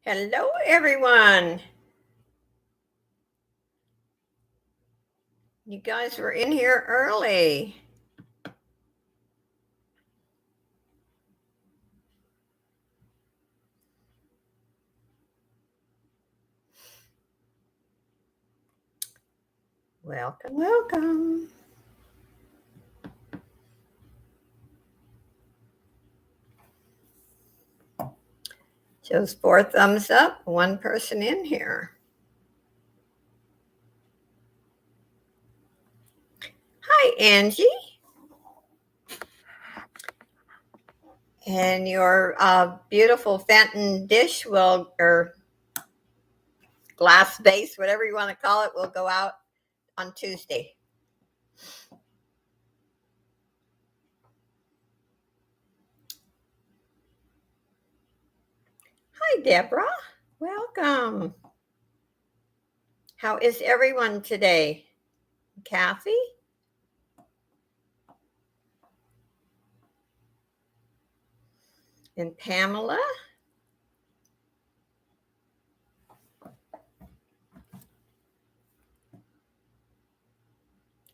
Hello, everyone. You guys were in here early. Welcome, welcome. Shows 4 thumbs up, 1 person in here. Hi, Angie. And your beautiful Fenton dish or glass vase, whatever you want to call it, will go out on Tuesday. Hi, Deborah. Welcome. How is everyone today? Kathy? And Pamela?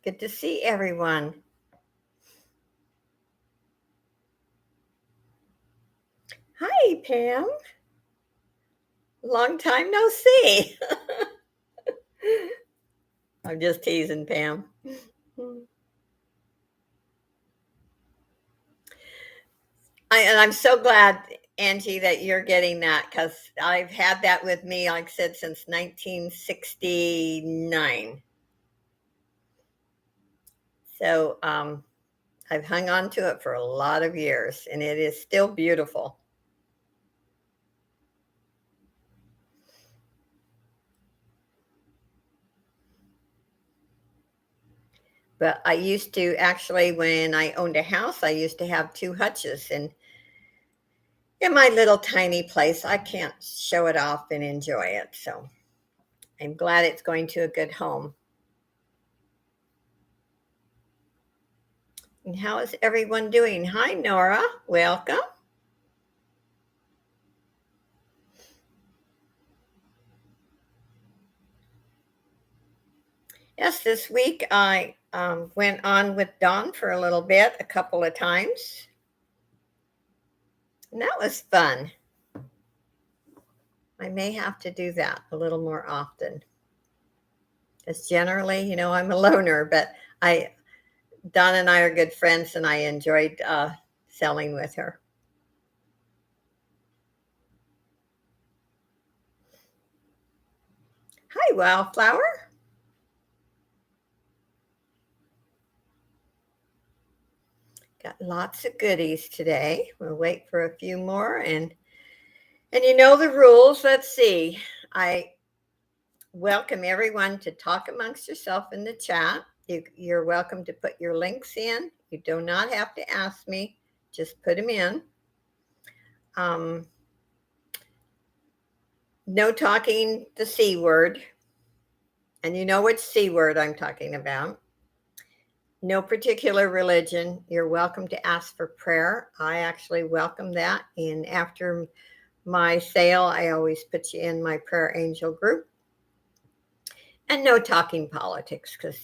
Good to see everyone. Hi, Pam. Long time no see. I'm just teasing, Pam. I'm so glad, Angie, that you're getting that, because I've had that with me, like I said, since 1969. So I've hung on to it for a lot of years, and it is still beautiful. But I used to actually, when I owned a house, I used to have 2 hutches, and in my little tiny place, I can't show it off and enjoy it. So I'm glad it's going to a good home. And how is everyone doing? Hi, Nora. Welcome. Yes, this week I went on with Dawn for a little bit, a couple of times. And that was fun. I may have to do that a little more often. Because generally, I'm a loner, but Dawn and I are good friends, and I enjoyed selling with her. Hi, Wildflower. Got lots of goodies today. We'll wait for a few more, and you know the rules. Let's see. I welcome everyone to talk amongst yourself in the chat. You're welcome to put your links in. You do not have to ask me. Just put them in. No talking the C word. And you know which C word I'm talking about. No particular religion. You're welcome to ask for prayer. I actually welcome that. And after my sale, I always put you in my prayer angel group. And no talking politics, because,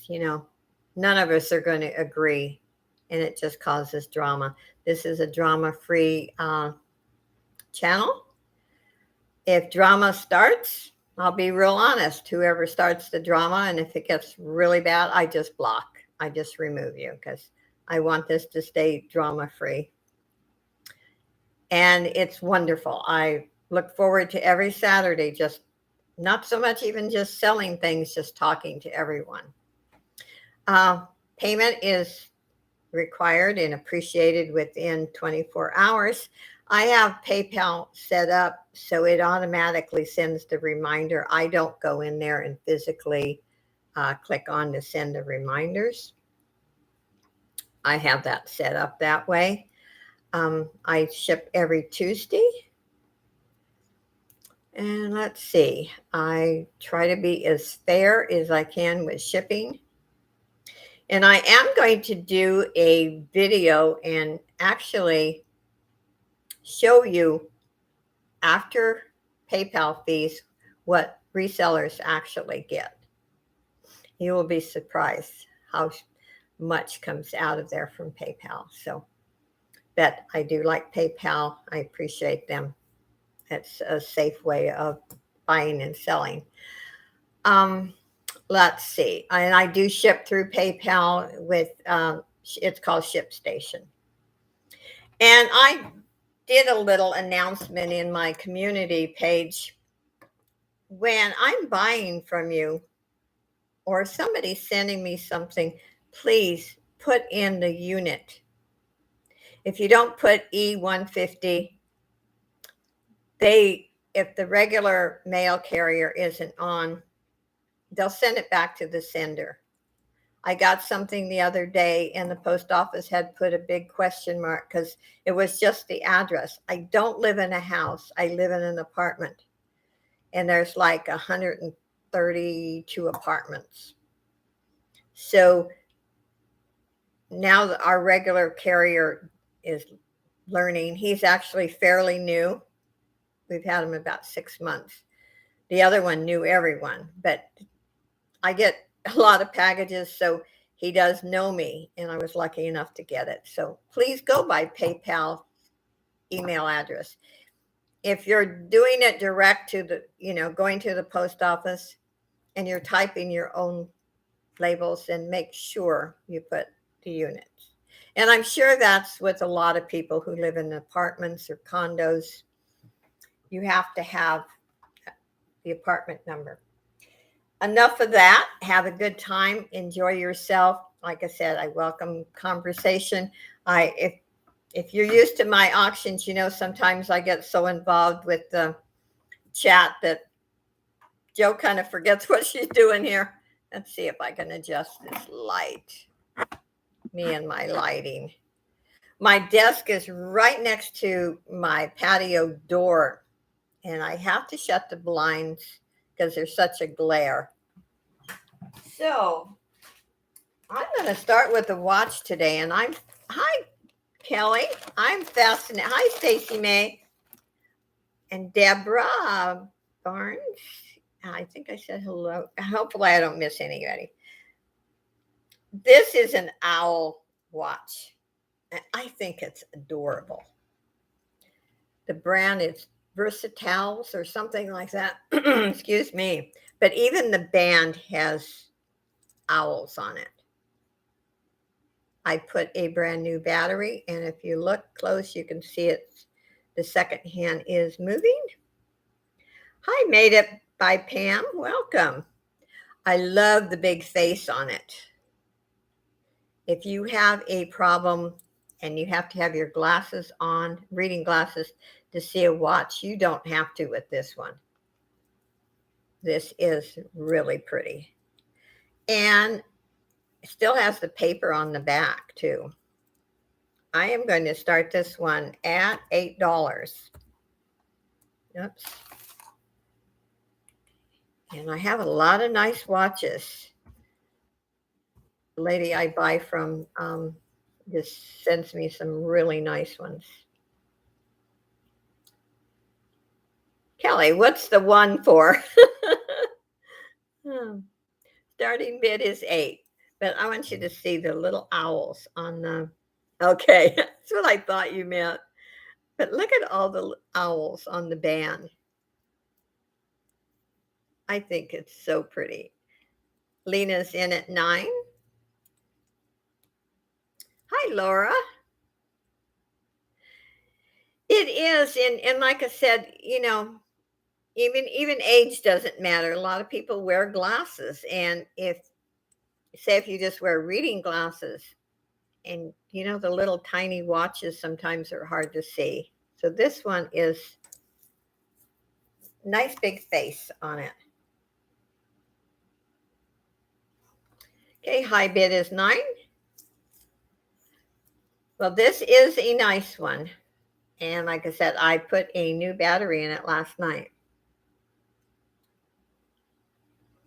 none of us are going to agree, and it just causes drama. This is a drama-free channel. If drama starts, I'll be real honest. Whoever starts the drama, and if it gets really bad, I just block. I just remove you, because I want this to stay drama-free. And it's wonderful. I look forward to every Saturday, just not so much even just selling things, just talking to everyone. Payment is required and appreciated within 24 hours. I have PayPal set up so it automatically sends the reminder. I don't go in there and physically click on to send the reminders. I have that set up that way. I ship every Tuesday. And let's see, I try to be as fair as I can with shipping. And I am going to do a video and actually show you after PayPal fees what resellers actually get. You will be surprised how much comes out of there from PayPal. So, but I do like PayPal. I appreciate them. It's a safe way of buying and selling. Um, let's see. And I do ship through PayPal with, it's called ShipStation. And I did a little announcement in my community page. When I'm buying from you or somebody's sending me something, please put in the unit. If you don't put E150, if the regular mail carrier isn't on, they'll send it back to the sender. I got something the other day and the post office had put a big question mark because it was just the address. I don't live in a house. I live in an apartment. And there's like 132 apartments. So now our regular carrier is learning. He's actually fairly new. We've had him about 6 months. The other one knew everyone, but I get a lot of packages, so he does know me, and I was lucky enough to get it. So please go by PayPal email address. If you're doing it direct to the, going to the post office and you're typing your own labels, then make sure you put the units. And I'm sure that's with a lot of people who live in apartments or condos. You have to have the apartment number. Enough of that. Have a good time. Enjoy yourself. Like I said, I welcome conversation. If you're used to my auctions, sometimes I get so involved with the chat that Joe kind of forgets what she's doing here. Let's see if I can adjust this light. Me and my lighting. My desk is right next to my patio door, and I have to shut the blinds because there's such a glare. So I'm going to start with the watch today, and hi, Kelly. I'm fascinated. Hi, Stacy May and Deborah Barnes. I think I said hello. Hopefully I don't miss anybody. This is an owl watch. And I think it's adorable. The brand is Versatiles or something like that. Excuse me. But even the band has owls on it. I put a brand new battery, and if you look close, you can see the second hand is moving. Hi, Made It by Pam. Welcome. I love the big face on it. If you have a problem and you have to have your glasses on, reading glasses, to see a watch, you don't have to with this one. This is really pretty. And it still has the paper on the back too. I am going to start this one at $8. Oops. And I have a lot of nice watches. The lady I buy from just sends me some really nice ones. Kelly, what's the one for? Starting bid is $8, but I want you to see the little owls on the. Okay, that's what I thought you meant. But look at all the owls on the band. I think it's so pretty. Lena's in at 9. Hi, Laura. It is, and like I said, even age doesn't matter. A lot of people wear glasses, and if you just wear reading glasses, and the little tiny watches sometimes are hard to see. So this one is nice big face on it. Okay, high bid is 9. Well, this is a nice one. And like I said, I put a new battery in it last night.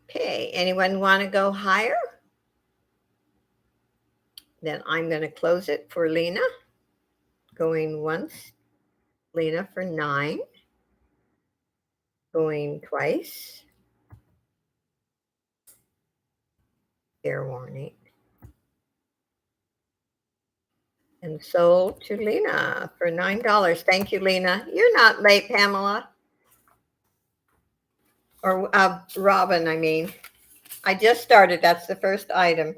Okay, anyone want to go higher? Then I'm going to close it for Lena. Going once. Lena for 9. going twice. Fair warning. And sold to Lena for $9. Thank you, Lena. You're not late, Pamela. Or Robin, I mean. I just started. That's the first item.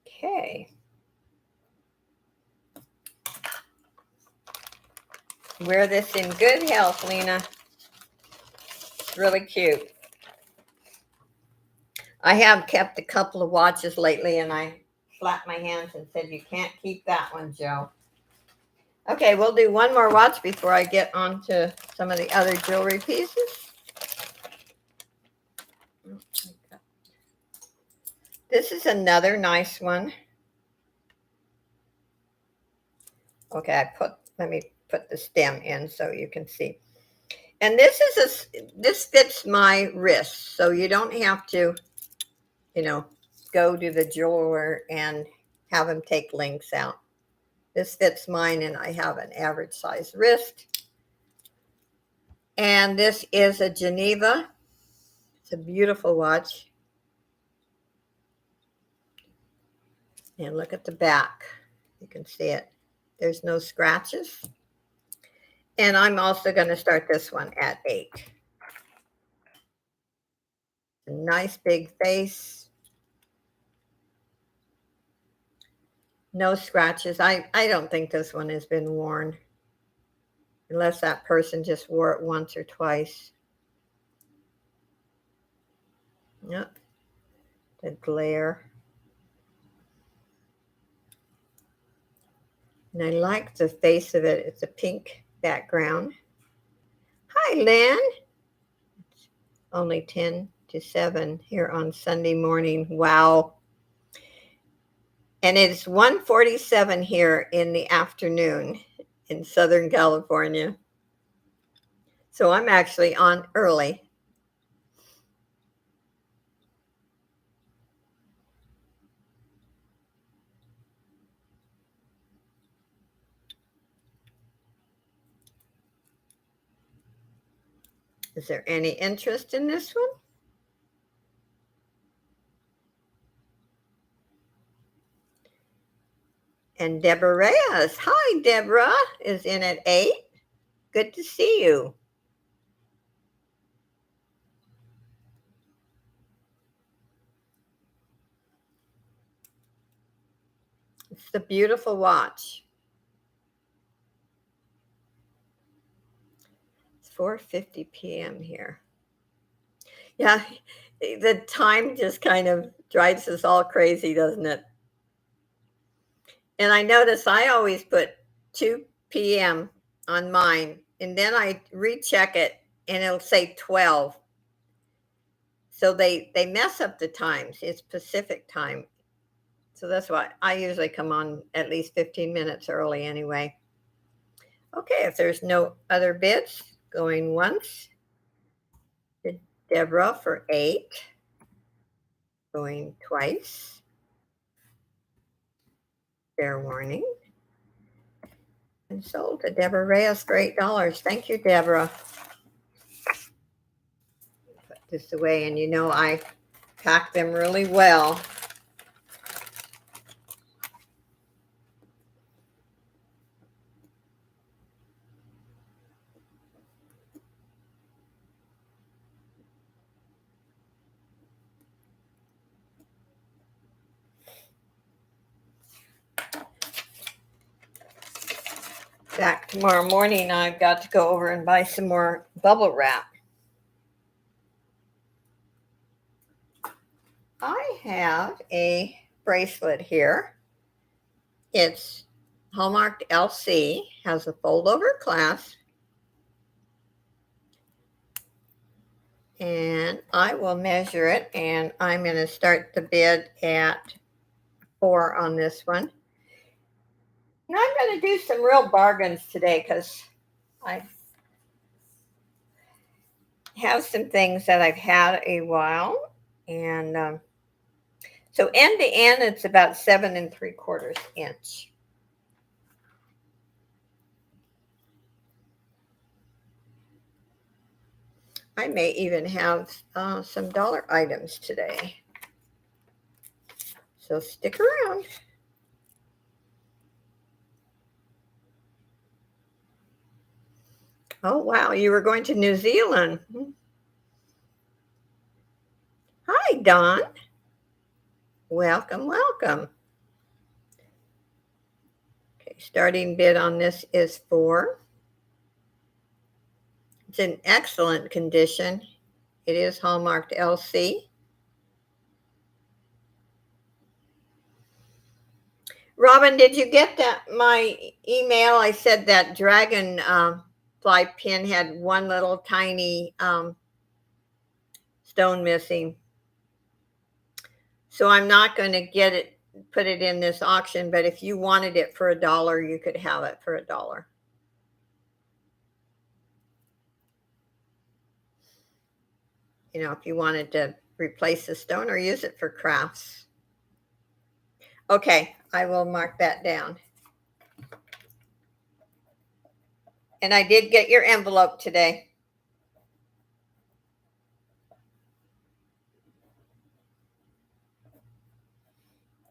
Okay. Wear this in good health, Lena. It's really cute. I have kept a couple of watches lately, and I slapped my hands and said, you can't keep that one, Joe. Okay, we'll do one more watch before I get on to some of the other jewelry pieces. This is another nice one. Okay, let me put the stem in so you can see. And this fits my wrist, so you don't have to, go to the jeweler and have him take links out. This fits mine, and I have an average size wrist. And this is a Geneva. It's a beautiful watch. And look at the back. You can see it. There's no scratches. And I'm also going to start this one at 8. A nice big face. No scratches. I don't think this one has been worn. Unless that person just wore it once or twice. Yep. The glare. And I like the face of it. It's a pink background. Hi, Lynn. It's only 10 to 7 here on Sunday morning. Wow. And it's 1:47 here in the afternoon in Southern California. So I'm actually on early. Is there any interest in this one? And Deborah Reyes. Hi, Deborah is in at 8. Good to see you. It's the beautiful watch. It's 4:50 p.m. here. Yeah, the time just kind of drives us all crazy, doesn't it? And I notice I always put 2 p.m. on mine, and then I recheck it, and it'll say 12. So they mess up the times. It's Pacific time. So that's why I usually come on at least 15 minutes early anyway. Okay, if there's no other bids, going once. Deborah for 8. Going twice. Fair warning. And sold to Deborah Reyes for $8. Thank you, Deborah. Put this away, and I pack them really well. Back tomorrow morning, I've got to go over and buy some more bubble wrap. I have a bracelet here. It's hallmarked LC, has a fold-over clasp, and I will measure it, and I'm going to start the bid at 4 on this one. And I'm going to do some real bargains today because I have some things that I've had a while, and So end to end, it's about 7 3/4 inch. I may even have some dollar items today. So stick around. Oh, wow. You were going to New Zealand. Hi, Don. Welcome, welcome. Okay, starting bid on this is 4. It's in excellent condition. It is hallmarked LC. Robin, did you get that my email? I said that dragon fly pin had one little tiny stone missing. So I'm not going to put it in this auction, but if you wanted it for $1, you could have it for $1. You know, if you wanted to replace the stone or use it for crafts. Okay, I will mark that down. And I did get your envelope today.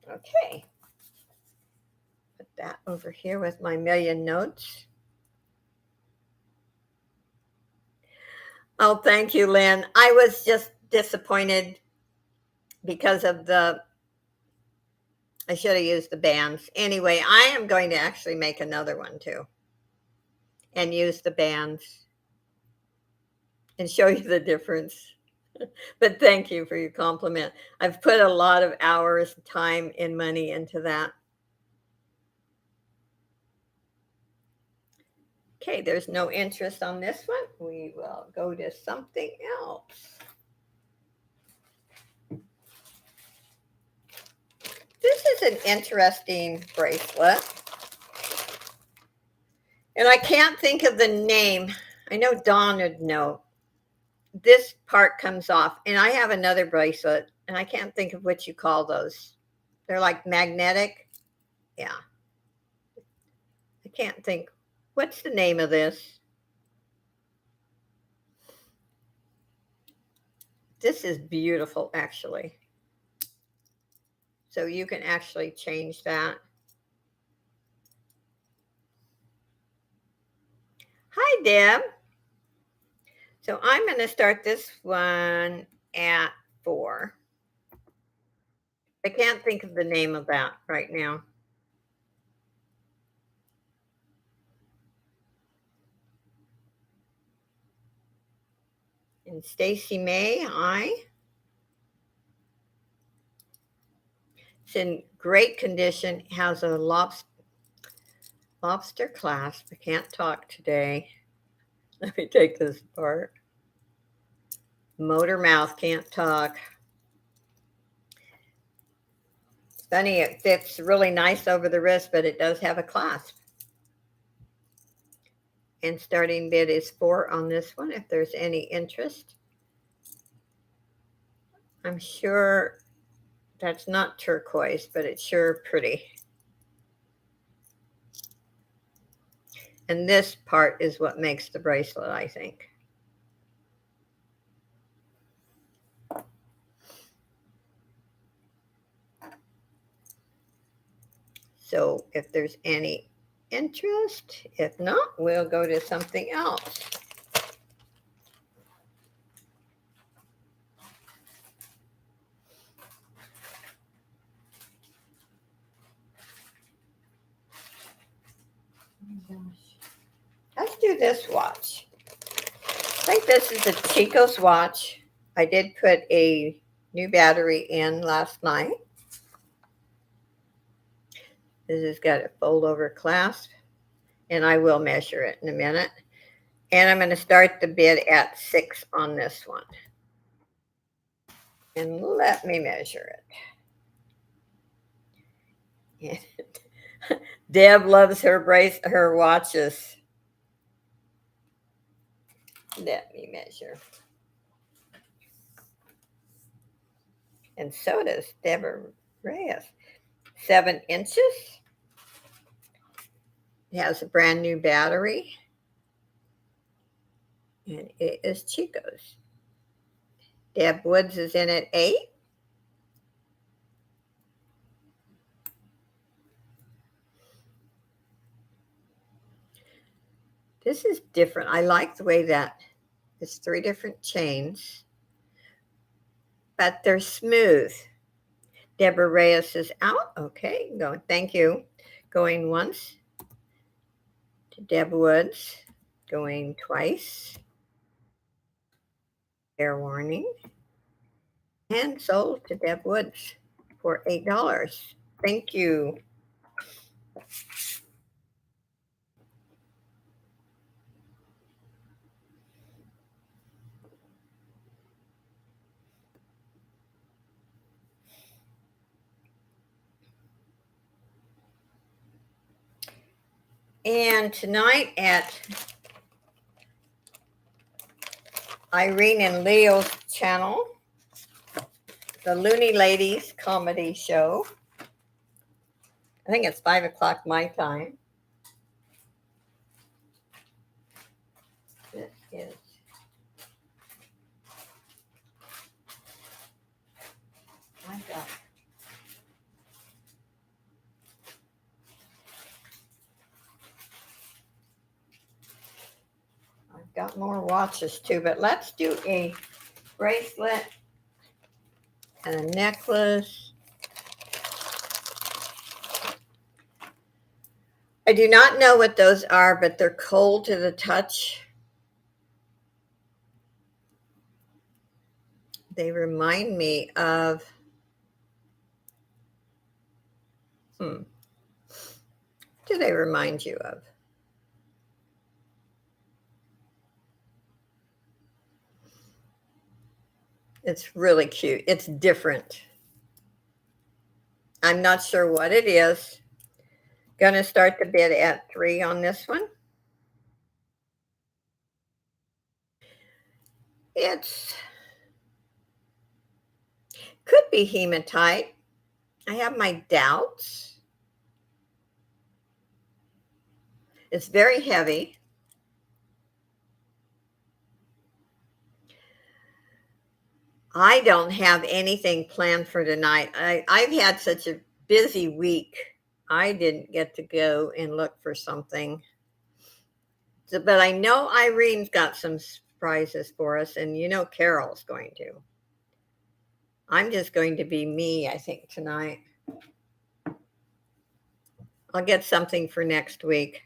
Okay. Put that over here with my million notes. Oh, thank you, Lynn. I was just disappointed because of I should have used the bands. Anyway, I am going to actually make another one too and use the bands and show you the difference. But thank you for your compliment. I've put a lot of hours, time, and money into that. Okay, there's no interest on this one. We will go to something else. This is an interesting bracelet. And I can't think of the name. I know Dawn would know. This part comes off, and I have another bracelet, and I can't think of what you call those. They're like magnetic. Yeah. I can't think. What's the name of this? This is beautiful, actually. So you can actually change that. Hi, Deb. So I'm going to start this one at 4. I can't think of the name of that right now. And Stacy May, hi. It's in great condition. Has a lobster clasp. I can't talk today. Let me take this apart. Motor mouth, can't talk. Funny, it fits really nice over the wrist, but it does have a clasp. And starting bid is 4 on this one, if there's any interest. I'm sure that's not turquoise, but it's sure pretty. And this part is what makes the bracelet, I think. So if there's any interest, if not, we'll go to something else. Let's do this watch. I think this is a Chico's watch. I did put a new battery in last night. This has got a fold over clasp, and I will measure it in a minute. And I'm going to start the bid at 6 on this one. And let me measure it. Deb loves her watches. Let me measure. And so does Deborah Reyes. 7 inches. It has a brand new battery. And it is Chico's. Deb Woods is in at 8. This is different. I like the way that it's 3 different chains, but they're smooth. Deborah Reyes is out. Okay, go. Thank you. Going once to Deb Woods. Going twice. Fair warning. And sold to Deb Woods for $8. Thank you. And tonight at Irene and Leo's channel, the Looney Ladies comedy show. I think it's 5 o'clock my time. This is my God. I've got more watches too, but let's do a bracelet and a necklace. I do not know what those are, but they're cold to the touch. They remind me of, what do they remind you of? It's really cute. It's different. I'm not sure what it is. Gonna start the bid at 3 on this one. It's could be hematite. I have my doubts. It's very heavy. I don't have anything planned for tonight. I've had such a busy week. I didn't get to go and look for something. So, but I know Irene's got some surprises for us, and you know Carol's going to. I'm just going to be me, I think, tonight. I'll get something for next week.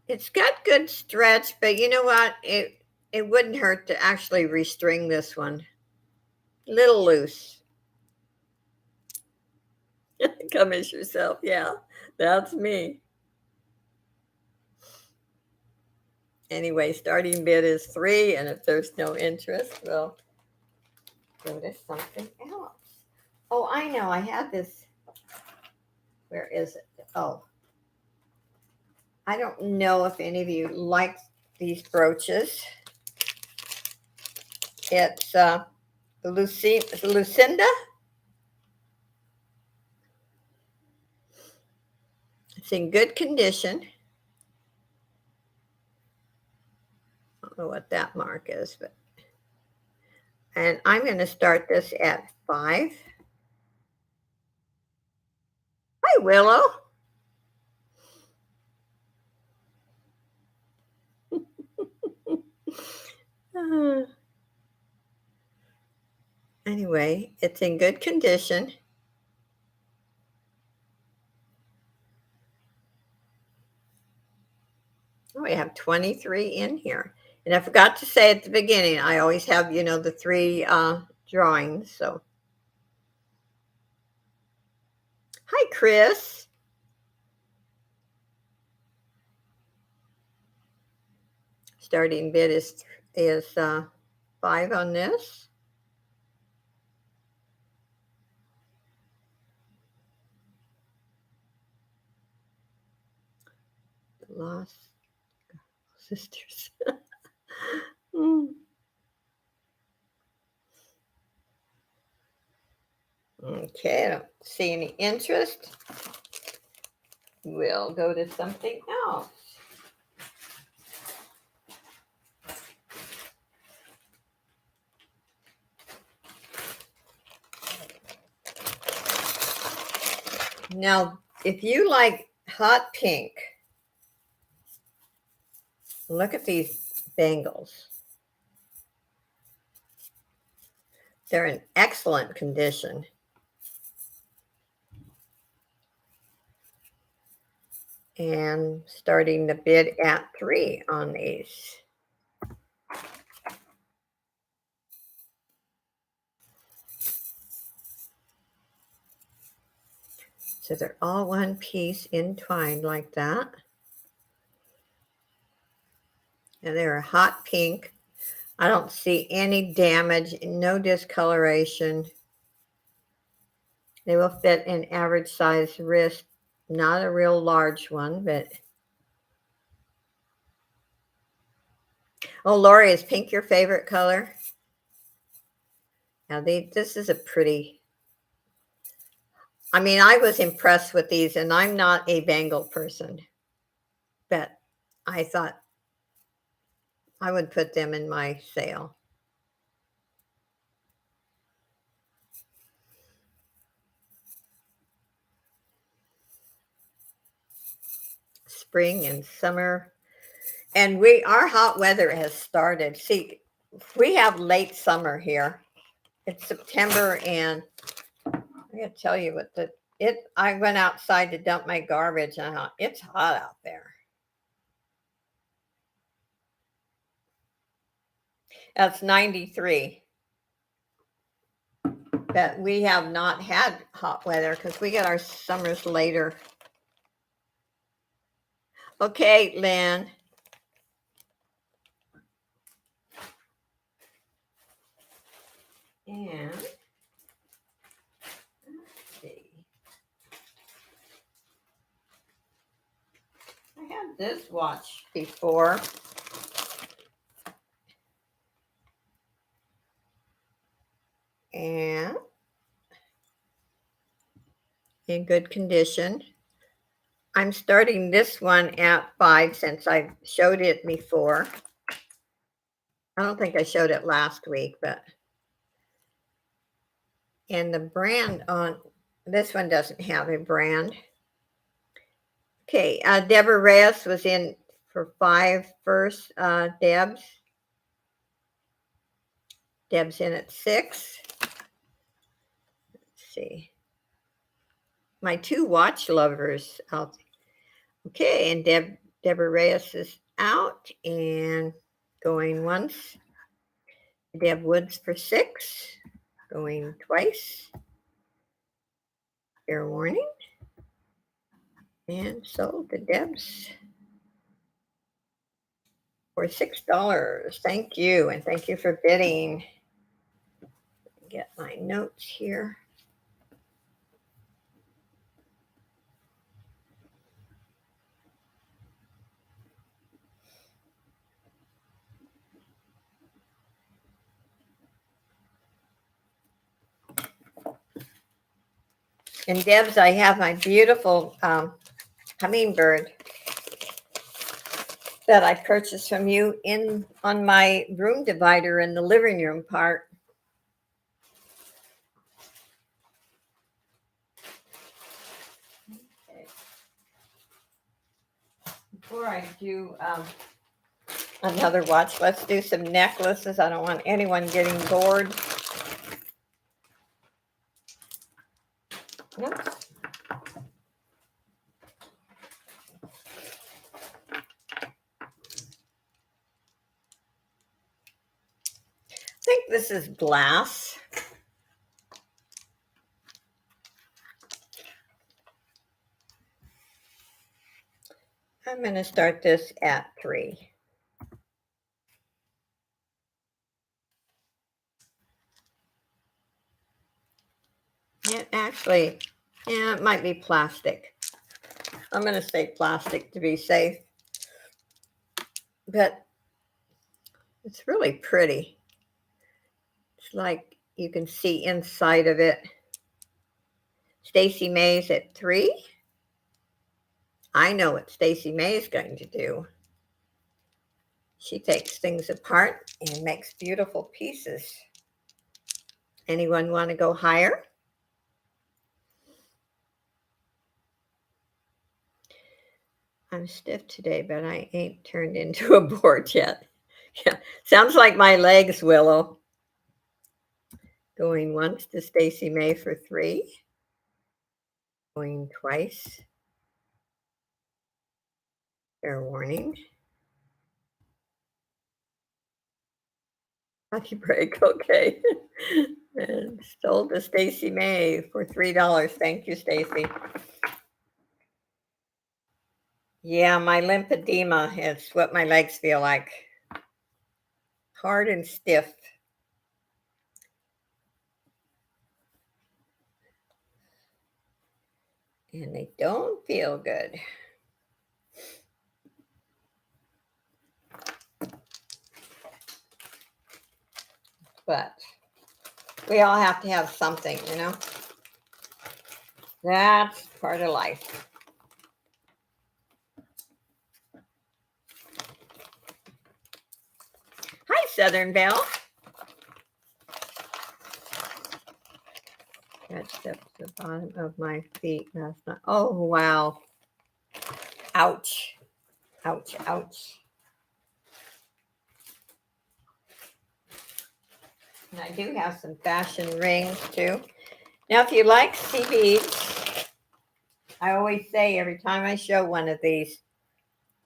It's got good stretch, but you know what? It wouldn't hurt to actually restring this one. Little loose. Come as yourself. Yeah, that's me. Anyway, starting bid is 3, and if there's no interest, we'll go to something else. Oh, I know. I had this. Where is it? Oh, I don't know if any of you like these brooches. It's Lucinda. It's in good condition. I don't know what that mark is, but and I'm going to start this at 5. Hi, Willow. Anyway, it's in good condition. Oh, we have 23 in here. And I forgot to say at the beginning, I always have, the 3 drawings. So, hi, Chris. Starting bid is 5 on this. Lost sisters. Okay, I don't see any interest. We'll go to something else. Now, if you like hot pink, look at these bangles. They're in excellent condition. And starting the bid at $3 on these. So they're all one piece entwined like that. And they're a hot pink. I don't see any damage, no discoloration. They will fit an average size wrist, not a real large one, but. Oh, Lori, is pink your favorite color? Now, this is a pretty. I mean, I was impressed with these, and I'm not a bangle person, but I thought I would put them in my sale. Spring and summer. And our hot weather has started. See, we have late summer here. It's September, and I gotta tell you what I went outside to dump my garbage, and I thought, it's hot out there. That's 93. But we have not had hot weather because we get our summers later. Okay, Lynn. And let's see. I had this watch before. And in good condition. I'm starting this one at $5 since I showed it before. I don't think I showed it last week, but. And the brand on this one doesn't have a brand. Okay, Deborah Reyes was in for $5 first. Deb's in at $6. Let's see. My two watch lovers out. Okay, and Deborah Reyes is out and going once. Deb Woods for $6, going twice. Fair warning. And sold to Deb's for $6. Thank you, and thank you for bidding. Get my notes here. In Deb's, I have my beautiful hummingbird that I purchased from you on my room divider in the living room part. Okay. Before I do another watch, let's do some necklaces. I don't want anyone getting bored. Oops. I think this is glass. I'm going to start this at $3. It actually, it might be plastic. I'm going to say plastic to be safe. But It's really pretty. It's like you can see inside of it. Stacy May's at 3. I know what Stacy May is going to do. She takes things apart and makes beautiful pieces. Anyone want to go higher? I'm stiff today, but I ain't turned into a board yet. Yeah, sounds like my legs, Willow. Going once to Stacy May for 3. Going twice. Fair warning. Lucky break, okay. And sold to Stacy May for $3. Thank you, Stacy. Yeah, my lymphedema is what my legs feel like. Hard and stiff. And they don't feel good. But we all have to have something, you know? That's part of life. Hi, Southern Belle. That's up to the bottom of my feet. That's not. Oh, wow. Ouch. Ouch, ouch. And I do have some fashion rings too. Now, if you like sea beads, I always say every time I show one of these,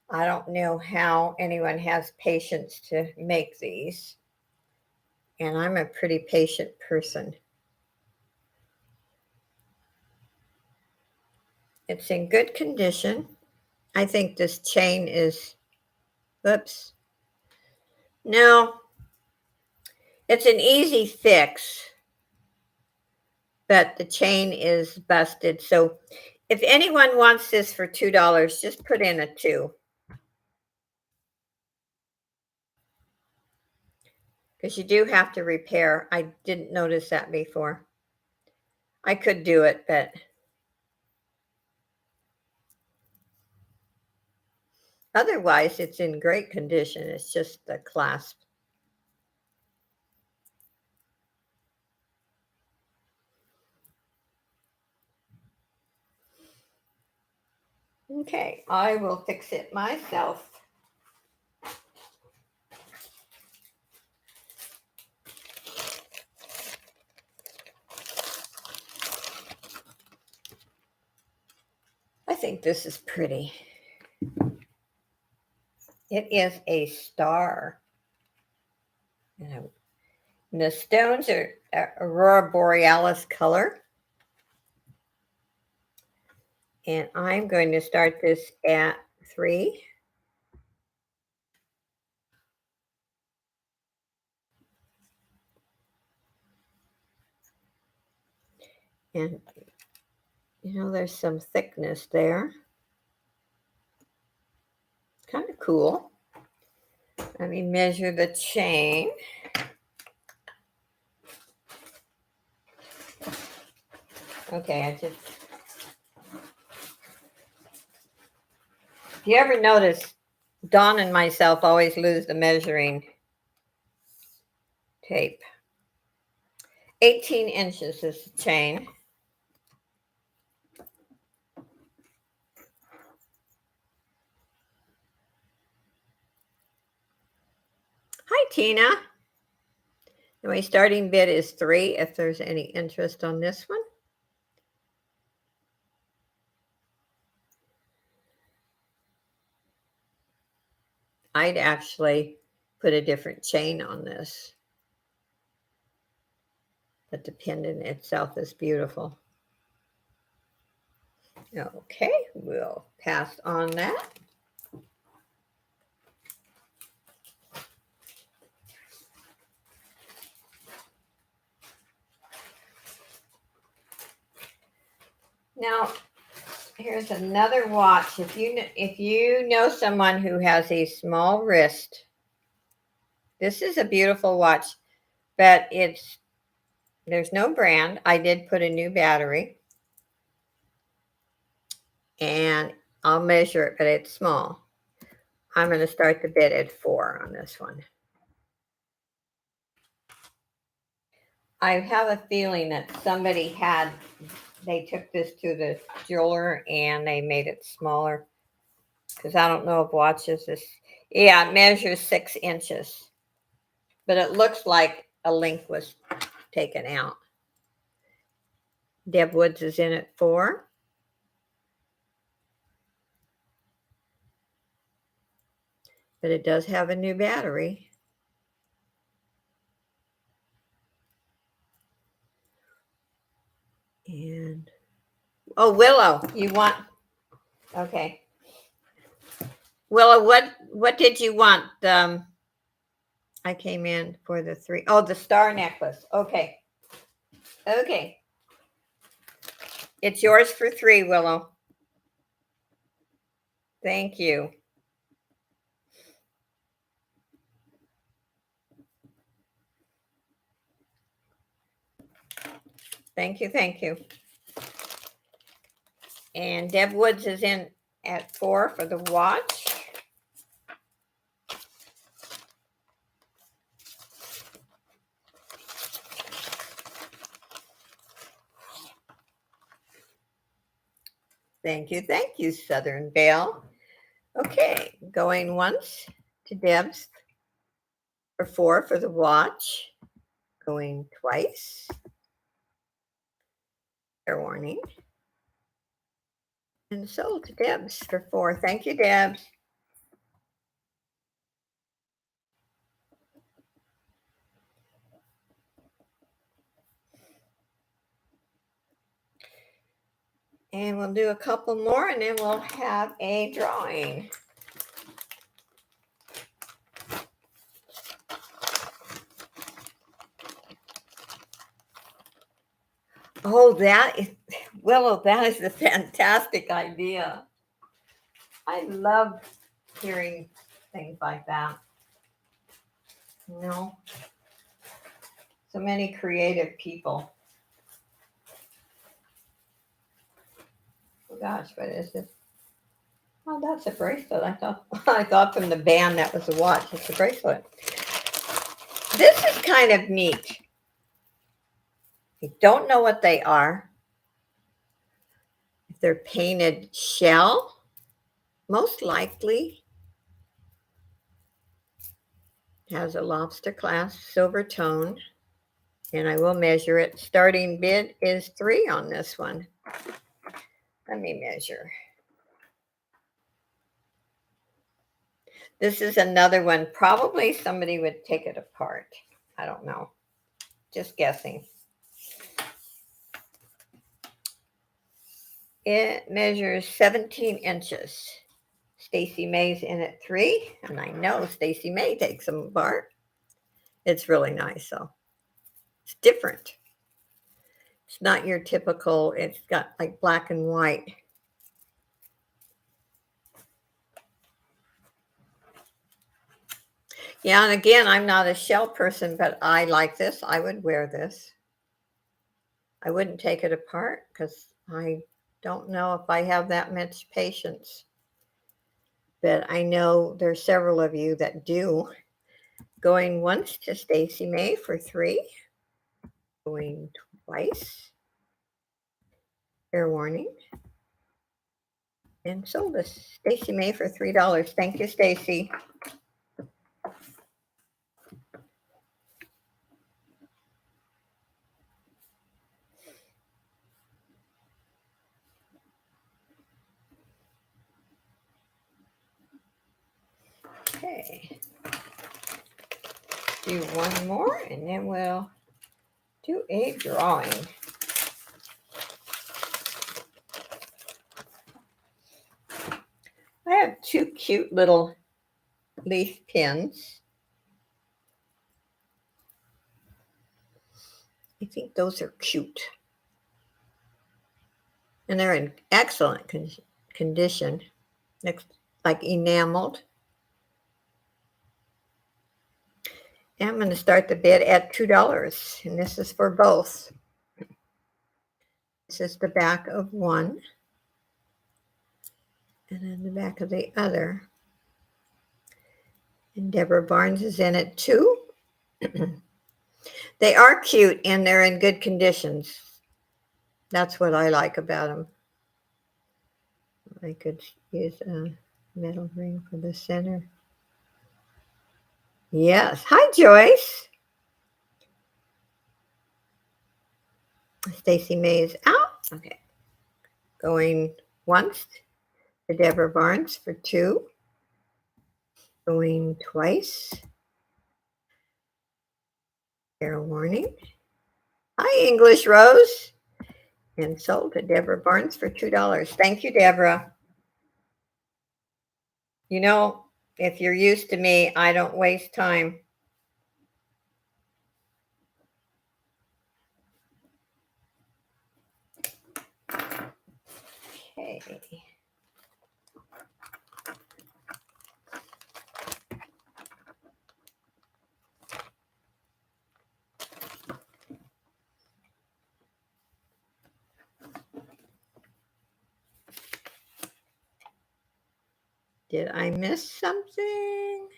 I don't know how anyone has patience to make these. And I'm a pretty patient person. It's in good condition. I think this chain is, oops. No, it's an easy fix, but the chain is busted. So if anyone wants this for $2, just put in a 2. Because you do have to repair. I didn't notice that before. I could do it, but otherwise it's in great condition. It's just the clasp. Okay, I will fix it myself. I think this is pretty. It is a star. And the stones are Aurora Borealis color. And I'm going to start this at 3. And, you know, there's some thickness there. Kind of cool. Let me measure the chain. Okay, if you ever notice, Dawn and myself always lose the measuring tape. 18 inches is the chain. Hi, Tina. And my starting bid is 3 if there's any interest on this one. I'd actually put a different chain on this. But the pendant itself is beautiful. Okay, we'll pass on that. Now, here's another watch. If you know someone who has a small wrist, This is a beautiful watch, but there's no brand. I did put a new battery, and I'll measure it, but it's small. I'm going to start the bid at 4 on this one. I have a feeling that they took this to the jeweler and they made it smaller, because I don't know if watches yeah, it measures 6 inches, but it looks like a link was taken out. Deb Woods is in at 4. But it does have a new battery. And Willow, okay. Willow, what did you want? I came in for the 3. Oh, the star necklace. Okay. It's yours for 3, Willow. Thank you. Thank you. And Deb Woods is in at 4 for the watch. Thank you, Southern Belle. Okay, going once to Deb's for 4 for the watch. Going twice. Fair warning. And sold to Deb's for 4. Thank you, Deb's. And we'll do a couple more and then we'll have a drawing. Oh, Willow, that is a fantastic idea. I love hearing things like that. So many creative people. Oh gosh, what is this? Oh, that's a bracelet. I thought from the band that was a watch. It's a bracelet. This is kind of neat. I don't know what they are. If they're painted shell, most likely. Has a lobster clasp, silver tone, and I will measure it. Starting bid is 3 on this one. Let me measure. This is another one. Probably somebody would take it apart. I don't know. Just guessing. It measures 17 inches. Stacy May's in at 3, and I know Stacy May takes them apart. It's really nice, though. It's different. It's not your typical, it's got like black and white. Yeah, and again, I'm not a shell person, but I like this. I would wear this. I wouldn't take it apart because I don't know if I have that much patience. But I know there's several of you that do. Going once to Stacy May for 3. Going twice. Fair warning. And sold this Stacy May for $3. Thank you, Stacy. Okay. Do one more and then we'll do a drawing. I have 2 cute little leaf pins. I think those are cute. And they're in excellent condition, like enameled. I'm going to start the bid at $2, and this is for both. This is the back of one, and then the back of the other. And Deborah Barnes is in it too. They are cute and they're in good conditions. That's what I like about them. I could use a metal ring for the center. Yes. Hi, Joyce. Stacy May is out. Okay. Going once to Deborah Barnes for $2. Going twice. Fair warning. Hi, English Rose. And sold to Deborah Barnes for $2. Thank you, Deborah. You know, if you're used to me, I don't waste time. Okay. Did I miss something?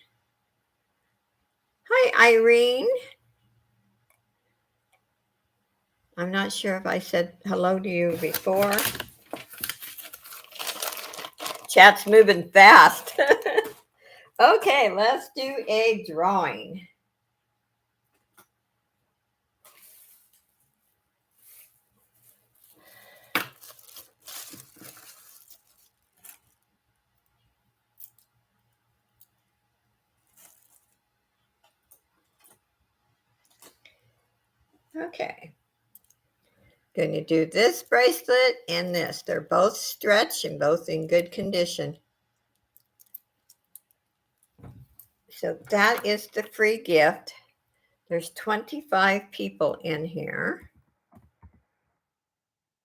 Hi, Irene. I'm not sure if I said hello to you before. Chat's moving fast. Okay, let's do a drawing. Okay. Going to do this bracelet and this. They're both stretched and both in good condition. So that is the free gift. There's 25 people in here.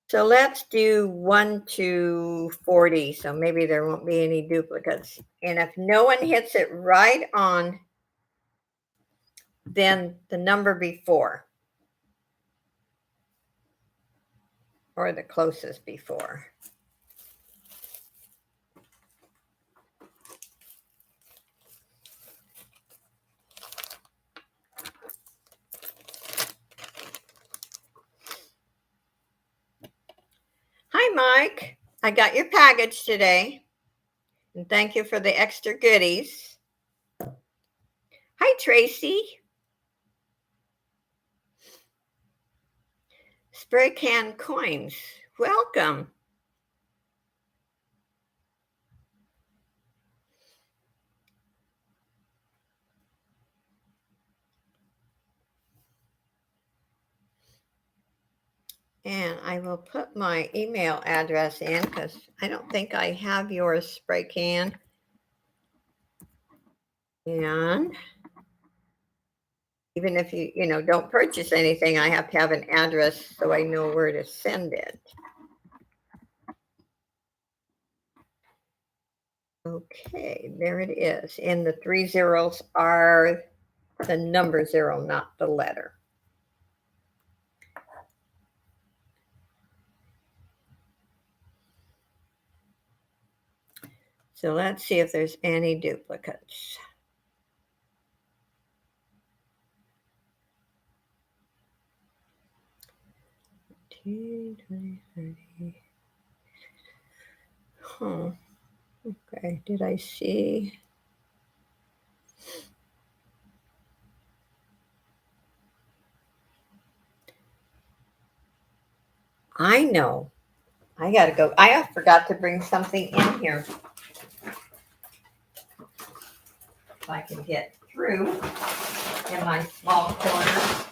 So let's do 1 to 40. So maybe there won't be any duplicates. And if no one hits it right on, then the number before or the closest before. Hi, Mike. I got your package today. And thank you for the extra goodies. Hi, Tracy. Spray can coins. Welcome. And I will put my email address in because I don't think I have your spray can. And even if you don't purchase anything, I have to have an address so I know where to send it. Okay, there it is. And the 3 zeros are the number 0, not the letter. So let's see if there's any duplicates. Huh. Okay, did I see? I know. I gotta go. I forgot to bring something in here. If I can get through in my small corner.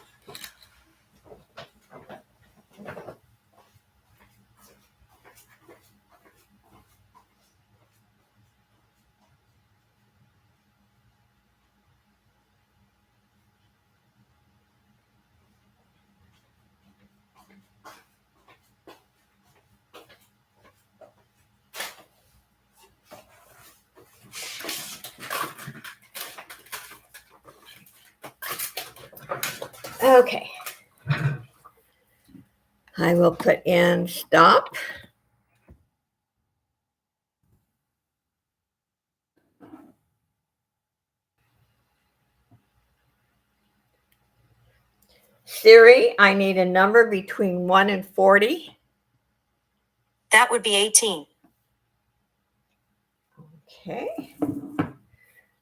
Okay. I will put in stop. Siri, I need a number between 1 and 40. That would be 18. Okay.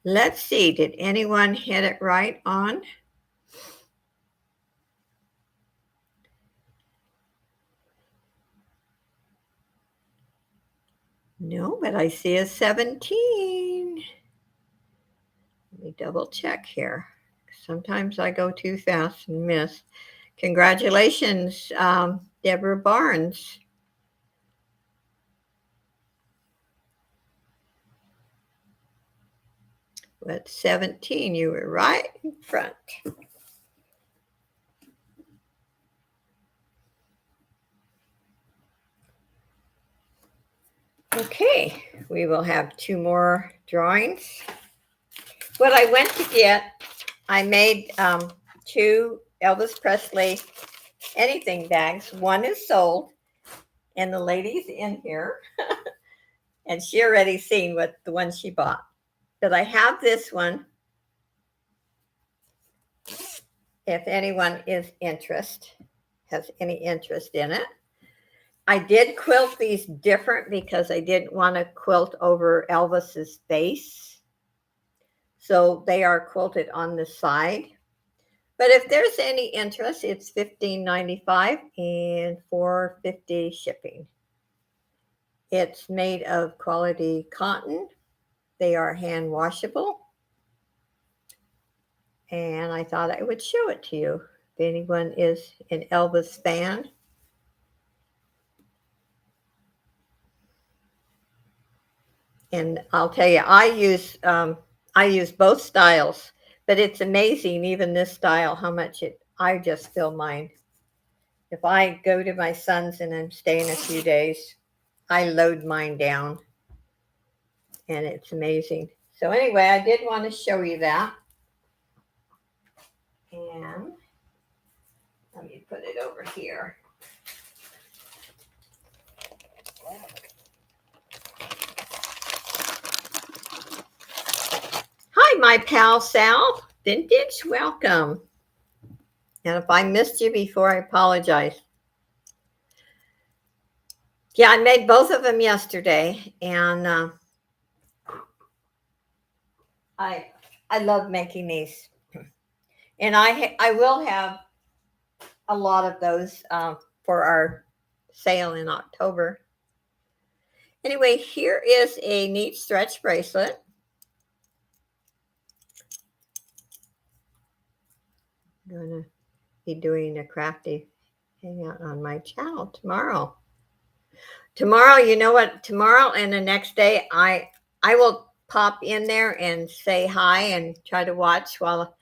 Let's see. Did anyone hit it right on? No, but I see a 17. Let me double check here. Sometimes I go too fast and miss. Congratulations, Deborah Barnes. With 17, you were right in front. Okay, we will have 2 more drawings. What I went to get, I made 2 Elvis Presley anything bags. One is sold, and the lady's in here, and she already seen what the one she bought. But I have this one. If anyone has any interest in it. I did quilt these different because I didn't want to quilt over Elvis's face. So they are quilted on the side. But if there's any interest, it's $15.95 and $4.50 shipping. It's made of quality cotton. They are hand washable. And I thought I would show it to you. If anyone is an Elvis fan. And I'll tell you, I use both styles, but it's amazing, even this style, how much I just fill mine. If I go to my son's and I'm staying a few days, I load mine down, and it's amazing. So anyway, I did want to show you that. And let me put it over here. Hi, my pal Sal. Vintage, welcome. And if I missed you before, I apologize. Yeah, I made both of them yesterday, and I love making these. And I will have a lot of those for our sale in October. Anyway, here is a neat stretch bracelet. I'm going to be doing a crafty hangout on my channel tomorrow. Tomorrow, you know what? Tomorrow and the next day, I will pop in there and say hi and try to watch for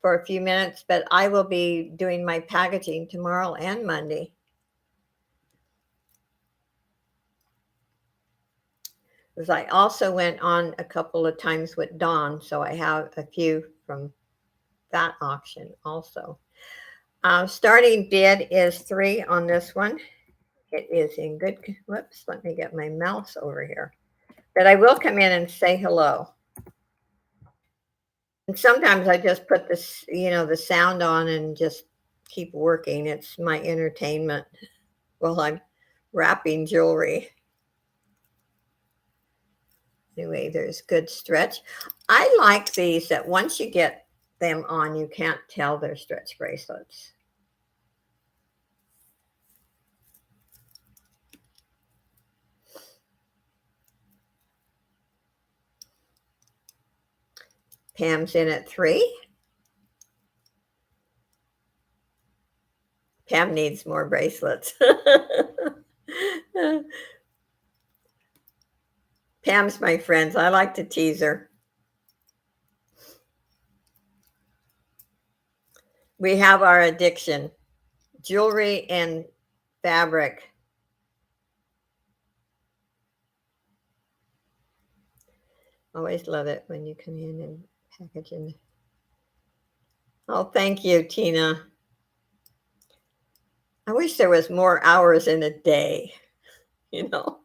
a few minutes, but I will be doing my packaging tomorrow and Monday. Because I also went on a couple of times with Dawn, so I have a few from that auction also. Starting bid is 3 on this one. It is in good, whoops, let me get my mouse over here. But I will come in and say hello. And sometimes I just put this, the sound on and just keep working. It's my entertainment while I'm wrapping jewelry. Anyway, there's good stretch. I like these that once you get them on, you can't tell they're stretch bracelets. Pam's in at 3. Pam needs more bracelets. Pam's my friends. I like to tease her. We have our addiction, jewelry and fabric. Always love it when you come in and package in. Oh, thank you, Tina. I wish there was more hours in a day, you know.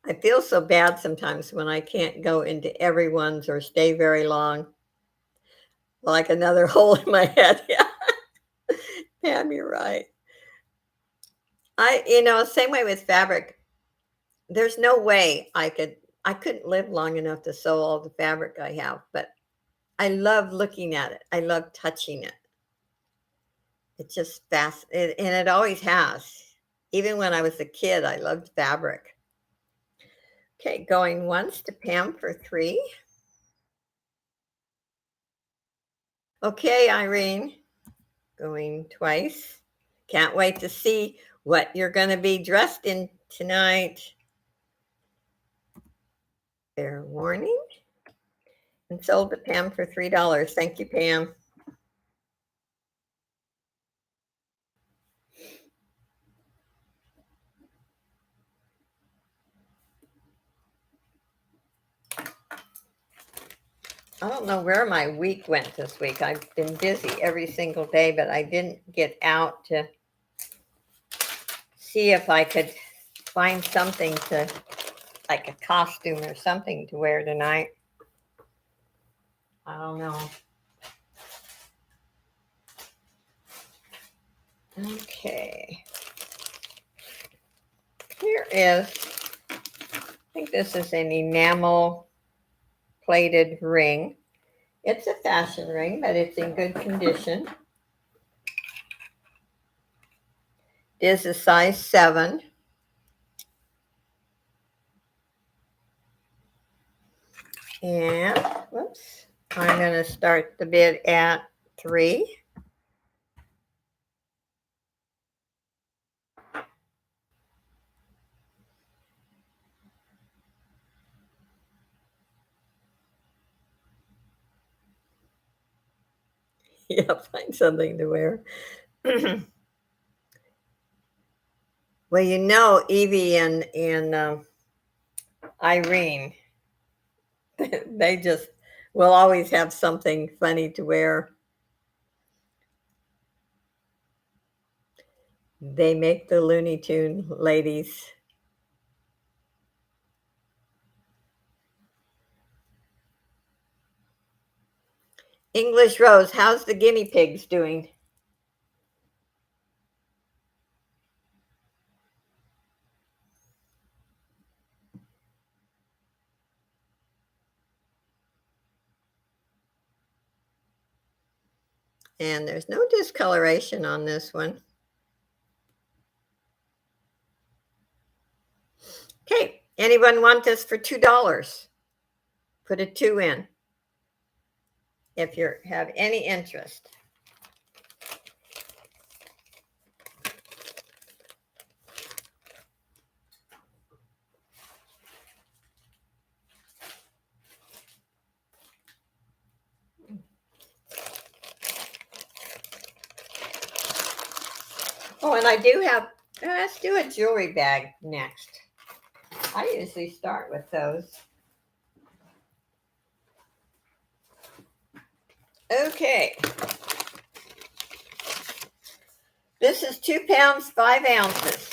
I feel so bad sometimes when I can't go into everyone's or stay very long. Like another hole in my head. Yeah. Pam, you're right. Same way with fabric. There's no way I couldn't live long enough to sew all the fabric I have, but I love looking at it. I love touching it. It's just fast, and it always has. Even when I was a kid, I loved fabric. Okay, going once to Pam for 3. Okay, Irene, going twice. Can't wait to see what you're going to be dressed in tonight. Fair warning. And sold to Pam for $3. Thank you, Pam. I don't know where my week went this week. I've been busy every single day, but I didn't get out to see if I could find something to, like a costume or something to wear tonight. I don't know. Okay. Here is, I think this is an enamel plated ring. It's a fashion ring, but it's in good condition. It is a size 7. And, whoops, I'm going to start the bid at 3. Yeah, find something to wear. Well, Evie and Irene, they just will always have something funny to wear. They make the Looney Tune ladies. English Rose, how's the guinea pigs doing? And there's no discoloration on this one. Okay, anyone want this for $2? Put a 2 in if you have any interest. Oh, and I do have, let's do a jewelry bag next. I usually start with those. Okay. This is 2 pounds, 5 ounces.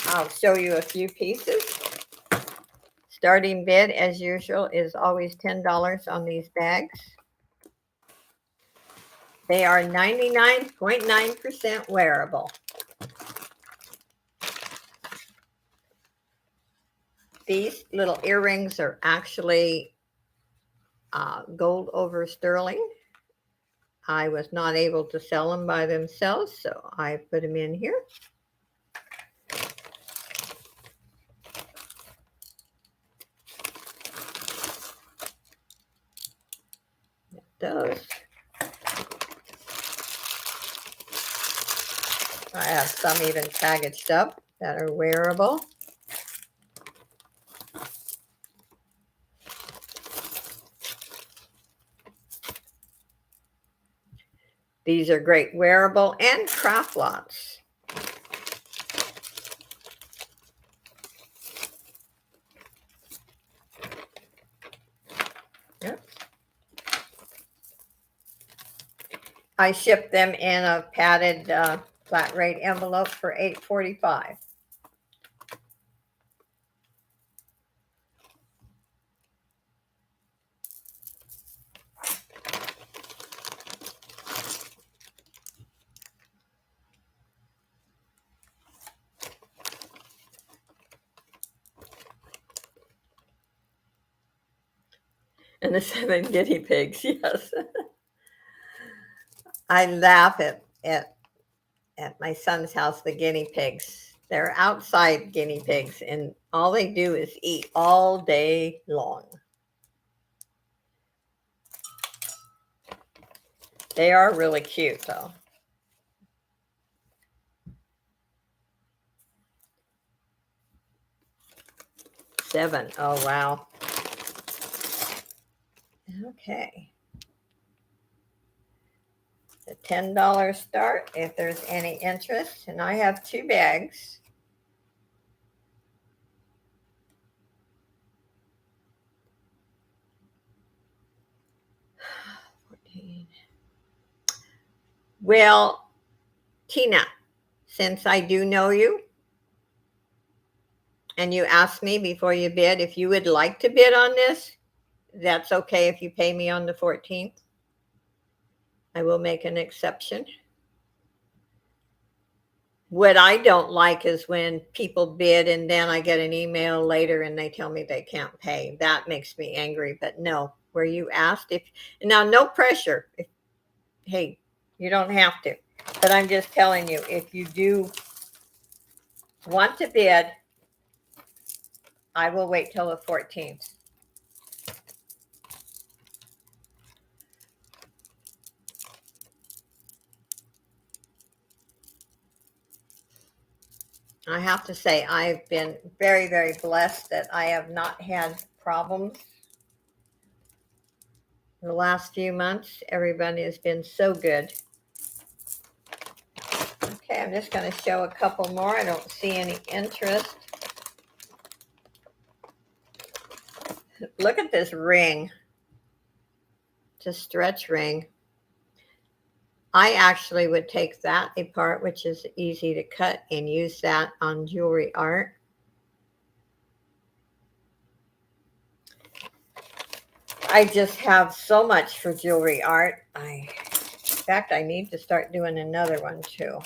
I'll show you a few pieces. Starting bid, as usual, is always $10 on these bags. They are 99.9% wearable. These little earrings are actually gold over sterling. I was not able to sell them by themselves, so I put them in here. Those. I have some even packaged up that are wearable. These are great wearable and craft lots. Yep. I shipped them in a padded flat rate envelope for $8.45. And the 7 guinea pigs, yes. I laugh at my son's house, the guinea pigs. They're outside guinea pigs, and all they do is eat all day long. They are really cute, though. Seven. Oh, wow. Okay. The $10 start if there's any interest. And I have 2 bags. Well, Tina, since I do know you, and you asked me before you bid if you would like to bid on this, that's okay if you pay me on the 14th. I will make an exception. What I don't like is when people bid and then I get an email later and they tell me they can't pay. That makes me angry. But no, where you asked, if now, no pressure. Hey, you don't have to. But I'm just telling you, if you do want to bid, I will wait till the 14th. I have to say, I've been very, very blessed that I have not had problems. In the last few months, everybody has been so good. Okay, I'm just going to show a couple more. I don't see any interest. Look at this ring. It's a stretch ring. I actually would take that apart, which is easy to cut, and use that on jewelry art. I just have so much for jewelry art. In fact, I need to start doing another one too.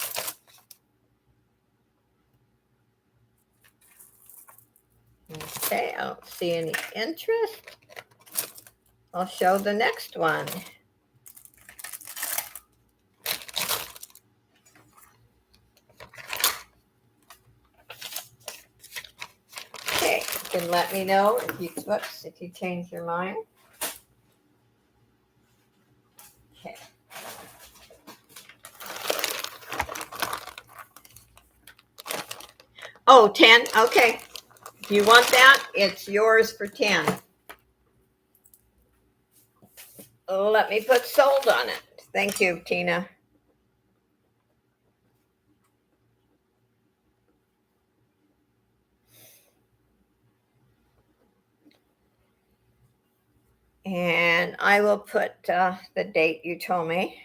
Okay, I don't see any interest. I'll show the next one. Okay, you can let me know if you change your mind. Okay. Oh, 10. Okay. If you want that, it's yours for 10. Let me put sold on it. Thank you, Tina. And I will put the date you told me.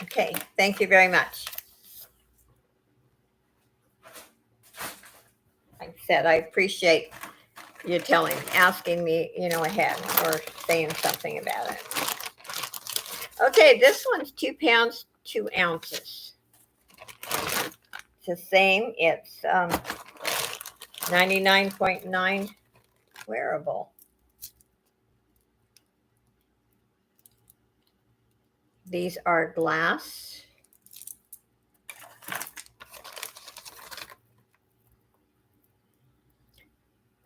Okay, thank you very much. Like I said, I appreciate you asking me, ahead or saying something about it. Okay, this one's 2 pounds, 2 ounces. It's the same. It's 99.9 wearable. These are glass.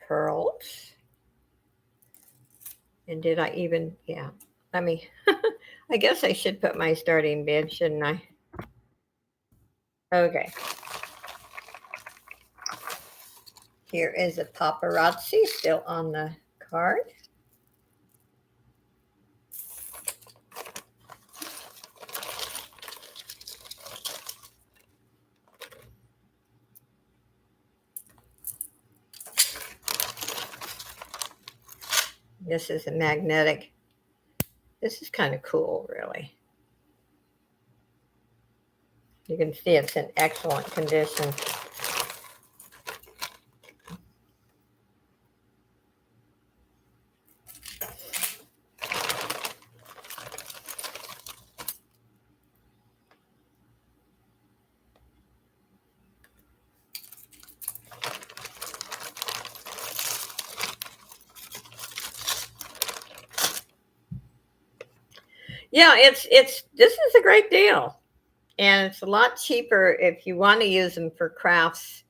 Pearls. And did I even, yeah. I guess I should put my starting bid, shouldn't I? Okay. Here is a paparazzi still on the card. This is a magnetic This is kind of cool, really. You can see it's in excellent condition. Yeah, this is a great deal. And it's a lot cheaper if you want to use them for crafts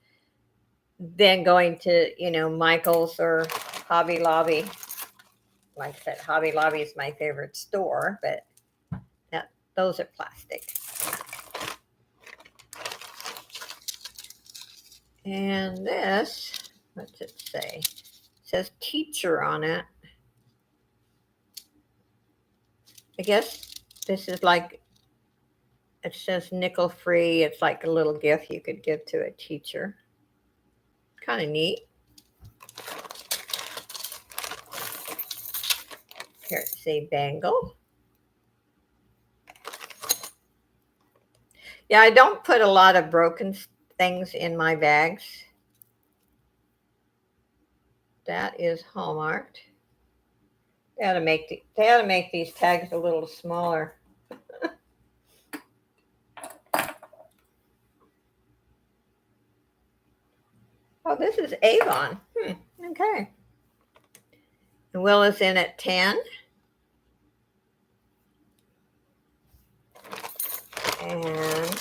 than going to, Michael's or Hobby Lobby. Like I said, Hobby Lobby is my favorite store, but those are plastic. And this, what's it say? It says teacher on it. I guess this is like, it says nickel free. It's like a little gift you could give to a teacher. Kind of neat. Here it's a bangle. Yeah, I don't put a lot of broken things in my bags. That is hallmarked. They ought to make these tags a little smaller. Oh, this is Avon. Okay. The Will is in at 10. And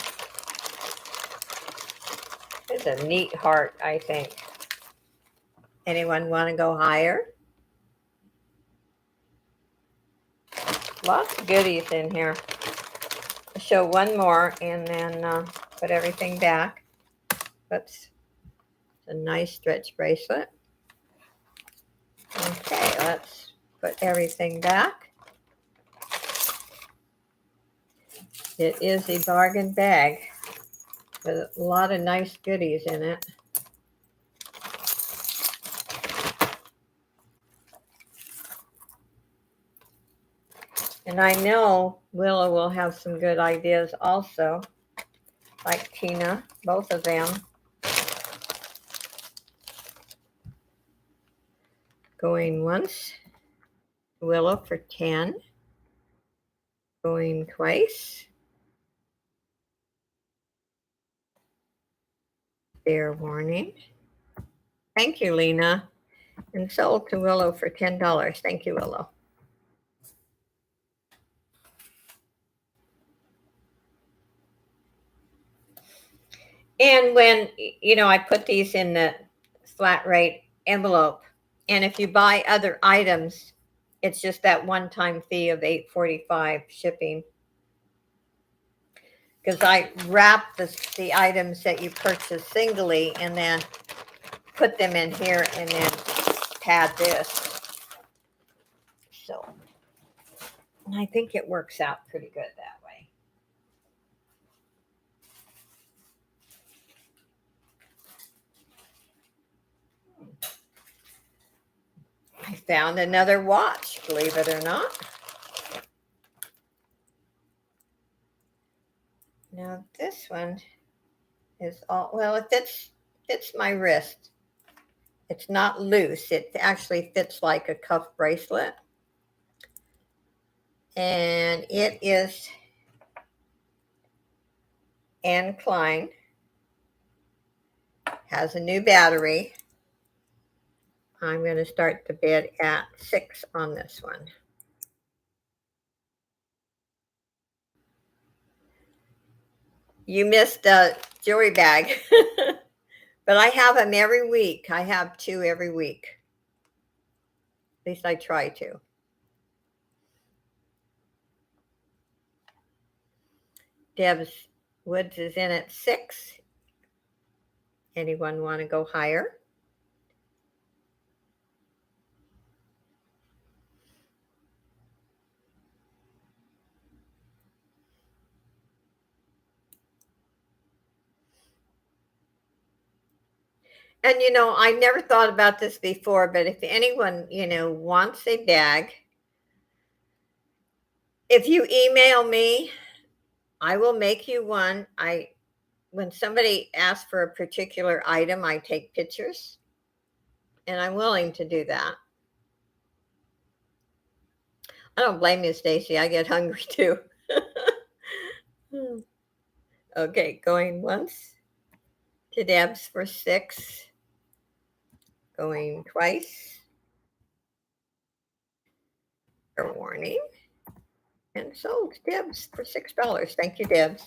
it's a neat heart, I think. Anyone want to go higher? Lots of goodies in here. I'll show one more and then put everything back. Oops. It's a nice stretch bracelet. Okay, let's put everything back. It is a bargain bag with a lot of nice goodies in it. And I know Willow will have some good ideas also, like Tina, both of them. Going once, Willow for 10. Going twice. Fair warning. Thank you, Lena. And sold to Willow for $10. Thank you, Willow. And when, I put these in the flat rate envelope, and if you buy other items, it's just that one-time fee of $8.45 shipping. Because I wrap the items that you purchase singly and then put them in here and then pad this. So, and I think it works out pretty good that way. I found another watch, believe it or not. Now this one is all, well, it fits my wrist. It's not loose. It actually fits like a cuff bracelet. And it is Anne Klein. Has a new battery. I'm going to start the bid at 6 on this one. You missed a jewelry bag, but I have them every week. I have 2 every week. At least I try to. Deb's Woods is in at 6. Anyone want to go higher? And I never thought about this before, but if anyone, wants a bag if you email me, I will make you one. When somebody asks for a particular item, I take pictures, and I'm willing to do that. I don't blame you, Stacy. I get hungry too. Okay, going once to Deb's for 6. Going twice. Fair warning. And sold to Deb's for $6. Thank you, Deb's.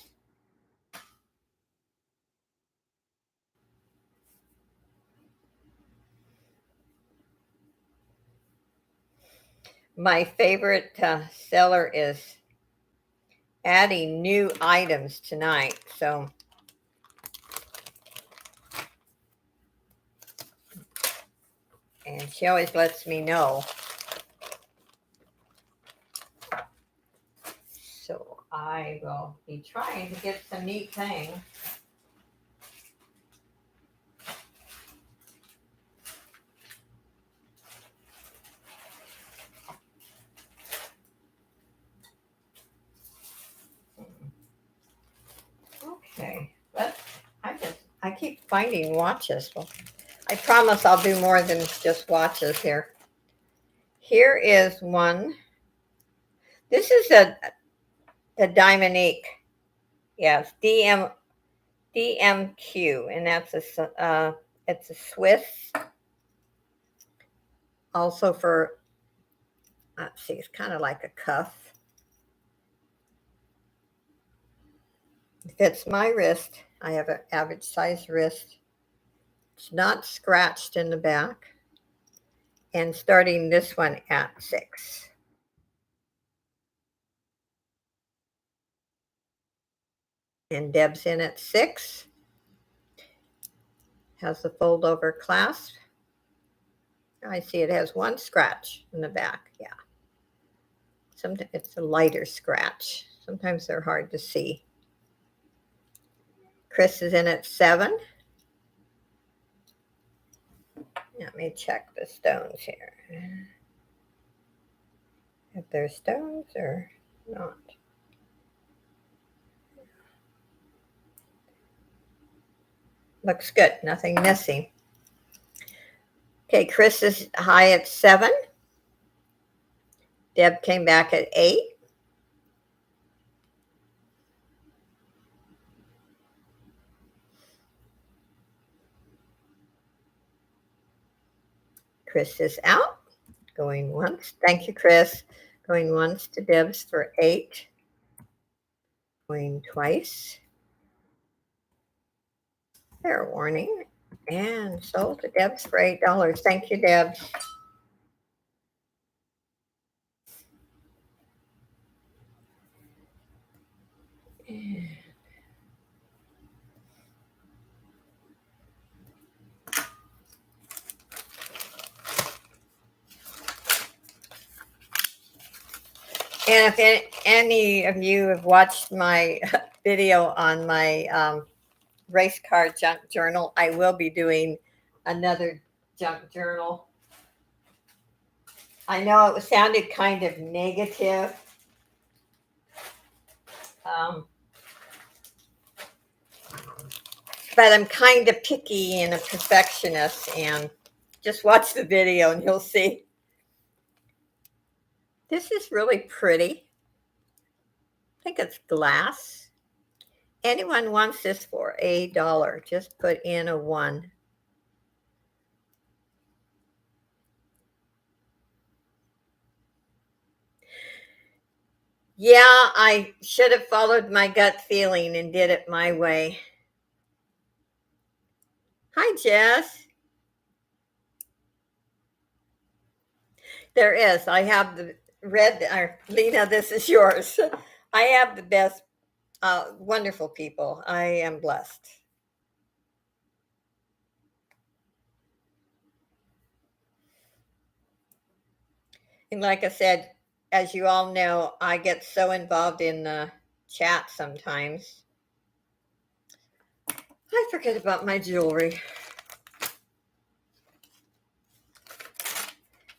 My favorite seller is adding new items tonight. So and she always lets me know. So I will be trying to get some neat things. Okay, I keep finding watches. Well, I promise I'll do more than just watches here. Here is one. This is a Diamonique. Yes, DMQ, and that's it's a Swiss. Also for, let's see, it's kind of like a cuff. It fits my wrist. I have an average size wrist. It's not scratched in the back. And starting this one at 6. And Deb's in at 6. Has the fold over clasp. I see it has one scratch in the back. Yeah. Sometimes it's a lighter scratch. Sometimes they're hard to see. Chris is in at 7. Let me check the stones here. If there's stones or not. Looks good. Nothing missing. Okay, Chris is high at 7. Deb came back at 8. Chris is out. Going once. Thank you, Chris. Going once to Deb's for 8. Going twice. Fair warning. And sold to Deb's for $8. Thank you, Deb's. And if any of you have watched my video on my race car junk journal, I will be doing another junk journal. I know it sounded kind of negative. But I'm kind of picky and a perfectionist, and just watch the video and you'll see. This is really pretty. I think it's glass. Anyone wants this for $1, just put in a 1. Yeah, I should have followed my gut feeling and did it my way. Hi, Jess. There is. I have the red. Lena, this is yours. I have the best, wonderful people. I am blessed. And like I said, as you all know, I get so involved in the chat sometimes. I forget about my jewelry.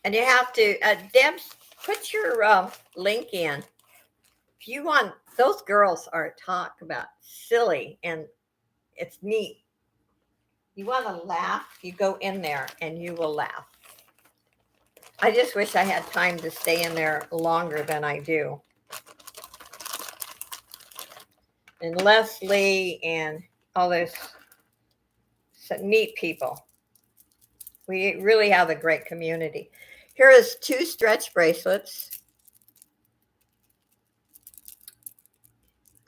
And you have to, Debs, put your link in. If you want, those girls are talk about silly and it's neat. You want to laugh, you go in there and you will laugh. I just wish I had time to stay in there longer than I do. And Leslie and all those neat people. We really have a great community. Here is 2 stretch bracelets.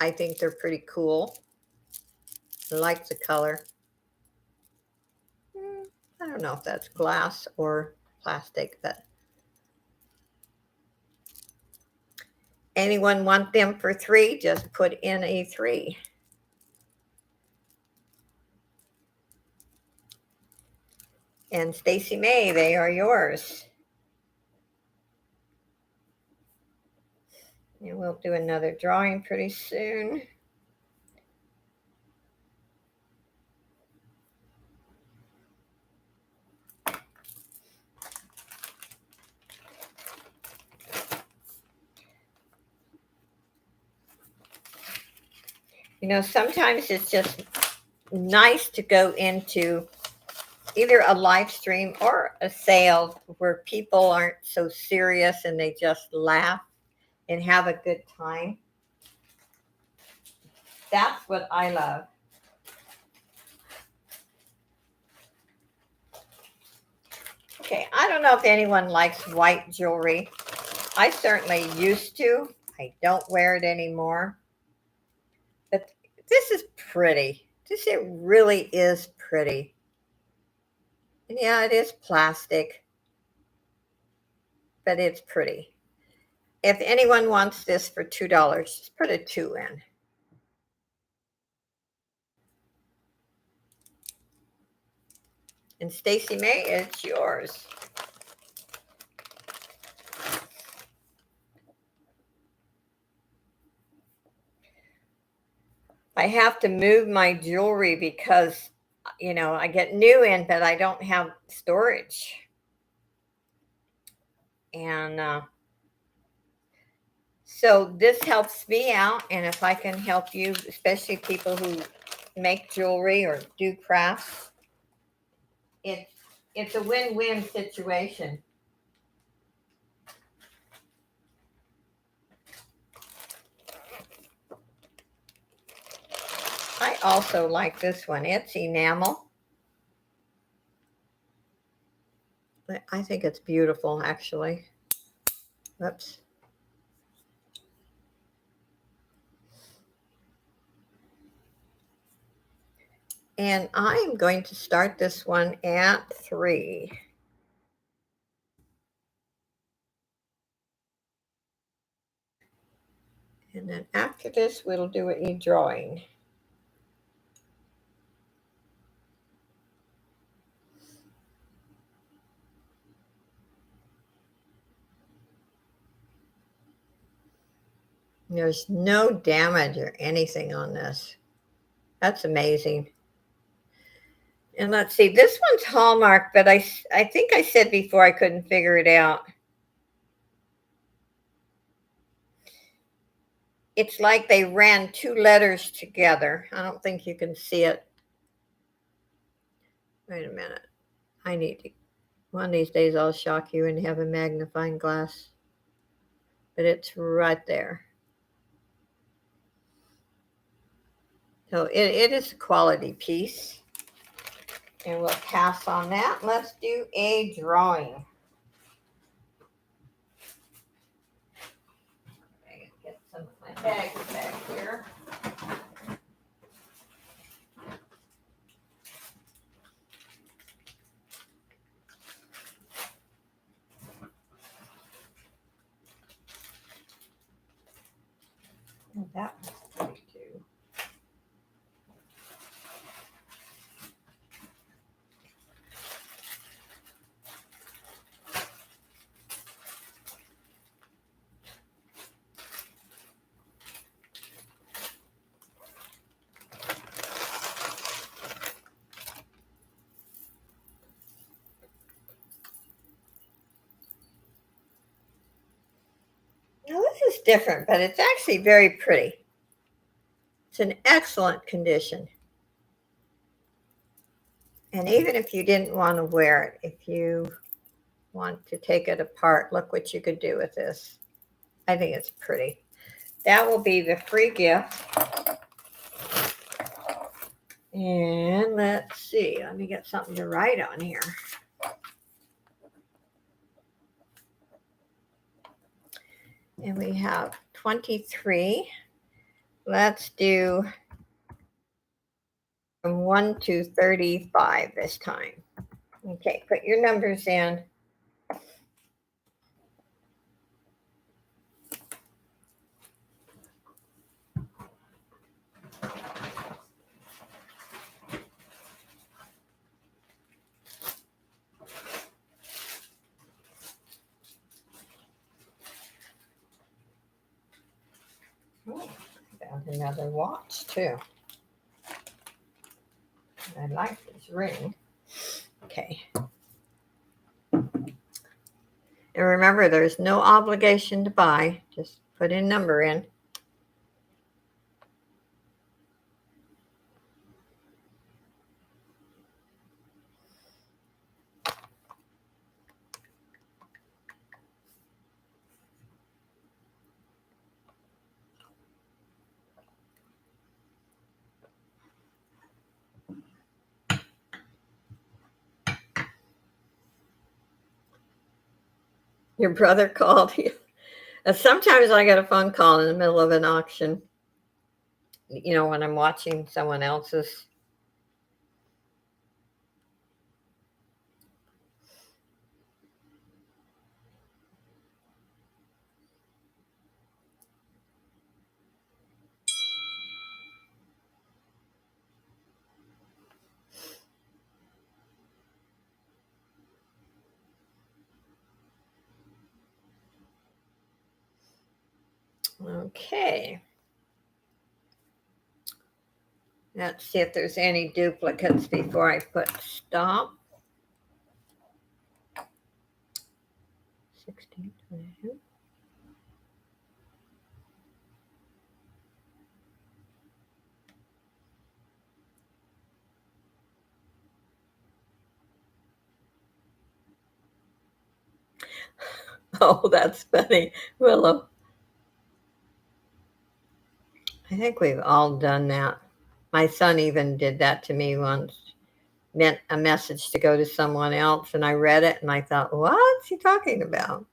I think they're pretty cool. I like the color. I don't know if that's glass or plastic, but anyone want them for 3? Just put in a 3. And Stacy May, they are yours. And we'll do another drawing pretty soon. You know, sometimes it's just nice to go into either a live stream or a sale where people aren't so serious and they just laugh and have a good time. That's what I love. Okay, I don't know if anyone likes white jewelry. I certainly used to. I don't wear it anymore. But this is pretty. It really is pretty. And yeah, it is plastic, but it's pretty. If anyone wants this for $2, just put a 2 in. And Stacy May, it's yours. I have to move my jewelry because, you know, I get new in, but I don't have storage. And so this helps me out. And if I can help you, especially people who make jewelry or do crafts, it's a win-win situation. I also like this one. It's enamel. I think it's beautiful, actually. Oops. And I'm going to start this one at 3. And then after this, we'll do a drawing. There's no damage or anything on this. That's amazing. And let's see, this one's Hallmark, but I think I said before I couldn't figure it out. It's like they ran 2 letters together. I don't think you can see it. Wait a minute. I need to, one of these days I'll shock you and have a magnifying glass. But it's right there. So it is a quality piece. And we'll pass on that. Let's do a drawing. Okay, get some of my bags back here. And that one's pretty too. Now this is different, but it's actually very pretty. It's in excellent condition. And even if you didn't want to wear it, if you want to take it apart, look what you could do with this. I think it's pretty. That will be the free gift. And let's see, let me get something to write on here. And we have 23. Let's do from 1 to 35 this time. Okay, put your numbers in. Oh, found another watch too. I like this ring. Okay. And remember, there's no obligation to buy. Just put a number in. Your brother called you. Sometimes I get a phone call in the middle of an auction, when I'm watching someone else's. Okay. Let's see if there's any duplicates before I put stop. 16, 22. Oh, that's funny, Willow. I think we've all done that. My son even did that to me once. Meant a message to go to someone else, and I read it and I thought, what's he talking about?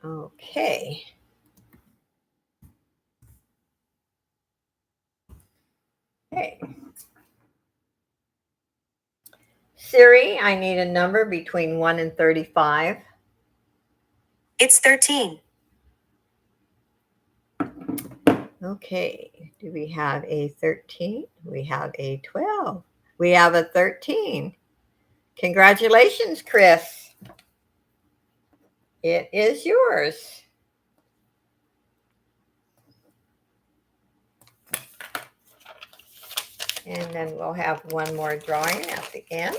Okay. Okay. Siri, I need a number between 1 and 35. It's 13. Okay. Do we have a 13? We have a 12. We have a 13. Congratulations, Chris. It is yours. And then we'll have one more drawing at the end.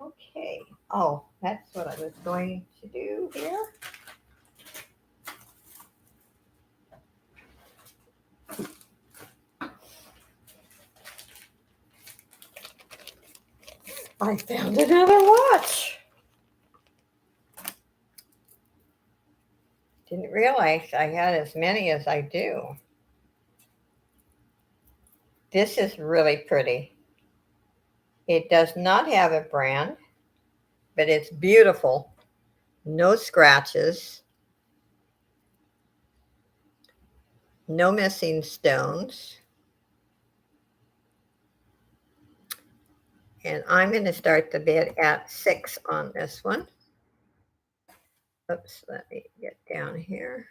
Okay. Oh, that's what I was going to do here. I found another watch. Didn't realize I had as many as I do. This is really pretty. It does not have a brand, but it's beautiful. No scratches. No missing stones. And I'm going to start the bid at 6 on this one. Oops, let me get down here.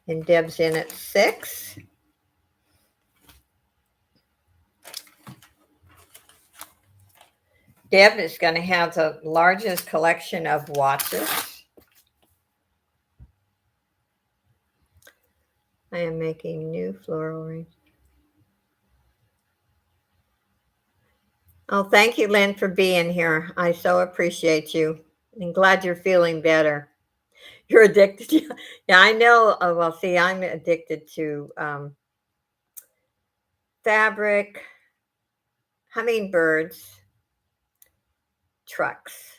And Deb's in at 6. Deb is going to have the largest collection of watches. I am making new floral rings. Oh, thank you, Lynn, for being here. I so appreciate you and glad you're feeling better. You're addicted. Yeah, I know. Well, see, I'm addicted to fabric, hummingbirds, trucks.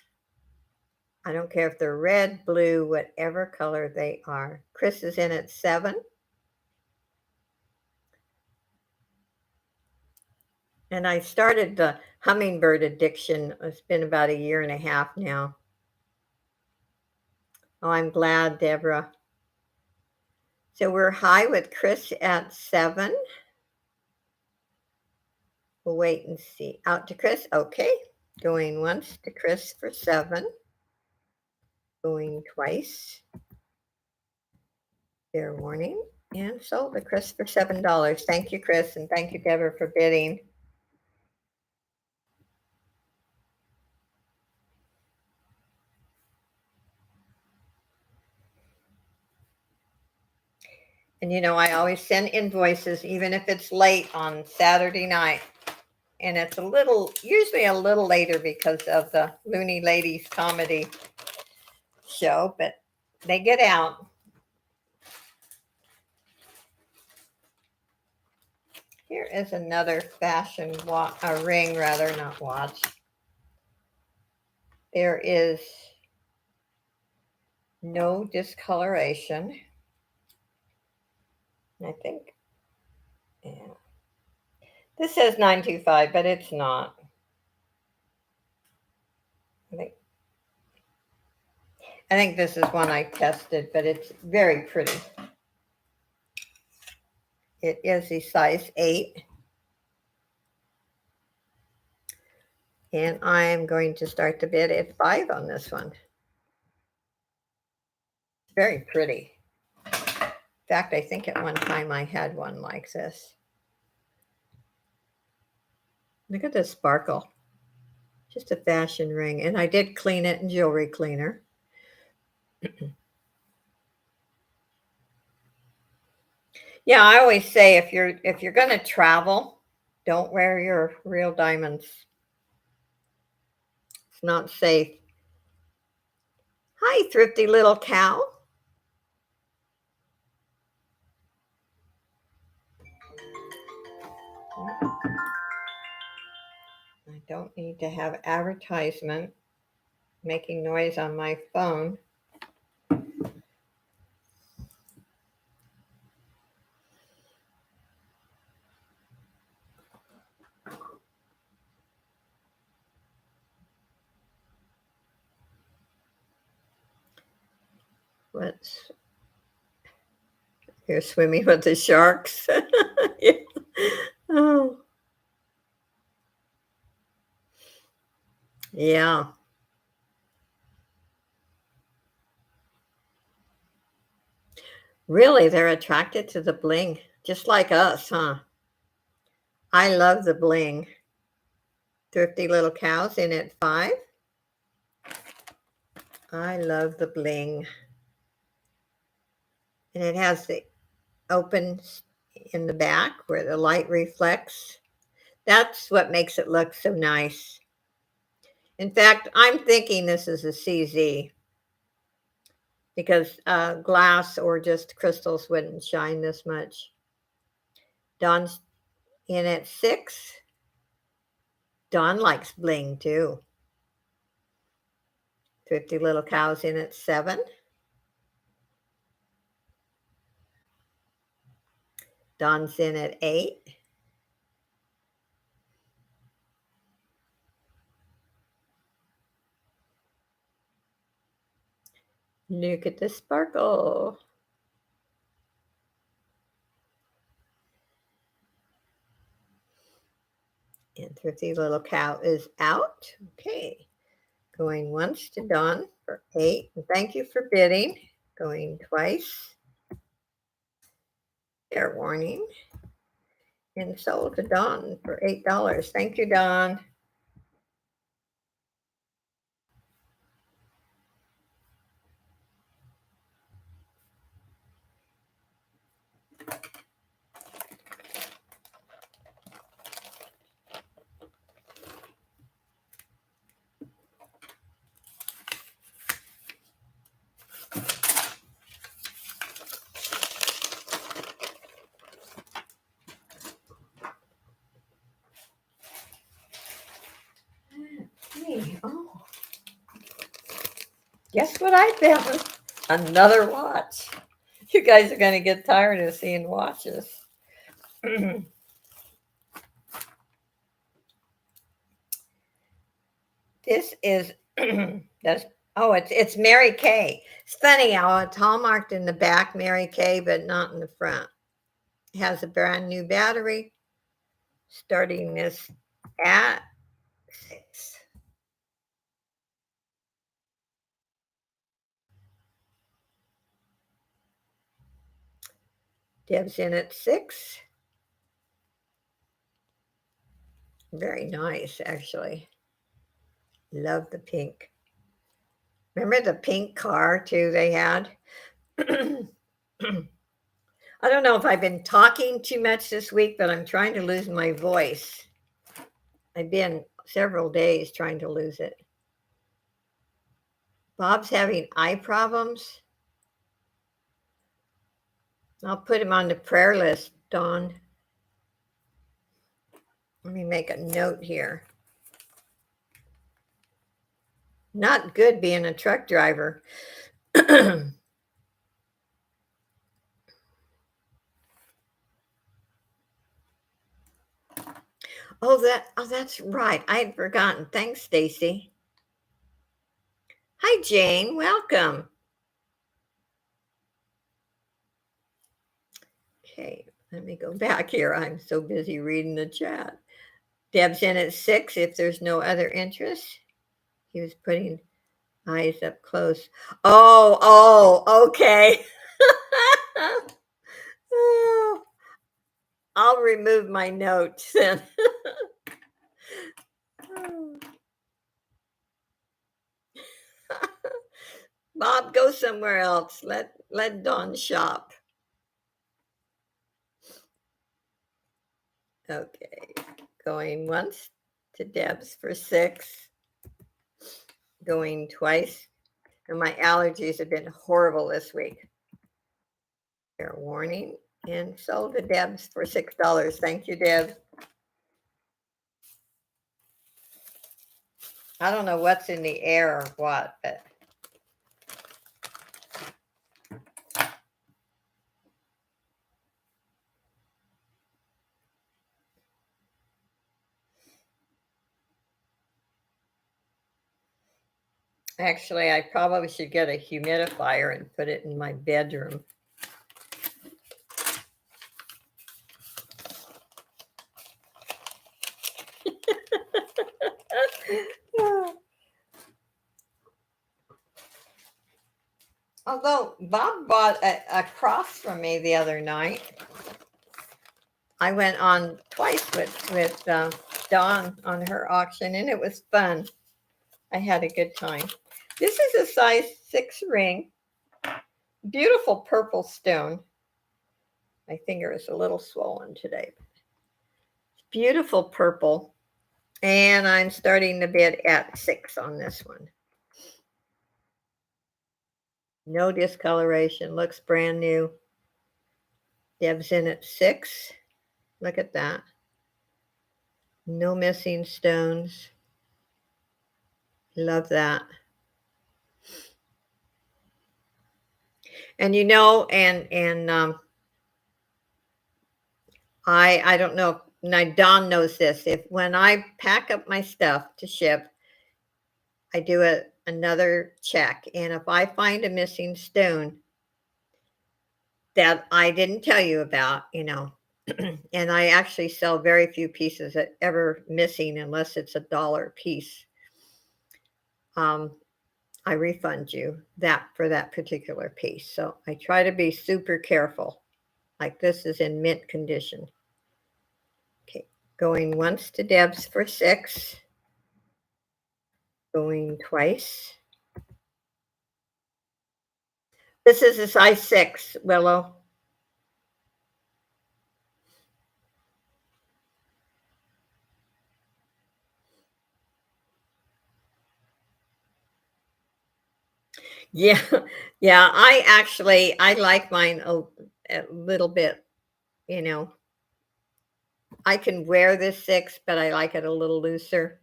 I don't care if they're red, blue, whatever color they are. Chris is in at 7. And I started the hummingbird addiction. It's been about a year and a half now. Oh, I'm glad, Deborah. So we're high with Chris at 7. We'll wait and see. Out to Chris. Okay. Going once to Chris for 7. Going twice. Fair warning. And sold to Chris for $7. Thank you, Chris. And thank you, Deborah, for bidding. And I always send invoices, even if it's late on Saturday night. And it's usually a little later because of the Looney Ladies comedy show, but they get out. Here is another fashion ring, rather, not watch. There is no discoloration. I think, yeah. This says 925, but it's not. I think this is one I tested, but it's very pretty. It is a size 8. And I'm going to start the bid at 5 on this one. It's very pretty. In fact, I think at one time I had one like this. Look at this sparkle. Just a fashion ring. And I did clean it in jewelry cleaner. Yeah, I always say if you're going to travel, don't wear your real diamonds. It's not safe. Hi, thrifty little cow. I don't need to have advertisement making noise on my phone. Let's You're swimming with the sharks. Yeah. Oh, yeah. Really, they're attracted to the bling, just like us, huh? I love the bling. Thrifty little cows in at 5. I love the bling. And it has the open in the back where the light reflects. That's what makes it look so nice. In fact, I'm thinking this is a CZ because glass or just crystals wouldn't shine this much. Dawn's in at 6. Dawn likes bling too. Thrifty little cows in at 7. Dawn's in at 8. Look at the sparkle. And Thrifty little cow is out. Okay. Going once to Dawn for 8. And thank you for bidding. Going twice. Fair warning. And sold to Dawn for $8. Thank you, Dawn. Guess what I found? Another watch. You guys are going to get tired of seeing watches. This is that's it's Mary Kay. It's funny how it's hallmarked in the back, Mary Kay, but not in the front. It has a brand new battery. Starting this at 6. Deb's in at 6. Very nice, actually. Love the pink. Remember the pink car, too, they had? I don't know if I've been talking too much this week, but I'm trying to lose my voice. I've been several days trying to lose it. Bob's having eye problems. I'll put him on the prayer list, Dawn. Let me make a note here. Not good being a truck driver. That's right. I had forgotten. Thanks, Stacy. Hi, Jane. Welcome. Okay, let me go back here. I'm so busy reading the chat. Deb's in at 6 if there's no other interest. He was putting eyes up close. Okay. Oh, I'll remove my notes then. Bob, go somewhere else. Let Dawn shop. Okay, going once to Deb's for 6. Going twice. And my allergies have been horrible this week. Fair warning. And sold to Deb's for $6. Thank you, Deb. I don't know what's in the air or what, but actually, I probably should get a humidifier and put it in my bedroom. Although Bob bought a cross from me the other night. I went on twice with Dawn on her auction, and it was fun. I had a good time. This is a size 6 ring. Beautiful purple stone. My finger is a little swollen today. Beautiful purple. And I'm starting the bid at 6 on this one. No discoloration. Looks brand new. Deb's in at 6. Look at that. No missing stones. Love that. And I don't know if now Dawn knows this. If when I pack up my stuff to ship, I do another check. And if I find a missing stone that I didn't tell you about, and I actually sell very few pieces that ever missing unless it's $1 piece. I refund you that for that particular piece. So I try to be super careful. Like this is in mint condition. Okay, going once to Deb's for 6. Going twice. This is a size 6, Willow. Yeah, yeah. I like mine a little bit. I can wear this 6, but I like it a little looser.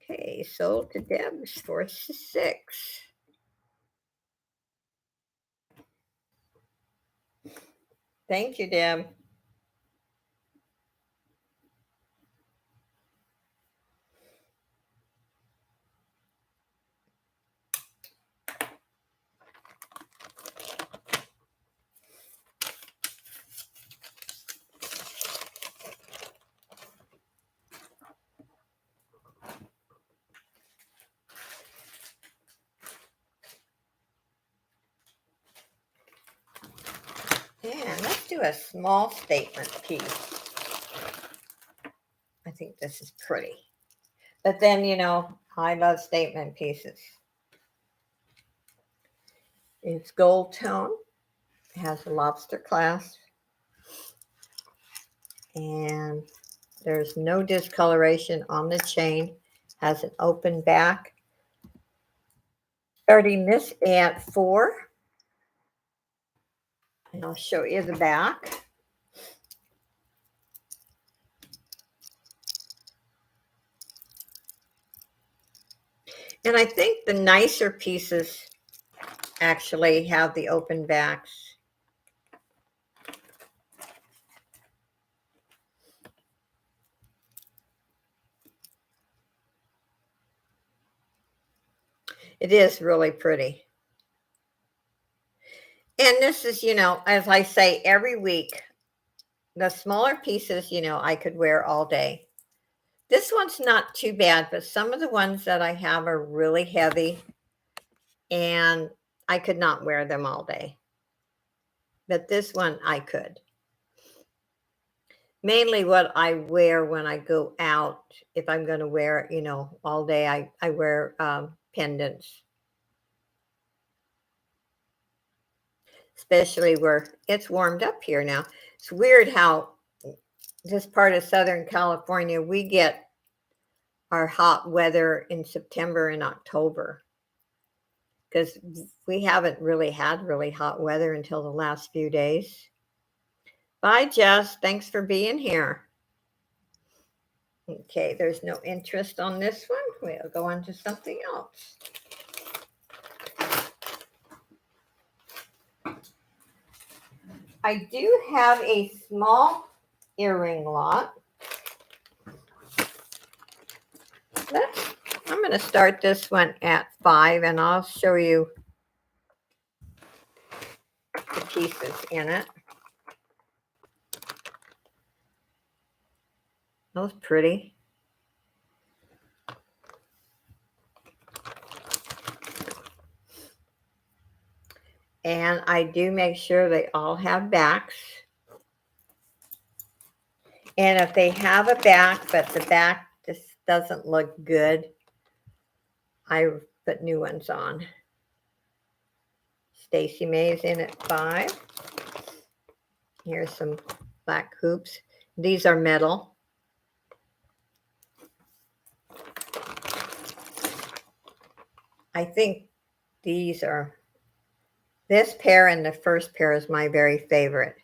Okay, sold to Debs for 6. Thank you, Deb. And let's do a small statement piece. I think this is pretty. But then, I love statement pieces. It's gold tone. It has a lobster clasp. And there's no discoloration on the chain. Has an open back. Starting this at 4. And I'll show you the back. And I think the nicer pieces actually have the open backs. It is really pretty. And this is, as I say every week, the smaller pieces, I could wear all day. This one's not too bad, but some of the ones that I have are really heavy and I could not wear them all day. But this one I could. Mainly what I wear when I go out, if I'm going to wear it, all day, I wear pendants. Especially where it's warmed up here now. It's weird how this part of Southern California, we get our hot weather in September and October because we haven't really had really hot weather until the last few days. Bye, Jess. Thanks for being here. Okay, there's no interest on this one. We'll go on to something else. I do have a small earring lot. I'm going to start this one at 5 and I'll show you the pieces in it. That was pretty. And I do make sure they all have backs. And if they have a back, but the back just doesn't look good, I put new ones on. Stacy May's in at 5. Here's some black hoops. These are metal. I think this pair and the first pair is my very favorite.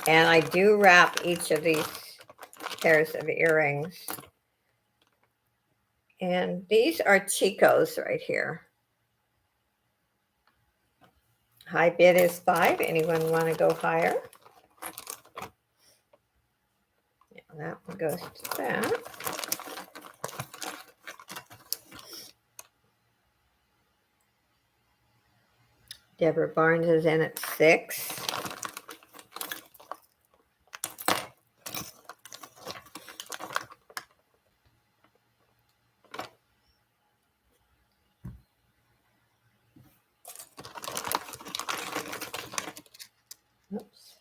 And I do wrap each of these pairs of earrings. And these are Chico's right here. High bid is 5. Anyone want to go higher? Yeah, that one goes to that. Deborah Barnes is in at 6. Oops.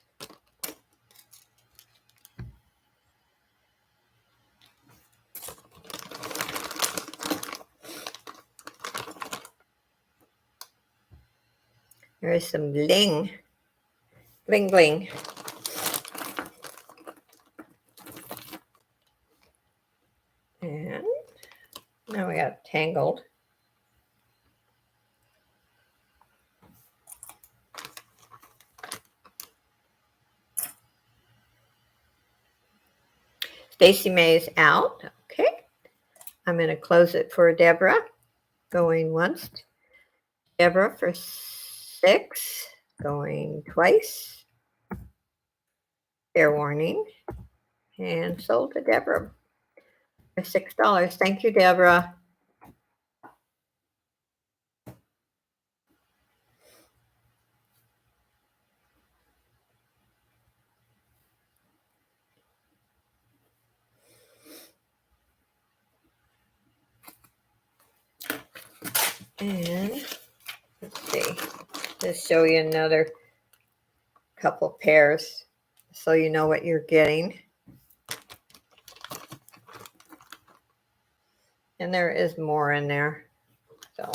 There is some bling. Bling, bling. And now we got tangled. Stacy May's out. Okay. I'm going to close it for Deborah. Going once. Deborah for 6. Going twice. Fair warning. And sold to Deborah for $6. Thank you, Deborah. And let's see, just show you another couple pairs so you know what you're getting. And there is more in there. So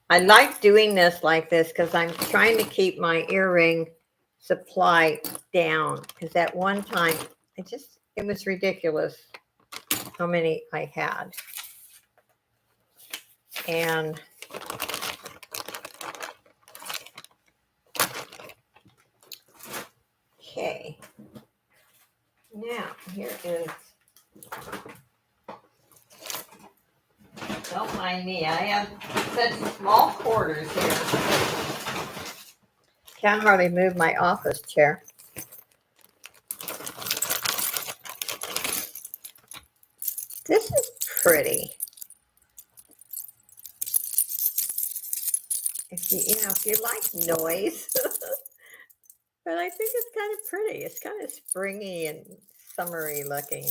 I like doing this like this because I'm trying to keep my earring supply down, because at one time it was ridiculous how many I had. And okay, now here is, don't mind me, I have such small quarters here. Can't hardly move my office chair. This is pretty. If you like noise, but I think it's kind of pretty. It's kind of springy and summery looking.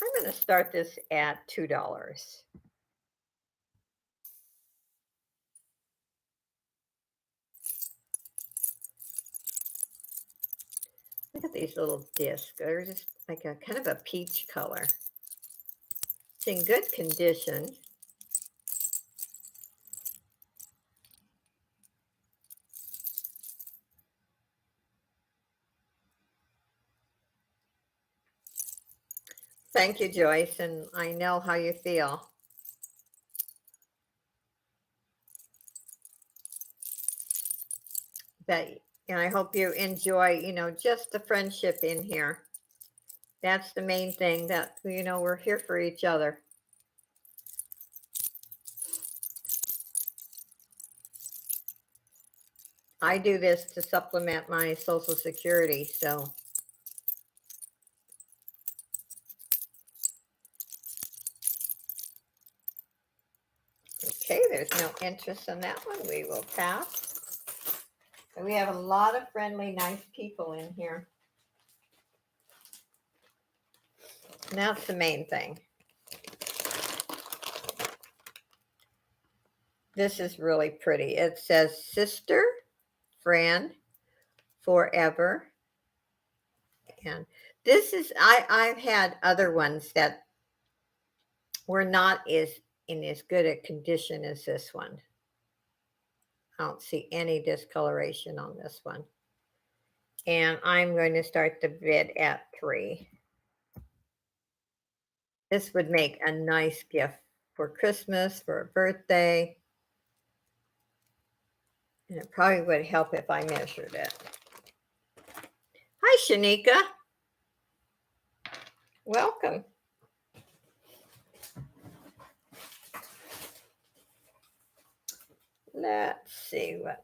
I'm going to start this at $2. Look at these little discs. They're just like a kind of a peach color. It's in good condition. Thank you, Joyce, and I know how you feel. And I hope you enjoy, just the friendship in here. That's the main thing, that, we're here for each other. I do this to supplement my Social Security, so. Okay, there's no interest in that one. We will pass. And we have a lot of friendly, nice people in here. And that's the main thing. This is really pretty. It says sister, friend, forever. And this is, I've had other ones that were not in as good a condition as this one. I don't see any discoloration on this one. And I'm going to start the bid at 3. This would make a nice gift for Christmas, for a birthday. And it probably would help if I measured it. Hi, Shanika. Welcome. Let's see what.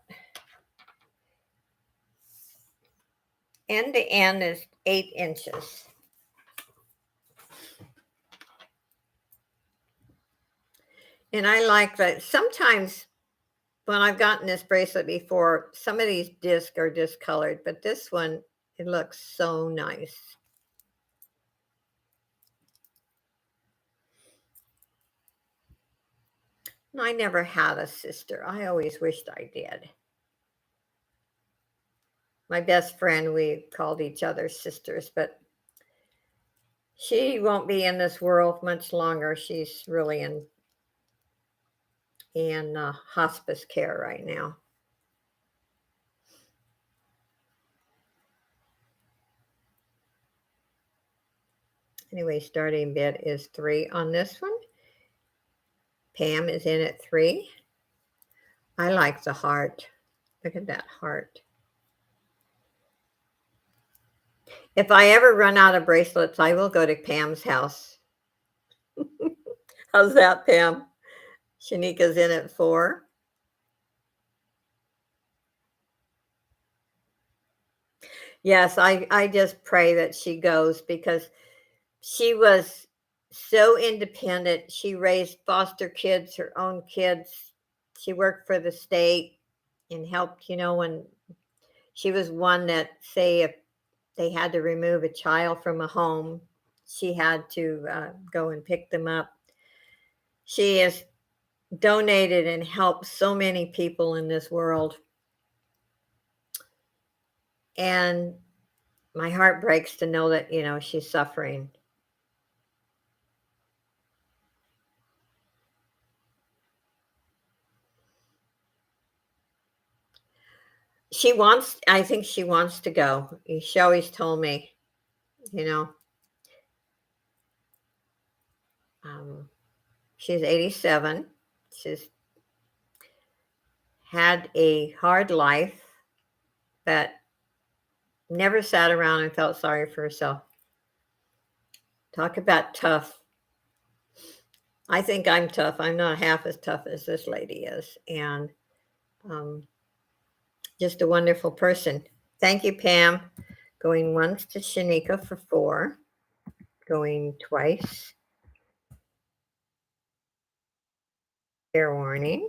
End to end is 8 inches. And I like that. Sometimes when I've gotten this bracelet before, some of these discs are discolored, but this one, it looks so nice. And I never had a sister. I always wished I did. My best friend, we called each other sisters, but she won't be in this world much longer. She's really in hospice care right now. Anyway, starting bid is 3 on this one. Pam is in at 3. I like the heart. Look at that heart. If I ever run out of bracelets, I will go to Pam's house. How's that, Pam? Shanika's in at 4. Yes, I just pray that she goes because she was so independent. She raised foster kids, her own kids. She worked for the state and helped, when she was one that, say, if they had to remove a child from a home, she had to go and pick them up. She has donated and helped so many people in this world. And my heart breaks to know that, she's suffering. I think she wants to go. She always told me, you know, she's 87. She's had a hard life, but never sat around and felt sorry for herself. Talk about tough. I think I'm tough. I'm not half as tough as this lady is. And just a wonderful person. Thank you, Pam. Going once to Shanika for 4. Going twice. Fair warning.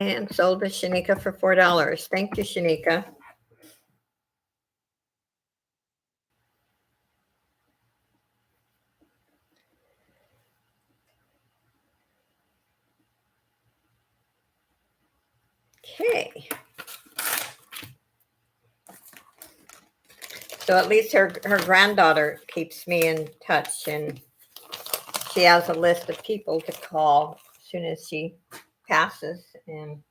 And sold to Shanika for $4. Thank you, Shanika. Okay. So at least her granddaughter keeps me in touch, and she has a list of people to call as soon as she passes. And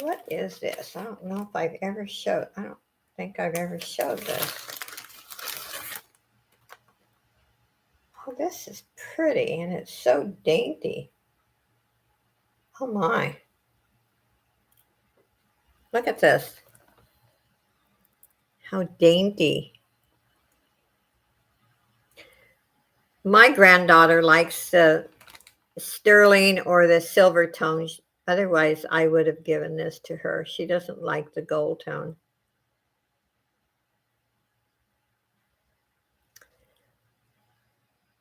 what is this? I don't know if I've ever showed. I don't think I've ever showed this. Oh, this is pretty, and it's so dainty. Oh my. Look at this. How dainty. My granddaughter likes the sterling or the silver tone. Otherwise, I would have given this to her. She doesn't like the gold tone.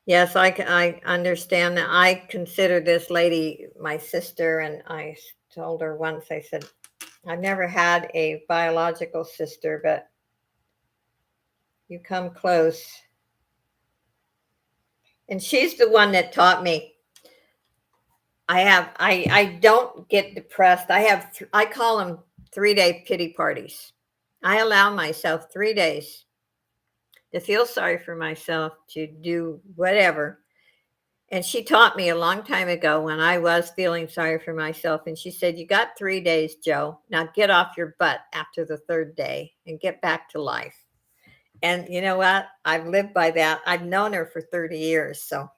Yes, I understand that. I consider this lady my sister, and I told her once, I said, I've never had a biological sister, but you come close. And she's the one that taught me. I don't get depressed. I call them 3-day pity parties. I allow myself 3 days to feel sorry for myself, to do whatever. And she taught me a long time ago when I was feeling sorry for myself. And she said, you got 3 days, Joe. Now get off your butt after the 3rd day and get back to life. And you know what? I've lived by that. I've known her for 30 years. So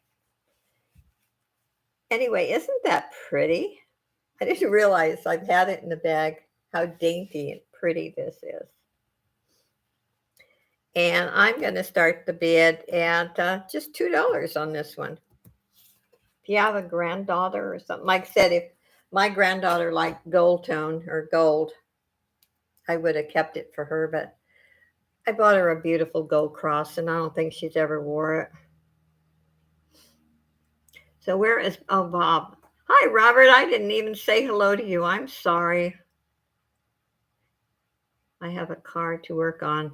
anyway, isn't that pretty? I didn't realize I've had it in the bag, how dainty and pretty this is. And I'm going to start the bid at just $2 on this one. If you have a granddaughter or something, like I said, if my granddaughter liked gold tone or gold, I would have kept it for her, but I bought her a beautiful gold cross, and I don't think she's ever wore it. So where is, oh, Bob. Hi, Robert. I didn't even say hello to you. I'm sorry. I have a card to work on.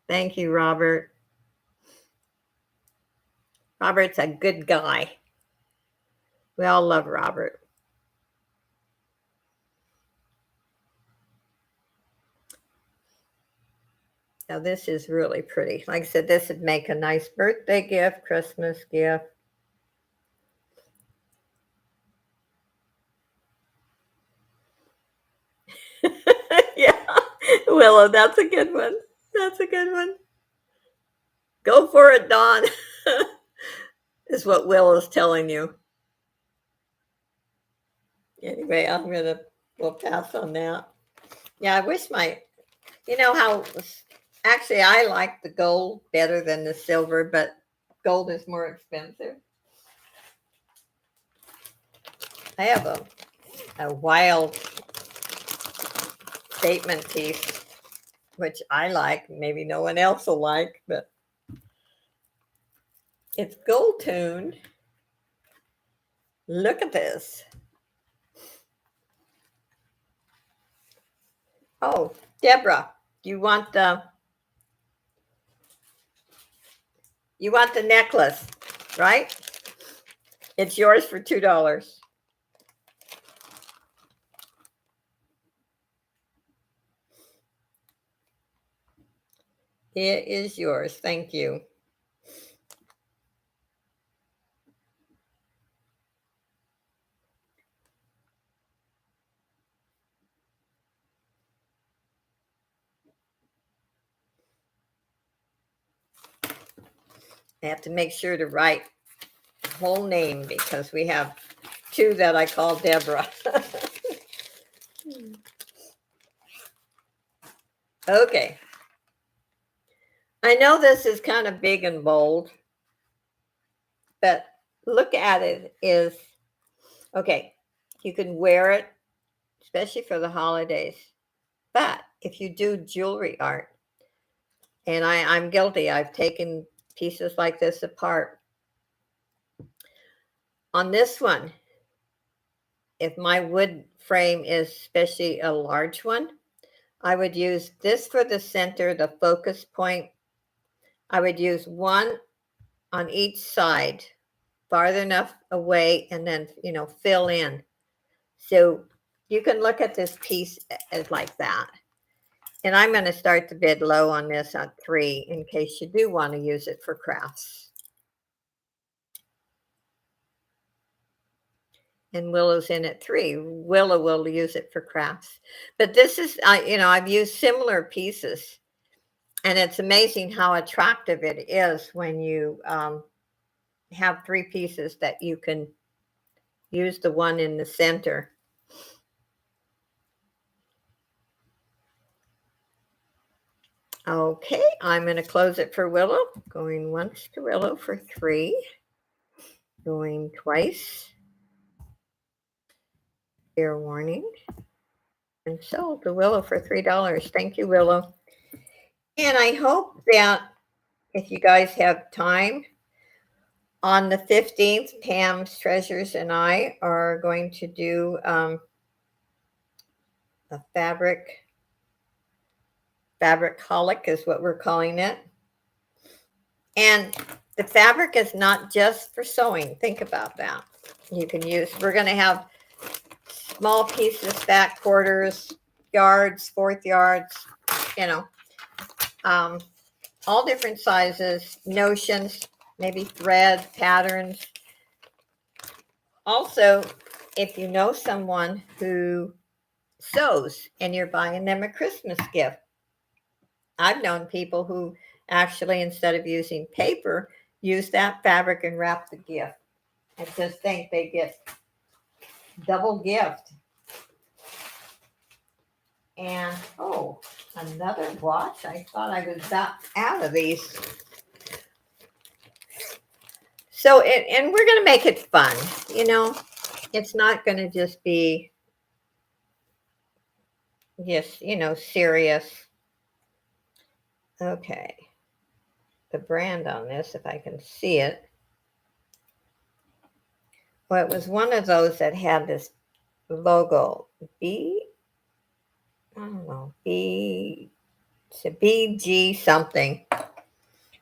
Thank you, Robert. Robert's a good guy. We all love Robert. Now, this is really pretty. Like I said, this would make a nice birthday gift, Christmas gift. Yeah, Willow, that's a good one. That's a good one. Go for it, Dawn, is what Will is telling you. Anyway, we'll pass on that. Yeah, I wish you know how, actually, I like the gold better than the silver, but gold is more expensive. I have a wild statement piece, which I like. Maybe no one else will like, but it's gold tuned. Look at this. Oh, Deborah, you want the necklace, right? It's yours for $2. It is yours. Thank you. I have to make sure to write whole name because we have two that I call Deborah. Okay. I know this is kind of big and bold, but look at it is okay. You can wear it, especially for the holidays. But if you do jewelry art, and I'm guilty, I've taken pieces like this apart. On this one, if my wood frame is especially a large one, I would use this for the center, the focus point. I would use one on each side, farther enough away, and then, fill in. So you can look at this piece as like that. And I'm going to start the bid low on this at 3 in case you do want to use it for crafts. And Willow's in at 3. Willow will use it for crafts. But this is, I've used similar pieces. And it's amazing how attractive it is when you have 3 pieces that you can use the one in the center. Okay, I'm going to close it for Willow. Going once to Willow for 3. Going twice. Fair warning. And sold to Willow for $3. Thank you, Willow. And I hope that if you guys have time, on the 15th, Pam's Treasures and I are going to do a fabric-holic is what we're calling it. And the fabric is not just for sewing. Think about that. We're going to have small pieces, back quarters, yards, fourth yards, all different sizes, notions, maybe thread, patterns. Also, if you know someone who sews and you're buying them a Christmas gift, I've known people who actually, instead of using paper, use that fabric and wrap the gift. I just think they get double gift. And another watch. I thought I was about out of these. So, and we're going to make it fun. It's not going to just be serious. Okay. The brand on this, if I can see it. Well, it was one of those that had this logo. It's a BG something.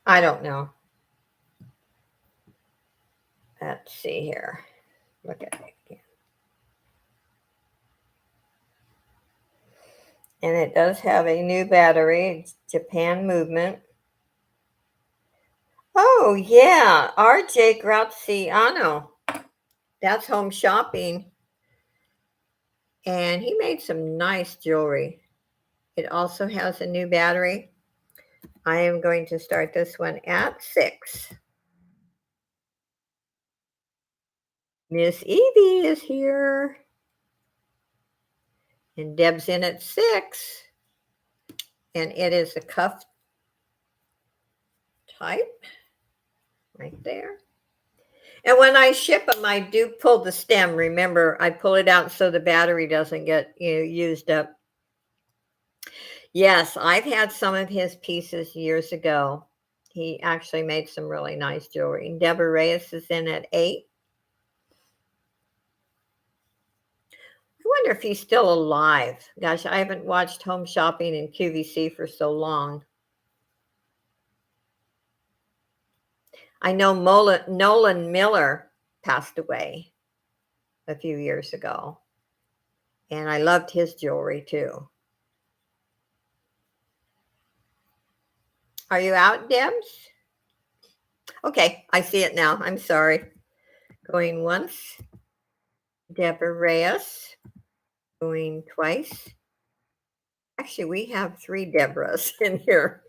I don't know. Let's see here. Look at it again. And it does have a new battery. It's Japan Movement. Oh, yeah. RJ Graziano. That's Home Shopping. And he made some nice jewelry. It also has a new battery. I am going to start this one at 6. Miss Evie is here. And Deb's in at 6. And it is a cuff type right there. And when I ship them, I do pull the stem. Remember, I pull it out so the battery doesn't get used up. Yes, I've had some of his pieces years ago. He actually made some really nice jewelry. Deborah Reyes is in at 8. I wonder if he's still alive. Gosh, I haven't watched Home Shopping in QVC for so long. I know Nolan Miller passed away a few years ago. And I loved his jewelry too. Are you out, Debs? Okay, I see it now. I'm sorry. Going once. Deborah Reyes. Going twice. Actually, we have 3 Deborahs in here.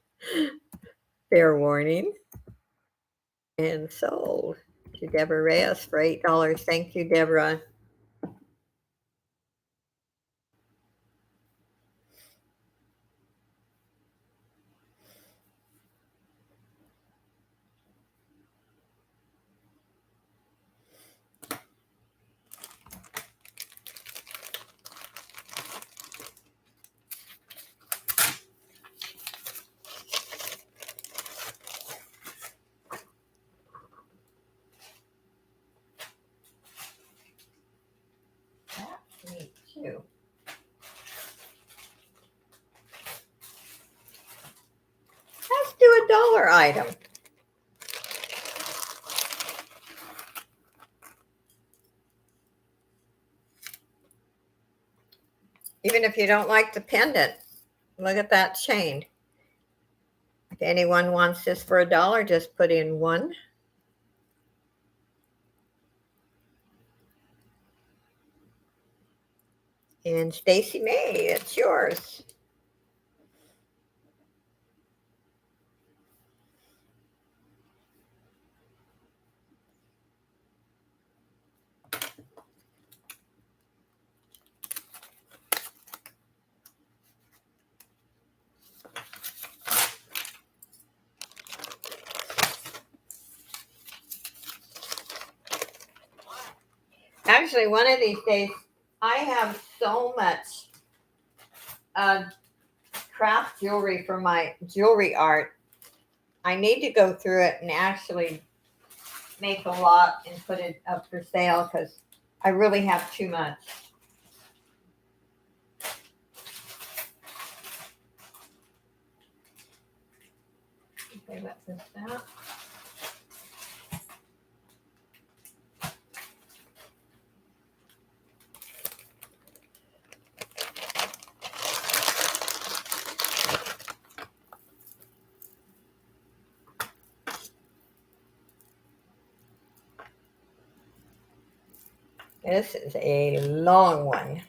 Fair warning. And sold to Deborah Reyes for $8. Thank you, Deborah. Me too. Let's do a dollar item. Even if you don't like the pendant, look at that chain. If anyone wants this for $1, just put in 1. And Stacy May, it's yours. Actually, one of these days, I have so much craft jewelry for my jewelry art. I need to go through it and actually make a lot and put it up for sale because I really have too much. Okay, what's this out? This is a long one.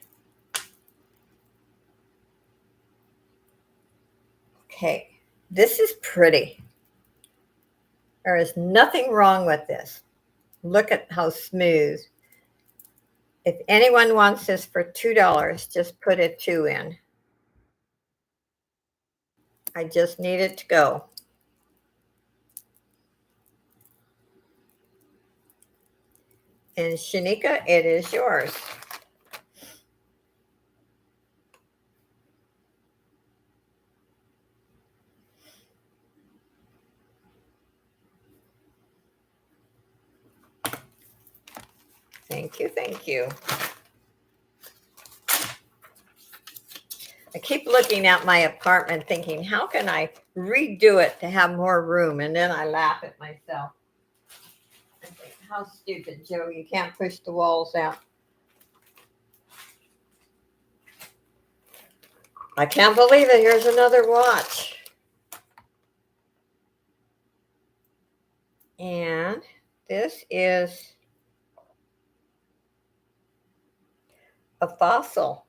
Okay, this is pretty. There is nothing wrong with this. Look at how smooth. If anyone wants this for $2, just put a 2 in. I just need it to go. And Shanika, it is yours. Thank you, thank you. I keep looking at my apartment thinking, how can I redo it to have more room? And then I laugh at myself. I think, how stupid, Joe. You can't push the walls out. I can't believe it. Here's another watch. And this is a fossil.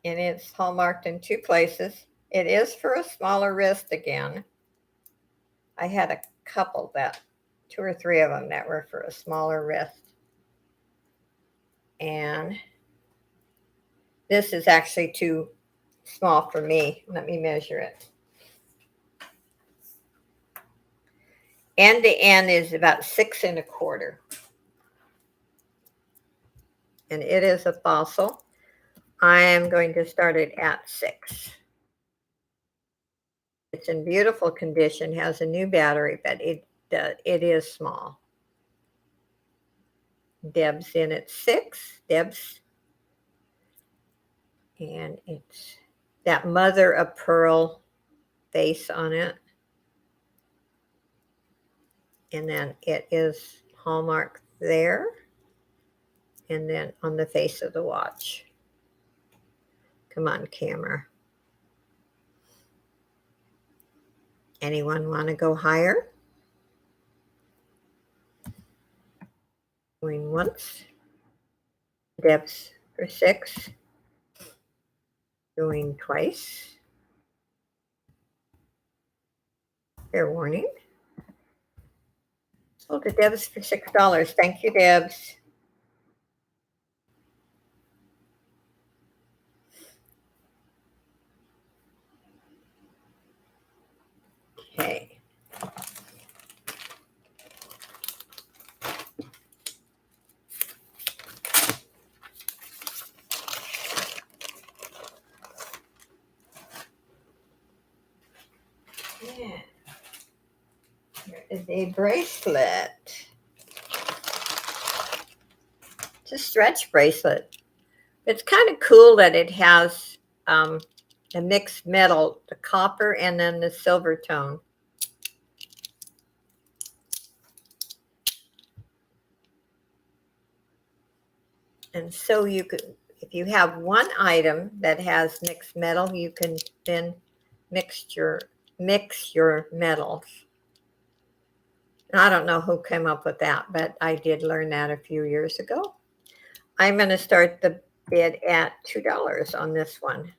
And it's hallmarked in 2 places. It is for a smaller wrist again. I had a couple that, 2 or 3 of them that were for a smaller wrist. And this is actually too small for me. Let me measure it. End to end is about 6 1/4. And it is a fossil. I am going to start it at 6. It's in beautiful condition, has a new battery, but it is small. Deb's in at 6. Deb's, and it's that mother of pearl face on it. And then it is hallmark there. And then on the face of the watch. Come on, camera. Anyone want to go higher? Going once. Deb's for 6. Going twice. Fair warning. Sold to Deb's for $6. Thank you, Deb's. Okay. Yeah. Here is a bracelet. It's a stretch bracelet. It's kind of cool that it has a mixed metal, the copper and then the silver tone. And so you could, if you have one item that has mixed metal, you can then mix your metals. And I don't know who came up with that, but I did learn that a few years ago. I'm going to start the bid at $2 on this one.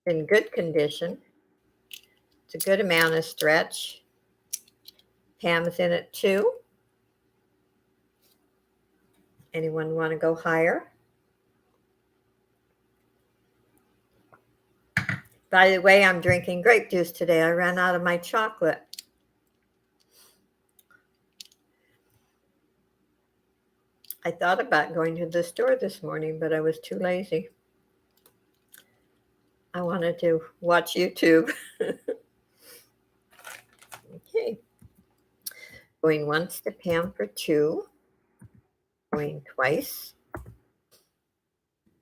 In good condition. It's a good amount of stretch. Pam's in at 2. Anyone want to go higher? By the way, I'm drinking grape juice today. I ran out of my chocolate. I thought about going to the store this morning, but I was too lazy. I wanted to watch YouTube. Okay. Going once to Pam for 2. Going twice.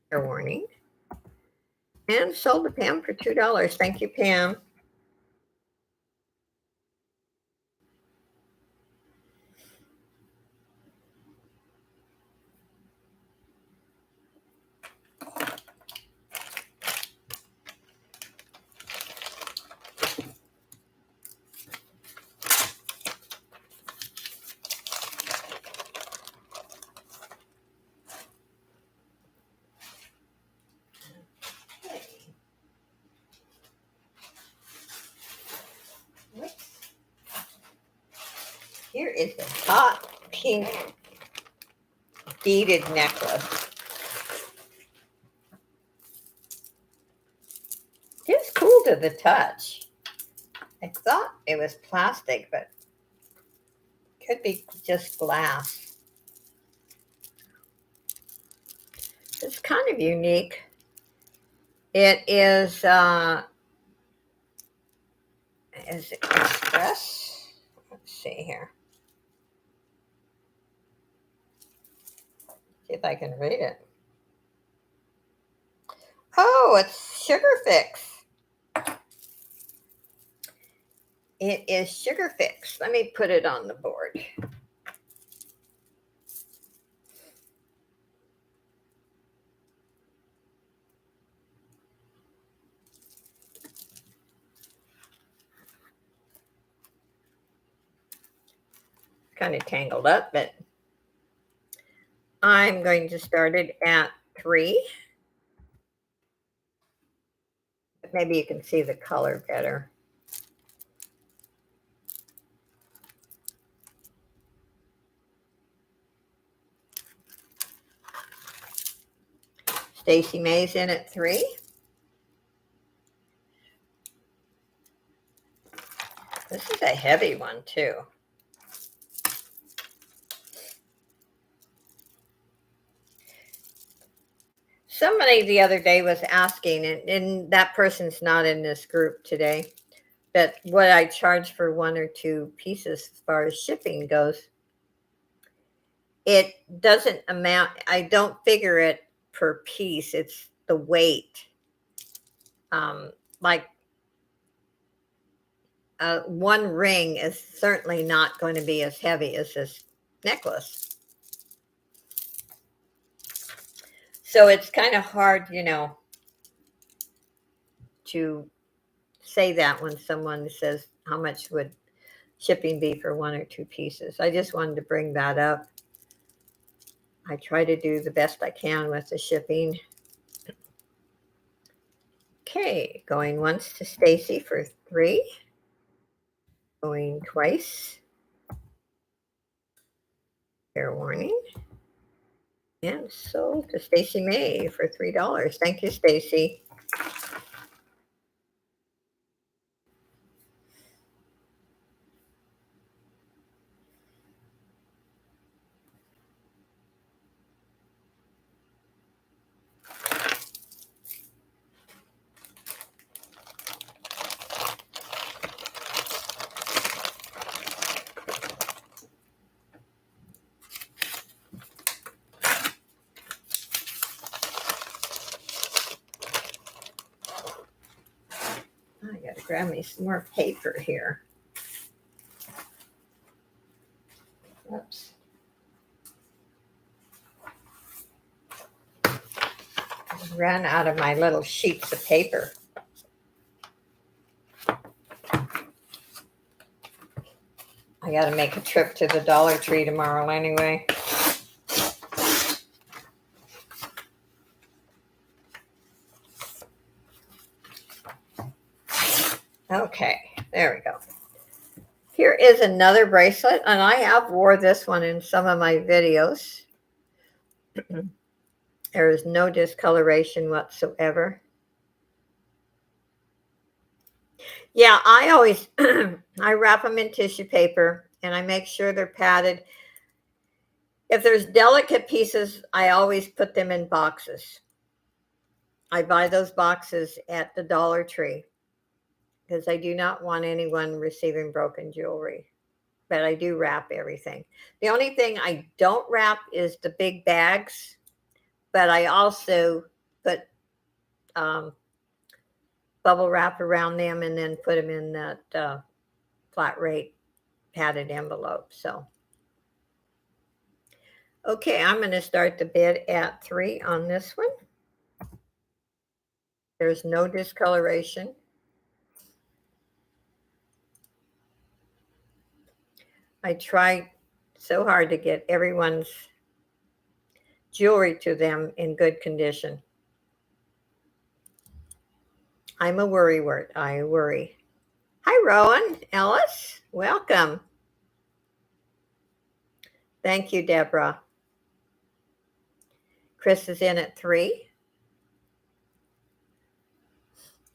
Fair warning. And sold to Pam for $2. Thank you, Pam. Here is the hot pink beaded necklace. It's cool to the touch. I thought it was plastic, but could be just glass. It's kind of unique. It is it express? Let's see here. See if I can read it. Oh, it's Sugar Fix. It is Sugar Fix. Let me put it on the board. Kind of tangled up, but I'm going to start it at 3. Maybe you can see the color better. Stacy May's in at 3. This is a heavy one too. Somebody the other day was asking, and that person's not in this group today, but what I charge for 1 or 2 pieces as far as shipping goes. It doesn't amount, I don't figure it per piece, it's the weight. Like one ring is certainly not going to be as heavy as this necklace. So it's kind of hard, to say that when someone says, how much would shipping be for 1 or 2 pieces? I just wanted to bring that up. I try to do the best I can with the shipping. Okay, going once to Stacy for 3. Going twice. Fair warning. And sold to Stacy May for $3. Thank you, Stacy. I gotta grab me some more paper here. Oops. I ran out of my little sheets of paper. I gotta make a trip to the Dollar Tree tomorrow anyway. Okay, there we go. Here is another bracelet, and I have wore this one in some of my videos. There is no discoloration whatsoever. Yeah, I always I wrap them in tissue paper and I make sure they're padded. If there's delicate pieces, I always put them in boxes. I buy those boxes at the Dollar Tree because I do not want anyone receiving broken jewelry. But I do wrap everything. The only thing I don't wrap is the big bags, but I also put bubble wrap around them and then put them in that flat rate padded envelope. So, okay, I'm going to start the bid at 3 on this one. There's no discoloration. I try so hard to get everyone's jewelry to them in good condition. I'm a worrywart. I worry. Hi, Rowan Ellis. Welcome. Thank you, Deborah. Chris is in at 3.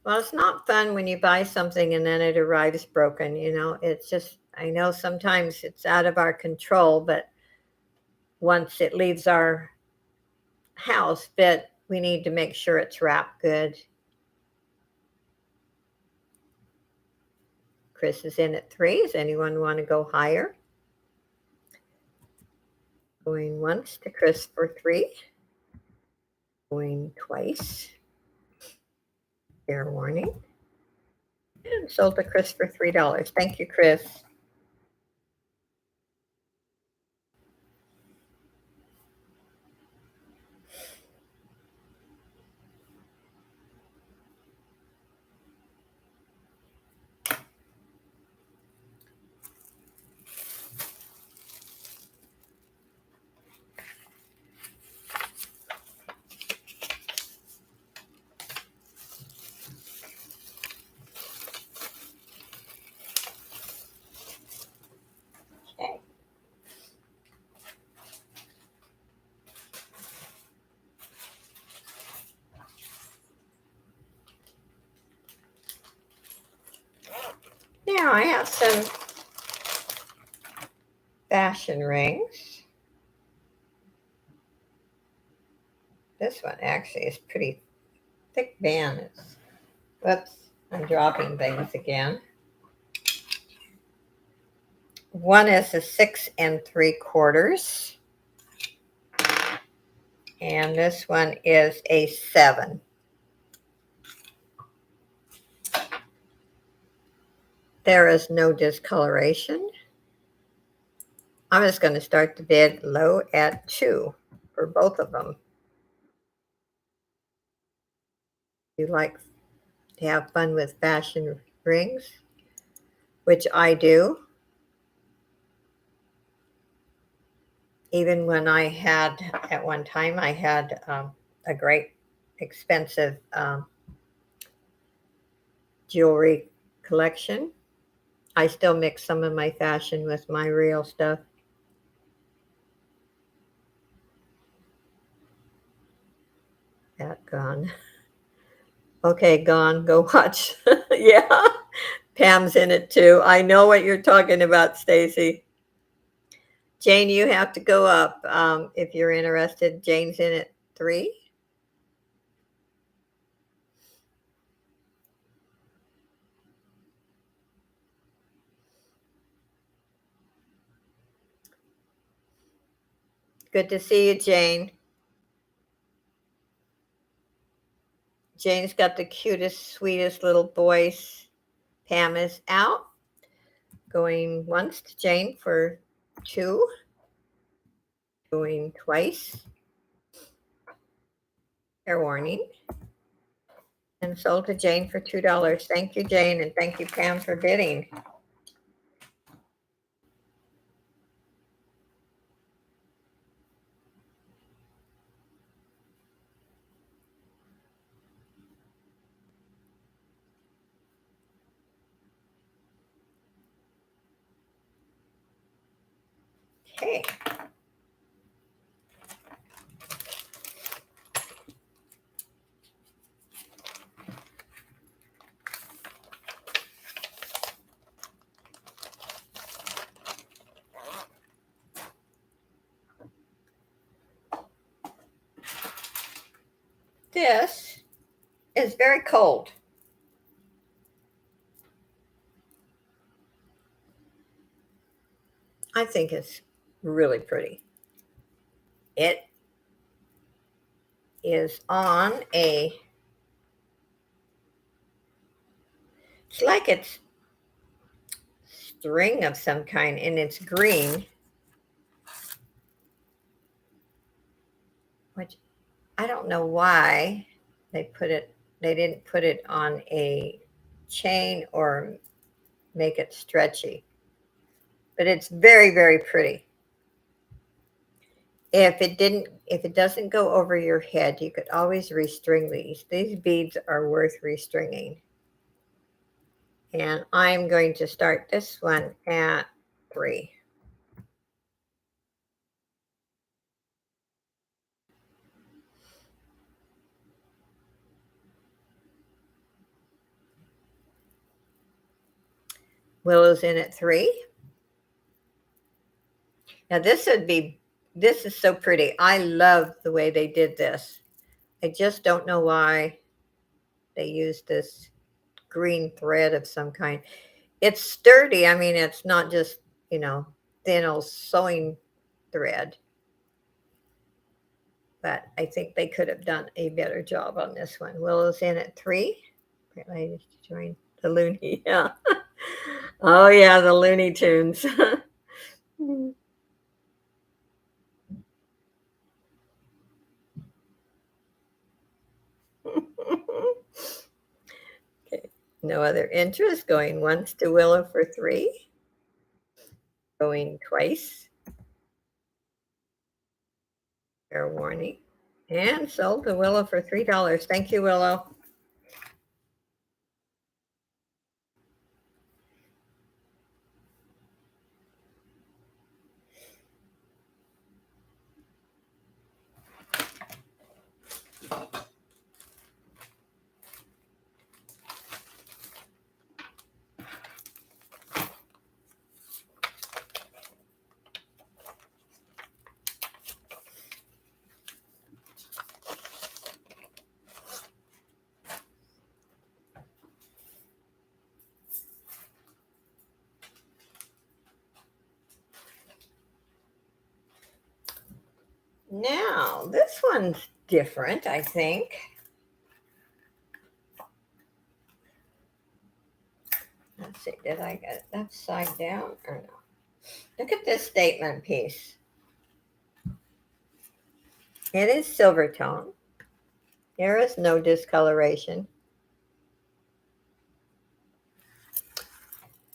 Well, it's not fun when you buy something and then it arrives broken. It's just, I know sometimes it's out of our control, but once it leaves our house, but we need to make sure it's wrapped good. Chris is in at 3. Does anyone want to go higher? Going once to Chris for 3. Going twice. Fair warning. And sold to Chris for $3. Thank you, Chris. Now I have some fashion rings. This one actually is pretty thick band. Whoops, I'm dropping things again. One is a 6 3/4, and this one is a 7. There is no discoloration. I'm just going to start the bid low at 2 for both of them. You like to have fun with fashion rings, which I do. Even when I had, at one time, I had a great expensive jewelry collection. I still mix some of my fashion with my real stuff. That gone. Okay, gone. Go watch. Yeah, Pam's in it too. I know what you're talking about, Stacy. Jane, you have to go up if you're interested. Jane's in at 3. Good to see you, Jane. Jane's got the cutest, sweetest little voice. Pam is out. Going once to Jane for 2. Going twice. Fair warning. And sold to Jane for $2. Thank you, Jane, and thank you, Pam, for bidding. Okay. This is very cold. I think it's really pretty. It is on a, it's like it's string of some kind, and it's green, which I don't know why they didn't put it on a chain or make it stretchy, but it's very, very pretty. If it doesn't go over your head, you could always restring these. These beads are worth restringing. And I'm going to start this one at 3. Willow's in at 3. Now this is so pretty. I love the way they did this. I just don't know why they used this green thread of some kind. It's sturdy. I mean, it's not just, thin old sewing thread. But I think they could have done a better job on this one. Willow's in at 3. Great ladies to join the Looney. Yeah. Oh, yeah, the Looney Tunes. Okay. No other interest. Going once to Willow for 3. Going twice. Fair warning. And sold to Willow for $3. Thank you, Willow. Now, this one's different, I think. Let's see, did I get it upside down or no? Look at this statement piece. It is silver tone. There is no discoloration.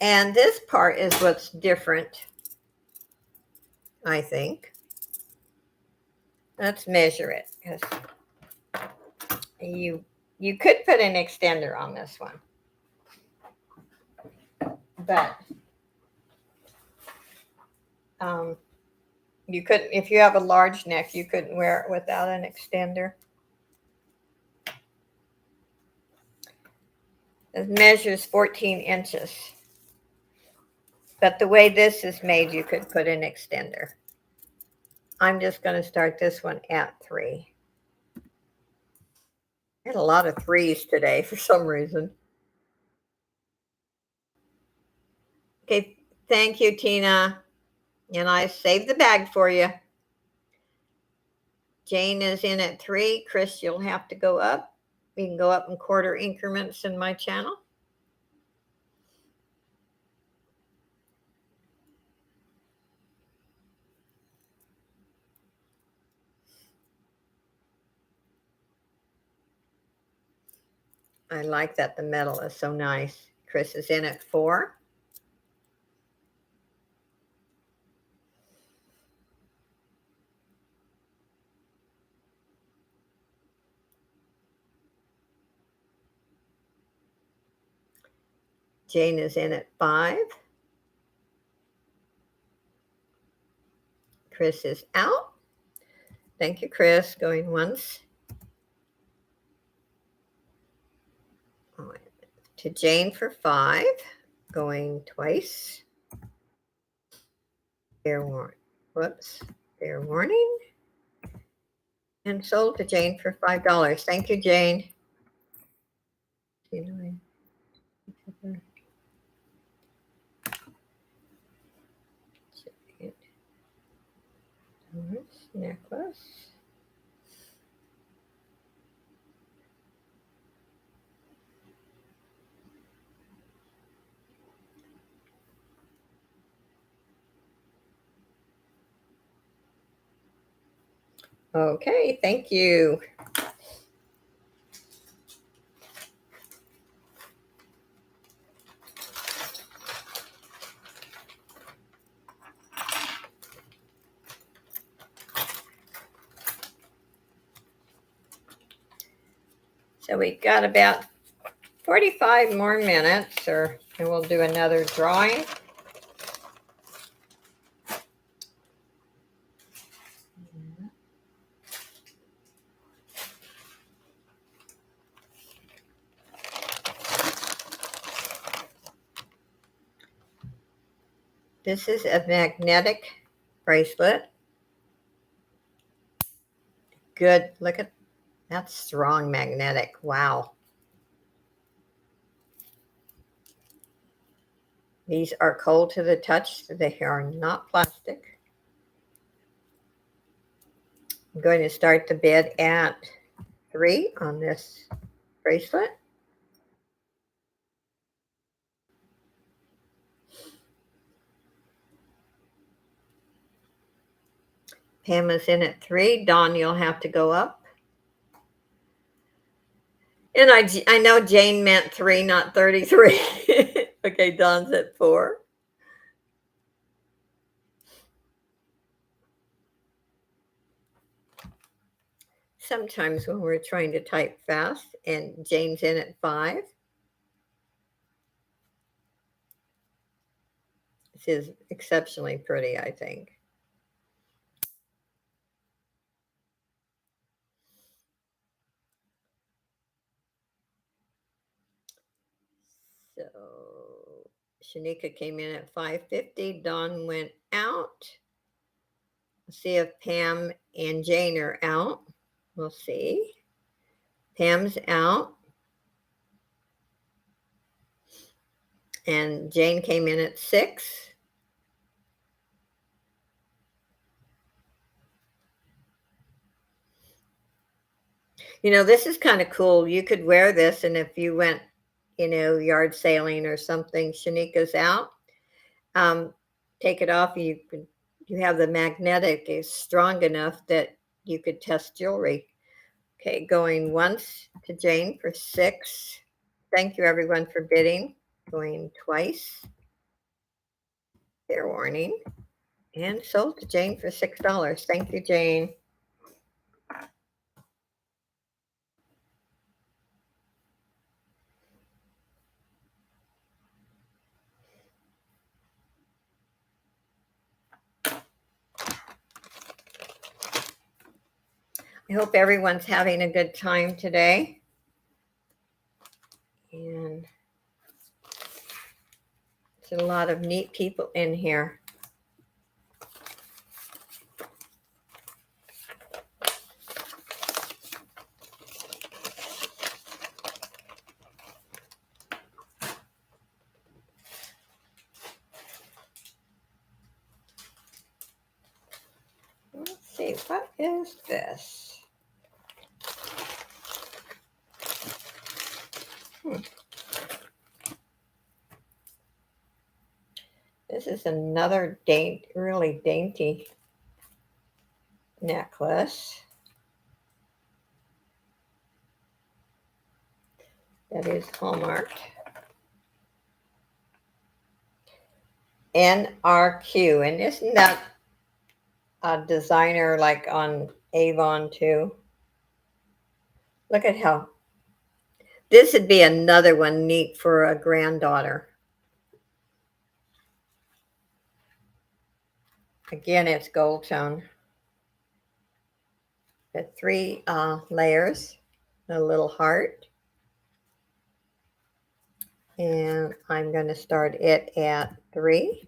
And this part is what's different, I think. Let's measure it, because you could put an extender on this one, but you couldn't. If you have a large neck, you couldn't wear it without an extender. It measures 14 inches. But the way this is made, you could put an extender. I'm just going to start this one at 3. I had a lot of 3s today for some reason. Okay, thank you, Tina. And I saved the bag for you. Jane is in at 3. Chris, you'll have to go up. You can go up in quarter increments in my channel. I like that the metal is so nice. Chris is in at 4. Jane is in at 5. Chris is out. Thank you, Chris. Going once. To Jane for 5. Going twice. Fair warning. Whoops. Fair warning. And sold to Jane for $5. Thank you, Jane. Necklace. Okay, thank you. So we got about 45 more minutes, and we'll do another drawing. This is a magnetic bracelet. Good. Look at that strong magnetic. Wow. These are cold to the touch. They are not plastic. I'm going to start the bid at 3 on this bracelet. Pam is in at 3. Dawn, you'll have to go up. And I know Jane meant 3, not 33. Okay, Dawn's at 4. Sometimes when we're trying to type fast, and Jane's in at 5. This is exceptionally pretty, I think. So Shanika came in at 550. Dawn went out. Let's see if Pam and Jane are out. We'll see. Pam's out. And Jane came in at 6. This is kind of cool. You could wear this, and if you went, yard sailing or something, Shanika's out. Um, take it off. You have the magnetic is strong enough that you could test jewelry. Okay, going once to Jane for 6. Thank you everyone for bidding. Going twice. Fair warning. And sold to Jane for $6. Thank you, Jane. I hope everyone's having a good time today. And there's a lot of neat people in here. Let's see, what is this? This is another really dainty necklace. That is hallmarked. NRQ. And isn't that a designer like on Avon too? Look at how this would be another one neat for a granddaughter. Again, it's gold tone. Got 3 layers, a little heart. And I'm going to start it at 3.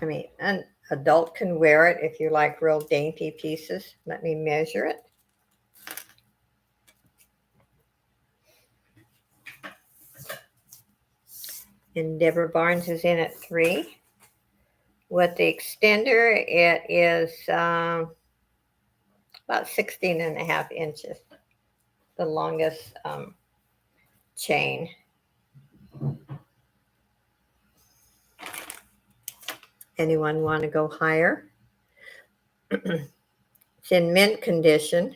I mean, an adult can wear it if you like real dainty pieces. Let me measure it. And Deborah Barnes is in at 3. With the extender, it is about 16.5 inches, the longest chain. Anyone want to go higher? It's in mint condition.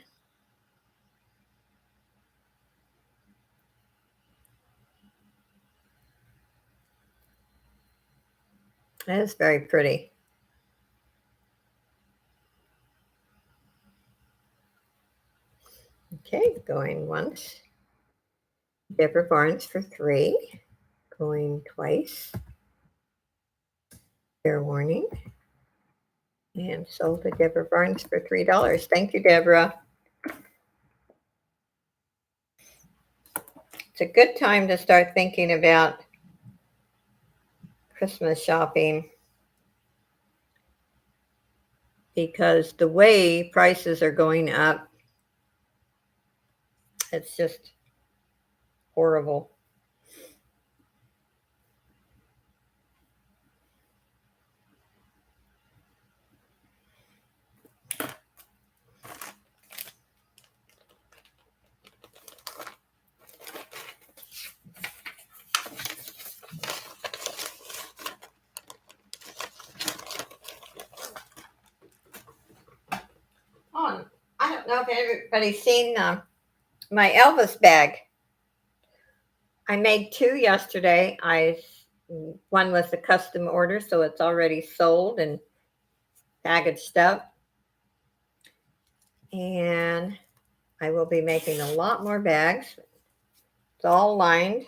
That is very pretty. Okay, going once. Deborah Barnes for 3. Going twice. Fair warning. And sold to Deborah Barnes for $3. Thank you, Deborah. It's a good time to start thinking about Christmas shopping, because the way prices are going up, it's just horrible. Oh, I don't know if everybody's seen my Elvis bag. I made 2 yesterday. One was a custom order, so it's already sold and packaged up. And I will be making a lot more bags. It's all lined.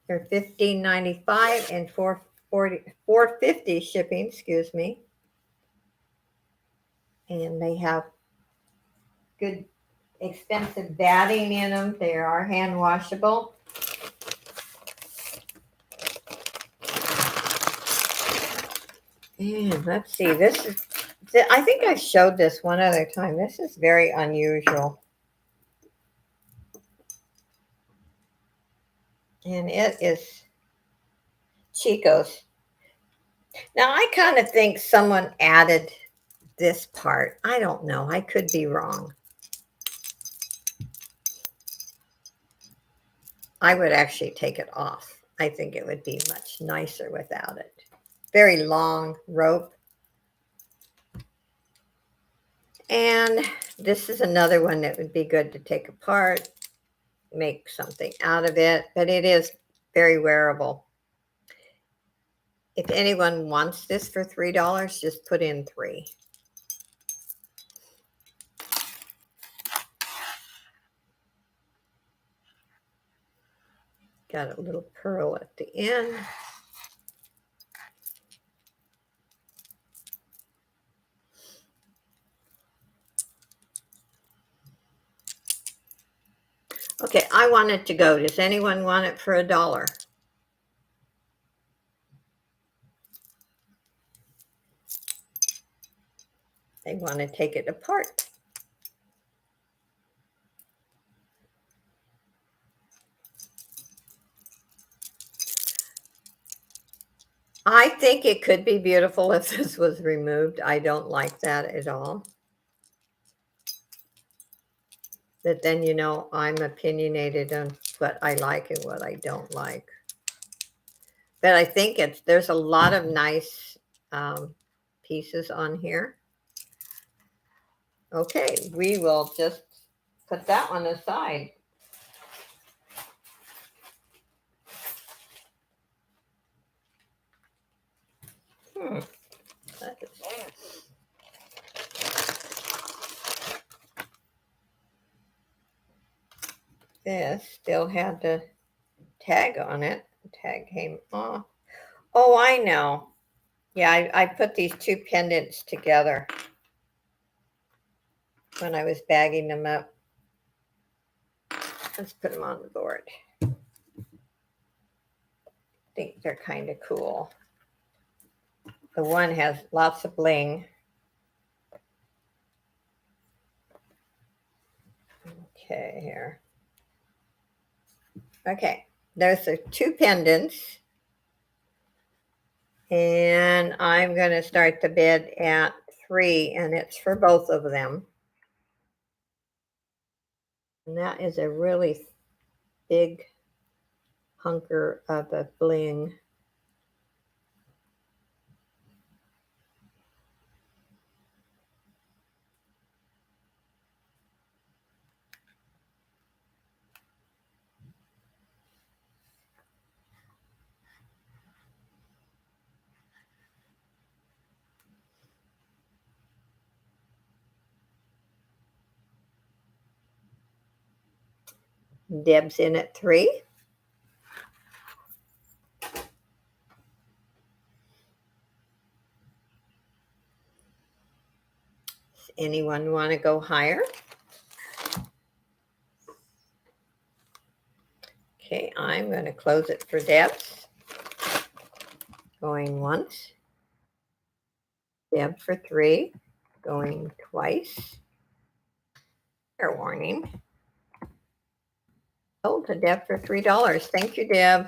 They're $15.95 and $4.50 shipping, excuse me. And they have good expensive batting in them. They are hand washable. And let's see, I think I showed this one other time. This is very unusual. And it is Chico's. Now, I kind of think someone added this part. I don't know. I could be wrong. I would actually take it off. I think it would be much nicer without it. Very long rope. And this is another one that would be good to take apart, make something out of it, but it is very wearable. If anyone wants this for $3, just put in 3. Got a little pearl at the end. Okay, I want it to go. Does anyone want it for $1? They want to take it apart. I think it could be beautiful if this was removed. I don't like that at all. But then, you know, I'm opinionated on what I like and what I don't like. But I think there's a lot of nice pieces on here. Okay, we will just put that one aside. This still had the tag on it. The tag came off. Oh, I know. Yeah, I put these 2 pendants together when I was bagging them up. Let's put them on the board. I think they're kind of cool. The one has lots of bling. Okay, here. Okay, there's the 2 pendants. And I'm going to start the bid at 3, and it's for both of them. And that is a really big hunker of a bling. Deb's in at 3. Does anyone want to go higher? Okay, I'm going to close it for Deb's. Going once. Deb for 3. Going twice. Fair warning. Sold to Deb for $3. Thank you, Deb.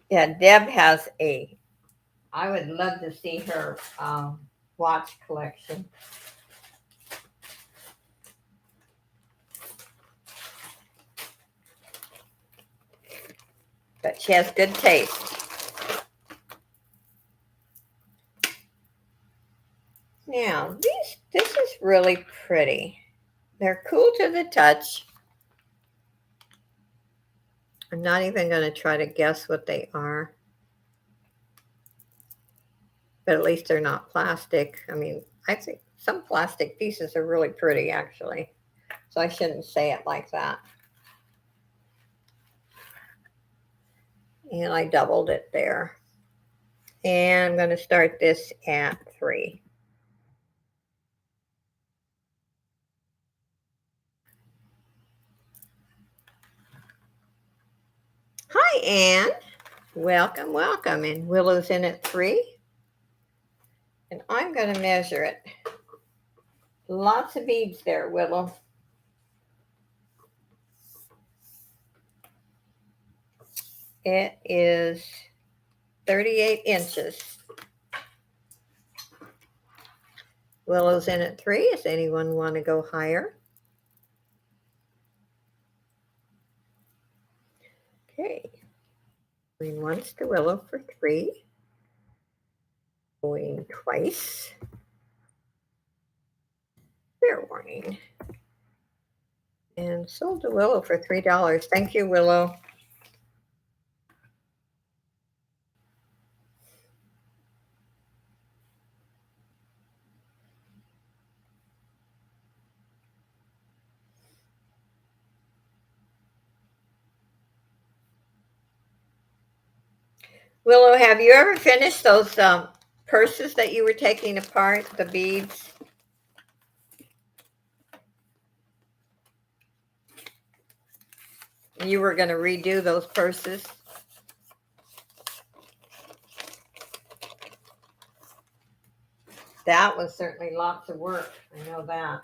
Yeah, Deb has I would love to see her watch collection. But she has good taste. Now, this is really pretty. They're cool to the touch. I'm not even going to try to guess what they are. But at least they're not plastic. I mean, I think some plastic pieces are really pretty, actually. So I shouldn't say it like that. And I doubled it there. And I'm going to start this at 3. Hi, Anne. Welcome, welcome. And Willow's in at 3. And I'm going to measure it. Lots of beads there, Willow. It is 38 inches. Willow's in at 3. Does anyone want to go higher? Okay. Going once to Willow for 3. Going twice. Fair warning. And sold to Willow for $3. Thank you, Willow. Willow, have you ever finished those purses that you were taking apart, the beads? You were going to redo those purses? That was certainly lots of work. I know that.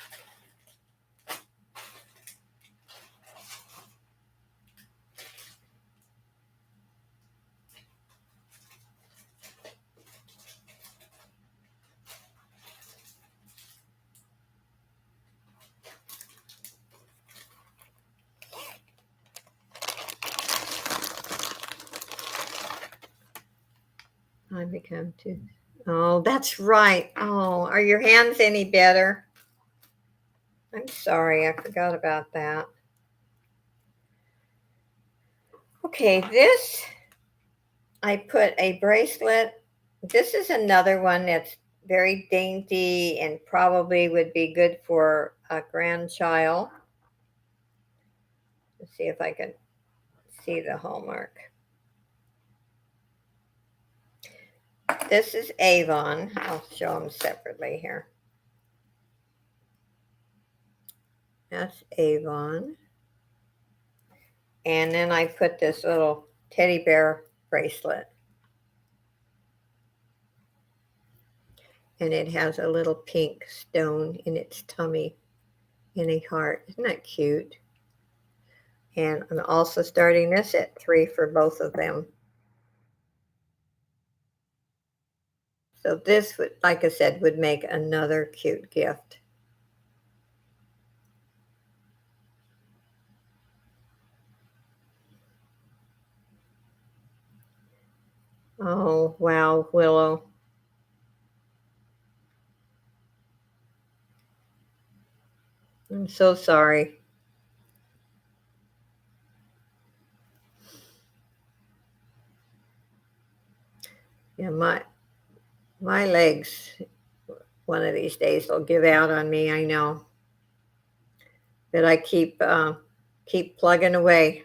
I become too. Oh, that's right. Oh, are your hands any better? I'm sorry, I forgot about that. Okay, this, I put a bracelet. This is another one that's very dainty and probably would be good for a grandchild. Let's see if I can see the hallmark. This is Avon. I'll show them separately here. That's Avon. And then I put this little teddy bear bracelet. And it has a little pink stone in its tummy in a heart. Isn't that cute? And I'm also starting this at 3 for both of them. So this would, like I said, would make another cute gift. Oh, wow, Willow. I'm so sorry. Yeah, my legs one of these days will give out on me, I know. But I keep plugging away.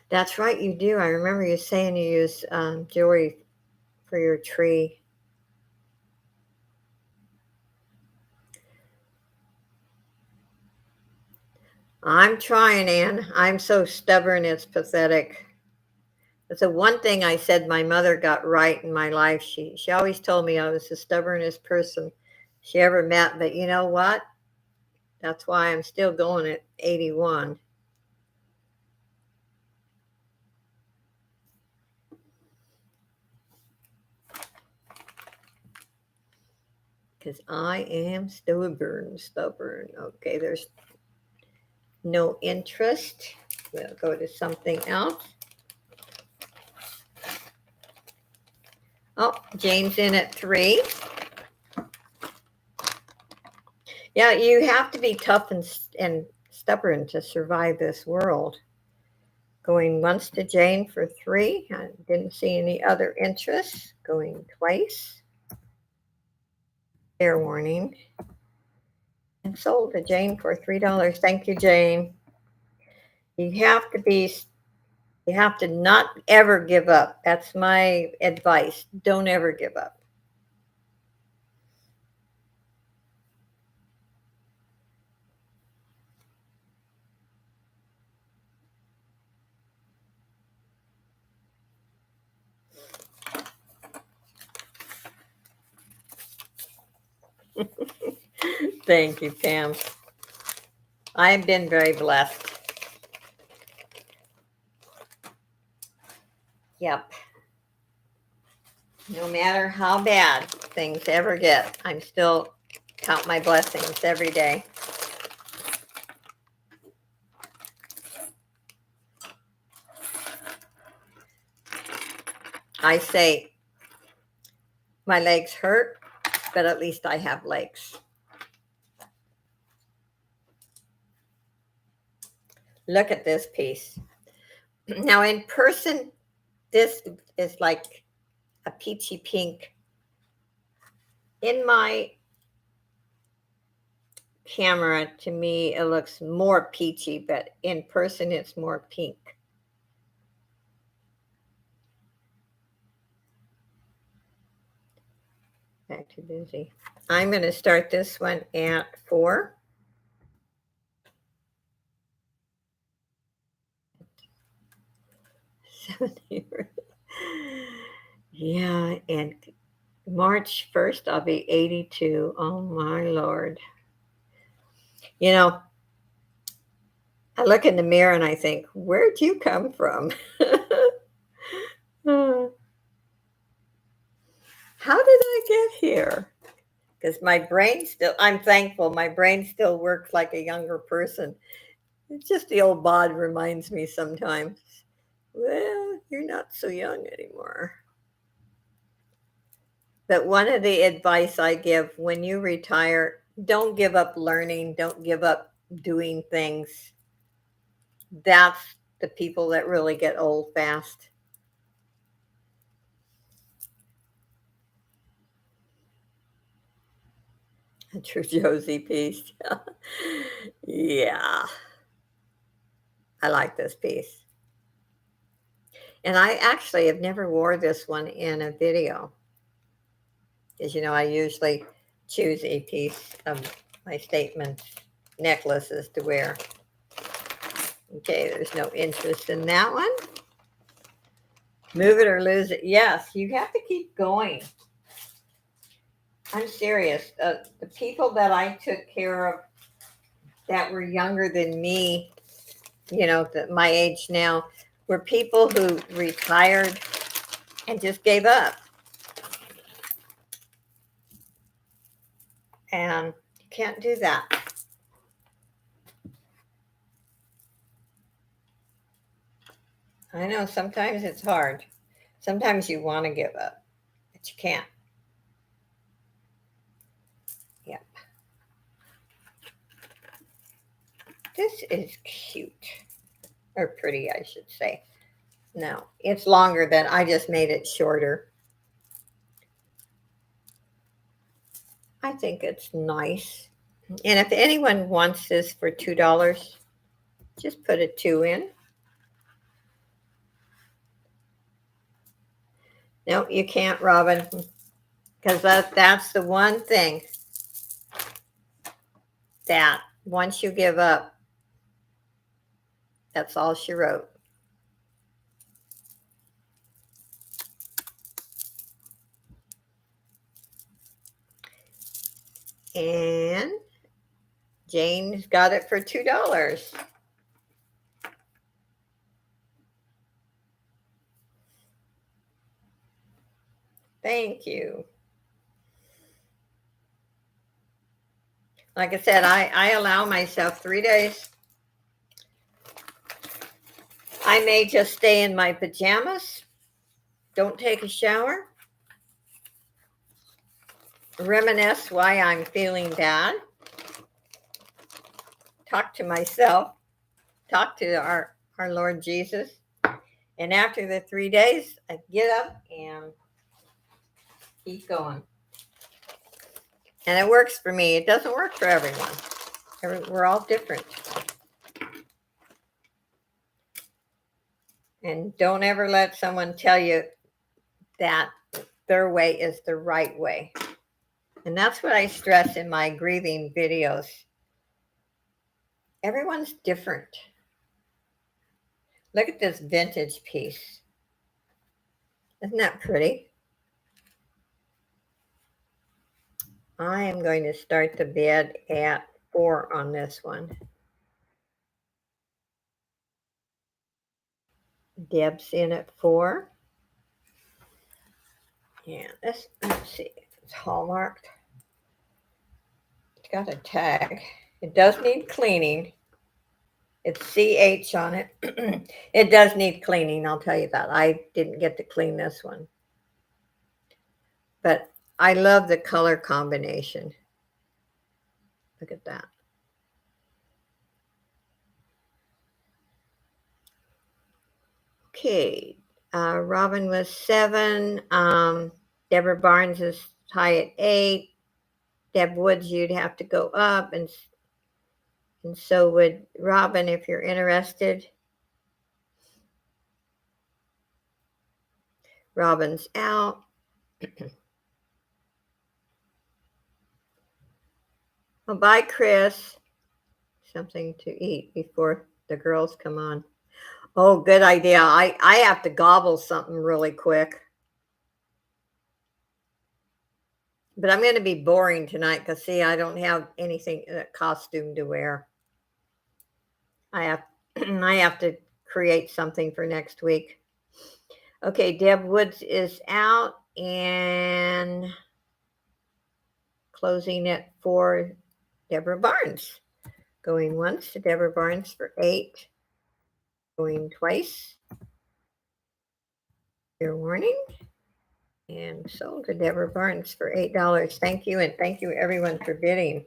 That's right, you do. I remember you saying you use jewelry for your tree. I'm trying, Anne. I'm so stubborn, it's pathetic. That's the one thing I said my mother got right in my life. She always told me I was the stubbornest person she ever met. But you know what? That's why I'm still going at 81. Because I am stubborn. Okay, there's no interest. We'll go to something else. Oh, Jane's in at 3. Yeah, you have to be tough and stubborn to survive this world. Going once to Jane for 3. I didn't see any other interests. Going twice. Fair warning. And sold to Jane for $3. Thank you, Jane. You have to be You have to not ever give up. That's my advice. Don't ever give up. Thank you, Pam. I've been very blessed. Yep. No matter how bad things ever get, I'm still count my blessings every day. I say, my legs hurt, but at least I have legs. Look at this piece. Now, in person, this is like a peachy pink. In my camera, to me, it looks more peachy, but in person, it's more pink. Back to busy. I'm going to start this one at 4. Yeah, and March 1st, I'll be 82. Oh, my Lord. You know, I look in the mirror and I think, where'd you come from? How did I get here? Because my brain still, I'm thankful, my brain still works like a younger person. It's just the old bod reminds me sometimes, well, you're not so young anymore. But one of the advice I give when you retire, don't give up learning, don't give up doing things. That's the people that really get old fast. A true Josie piece. Yeah. I like this piece. And I actually have never wore this one in a video. As you know, I usually choose a piece of my statement necklaces to wear. Okay, there's no interest in that one. Move it or lose it. Yes, you have to keep going. I'm serious. The people that I took care of that were younger than me, you know, my age now, were people who retired and just gave up. And you can't do that. I know sometimes it's hard. Sometimes you want to give up, but you can't. Yep. This is cute. Or pretty, I should say. No, it's longer than I just made it shorter. I think it's nice. And if anyone wants this for $2, just put a 2 in. No, you can't, Robin, because that's the one thing that once you give up, that's all she wrote. And Jane's got it for $2. Thank you. Like I said, I allow myself 3 days. I may just stay in my pajamas, don't take a shower, reminisce why I'm feeling bad, talk to myself, talk to our Lord Jesus. And after the 3 days, I get up and keep going. And it works for me. It doesn't work for everyone. We're all different. And don't ever let someone tell you that their way is the right way. And that's what I stress in my grieving videos. Everyone's different. Look at this vintage piece. Isn't that pretty? I am going to start the bid at 4 on this one. Deb's in at 4. And let's see if it's hallmarked. It's got a tag. It does need cleaning. It's CH on it. It does need cleaning, I'll tell you that. I didn't get to clean this one. But I love the color combination. Look at that. Okay, Robin was 7. Deborah Barnes is high at 8. Deb Woods, you'd have to go up, and so would Robin if you're interested. Robin's out. Well, bye, Chris. Something to eat before the girls come on. Oh, good idea. I have to gobble something really quick. But I'm going to be boring tonight because, see, I don't have anything, costume to wear. I have to create something for next week. Okay, Deb Woods is out and closing it for Deborah Barnes. Going once to Deborah Barnes for 8. Going twice. Your warning. And sold to Deborah Barnes for $8. Thank you, and thank you everyone for bidding.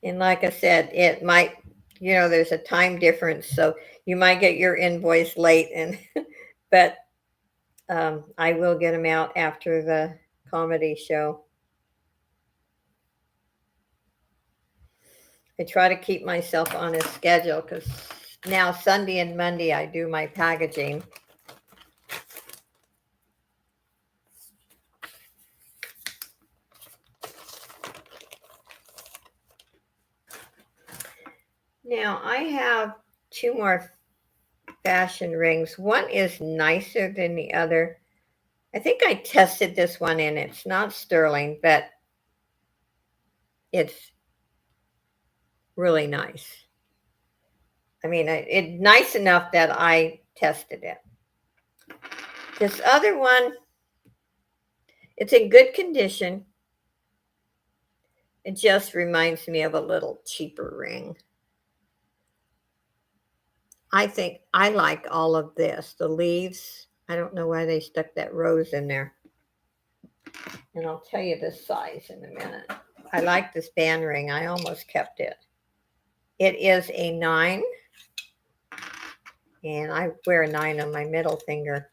And like I said, it might, there's a time difference, so you might get your invoice late, and but I will get them out after the comedy show. I try to keep myself on a schedule because now Sunday and Monday I do my packaging. Now I have 2 more fashion rings. One is nicer than the other. I think I tested this one and it's not sterling, but it's really nice. I mean, it's nice enough that I tested it. This other one, it's in good condition. It just reminds me of a little cheaper ring. I think I like all of this. The leaves, I don't know why they stuck that rose in there. And I'll tell you the size in a minute. I like this band ring. I almost kept it. It is a 9. And I wear a 9 on my middle finger.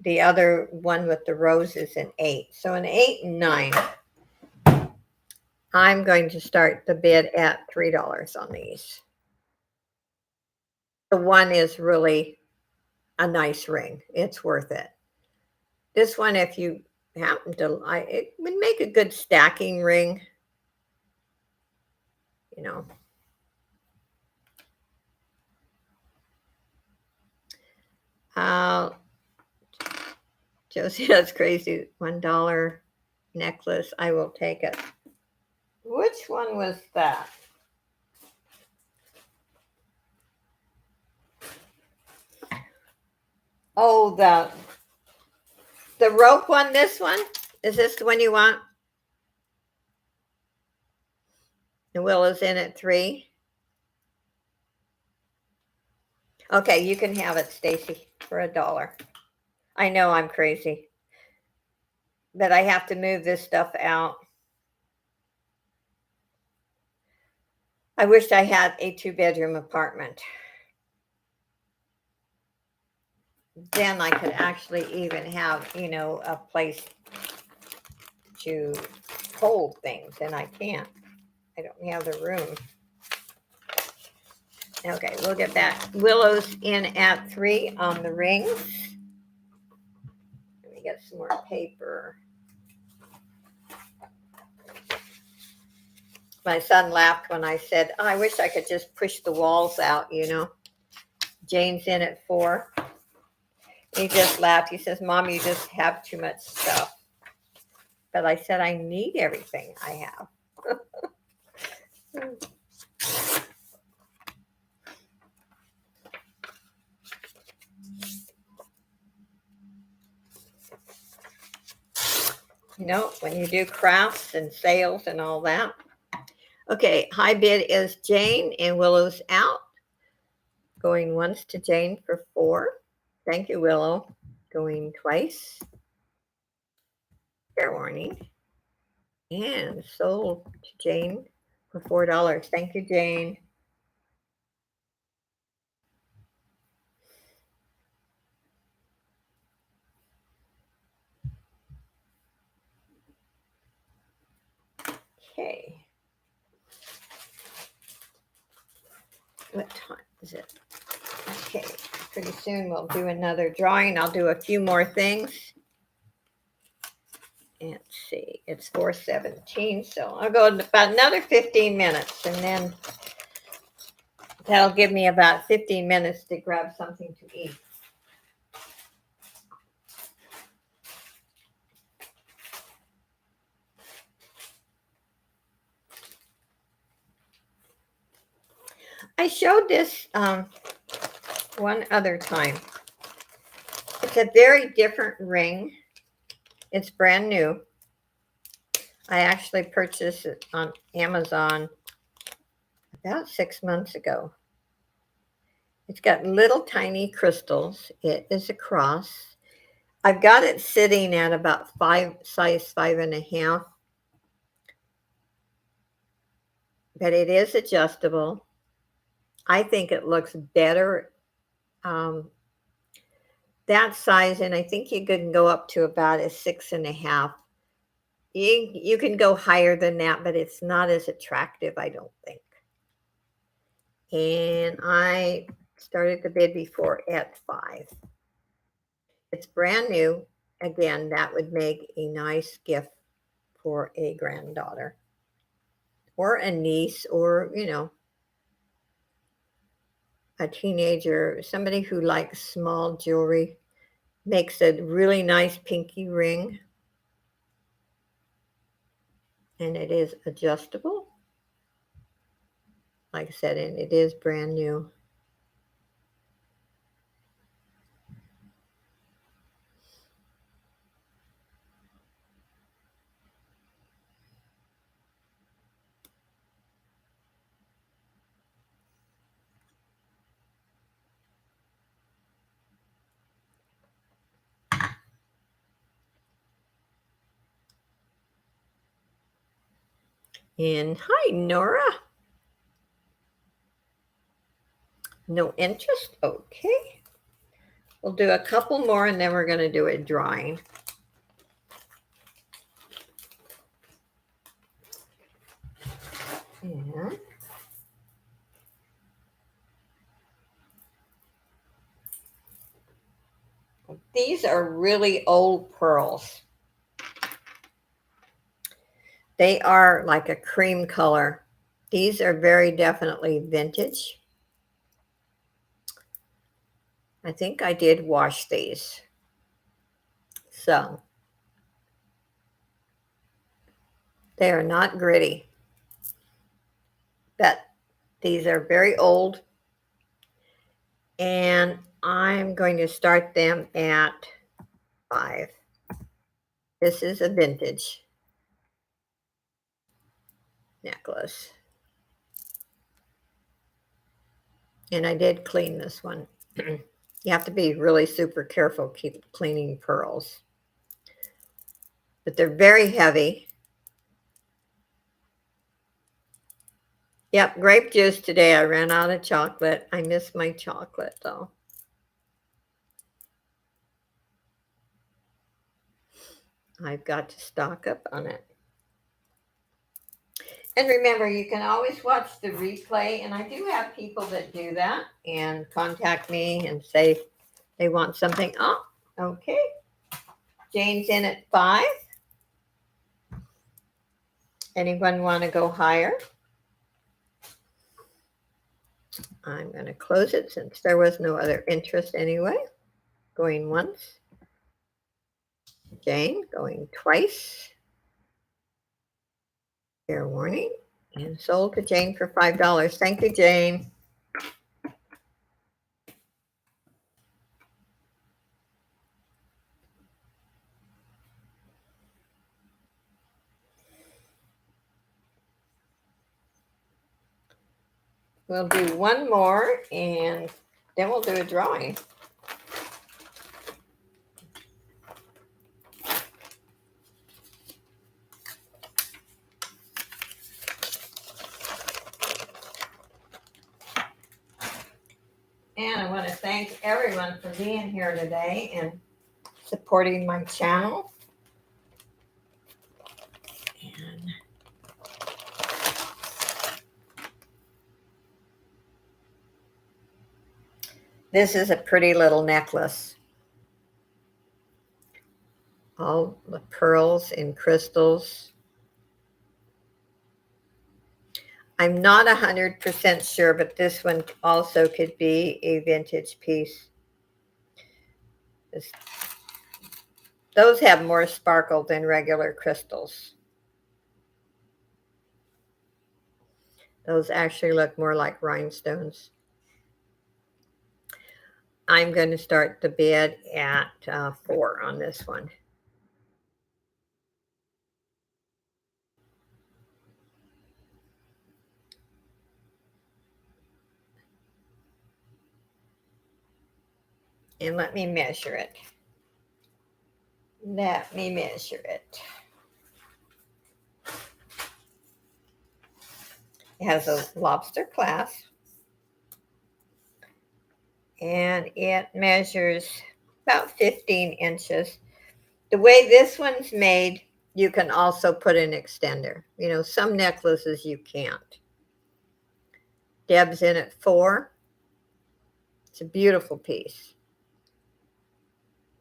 The other one with the rose is an 8. So an 8 and 9. I'm going to start the bid at $3 on these. The one is really a nice ring. It's worth it. This one, if you happen to, it would make a good stacking ring. Josie, that's crazy. $1 necklace. I will take it. Which one was that? Oh, the rope one, this one? Is this the one you want? And Will is in at 3. Okay, you can have it, Stacy, for $1. I know I'm crazy, but I have to move this stuff out. I wish I had a 2-bedroom apartment. Then I could actually even have, a place to hold things, and I can't. I don't have the room. Okay, we'll get back. Willow's in at 3 on the rings. Let me get some more paper. My son laughed when I said, oh, I wish I could just push the walls out, you know. Jane's in at 4. He just laughed. He says, Mom, you just have too much stuff. But I said, I need everything I have. You know, when you do crafts and sales and all that. Okay, high bid is Jane and Willow's out. Going once to Jane for 4. Thank you, Willow. Going twice. Fair warning. And sold to Jane for $4. Thank you, Jane. Okay. What time is it? Okay, pretty soon we'll do another drawing. I'll do a few more things. Let's see, it's 4:17, so I'll go about another 15 minutes, and then that'll give me about 15 minutes to grab something to eat. I showed this one other time. It's a very different ring. It's brand new. I actually purchased it on Amazon about 6 months ago. It's got little tiny crystals. It is a cross. I've got it sitting at about size 5.5, but it is adjustable. I think it looks better that size, and I think you can go up to about a 6.5. You can go higher than that, but it's not as attractive, I don't think. And I started the bid before at 5. It's brand new. Again, that would make a nice gift for a granddaughter or a niece, or, you know, a teenager, somebody who likes small jewelry. Makes a really nice pinky ring. And it is adjustable. Like I said, and it is brand new. And hi, Nora. No interest? Okay. We'll do a couple more and then we're going to do a drawing. Yeah. These are really old pearls. They are like a cream color. These are very definitely vintage. I think I did wash these. So they are not gritty, but these are very old. And I'm going to start them at 5. This is a vintage necklace. And I did clean this one. You have to be really super careful, keep cleaning pearls. But they're very heavy. Yep, grape juice today. I ran out of chocolate. I miss my chocolate though. I've got to stock up on it. And remember, you can always watch the replay. And I do have people that do that and contact me and say they want something. Oh, okay. Jane's in at 5. Anyone want to go higher? I'm going to close it since there was no other interest anyway. Going once. Jane going twice. Fair warning. And sold to Jane for $5. Thank you, Jane. We'll do one more and then we'll do a drawing. And I want to thank everyone for being here today and supporting my channel. And this is a pretty little necklace. All the pearls and crystals. I'm not 100% sure, but this one also could be a vintage piece. Those have more sparkle than regular crystals. Those actually look more like rhinestones. I'm going to start the bid at 4 on this one. And let me measure it. Let me measure it. It has a lobster clasp. And it measures about 15 inches. The way this one's made, you can also put an extender. You know, some necklaces you can't. Deb's in at 4. It's a beautiful piece.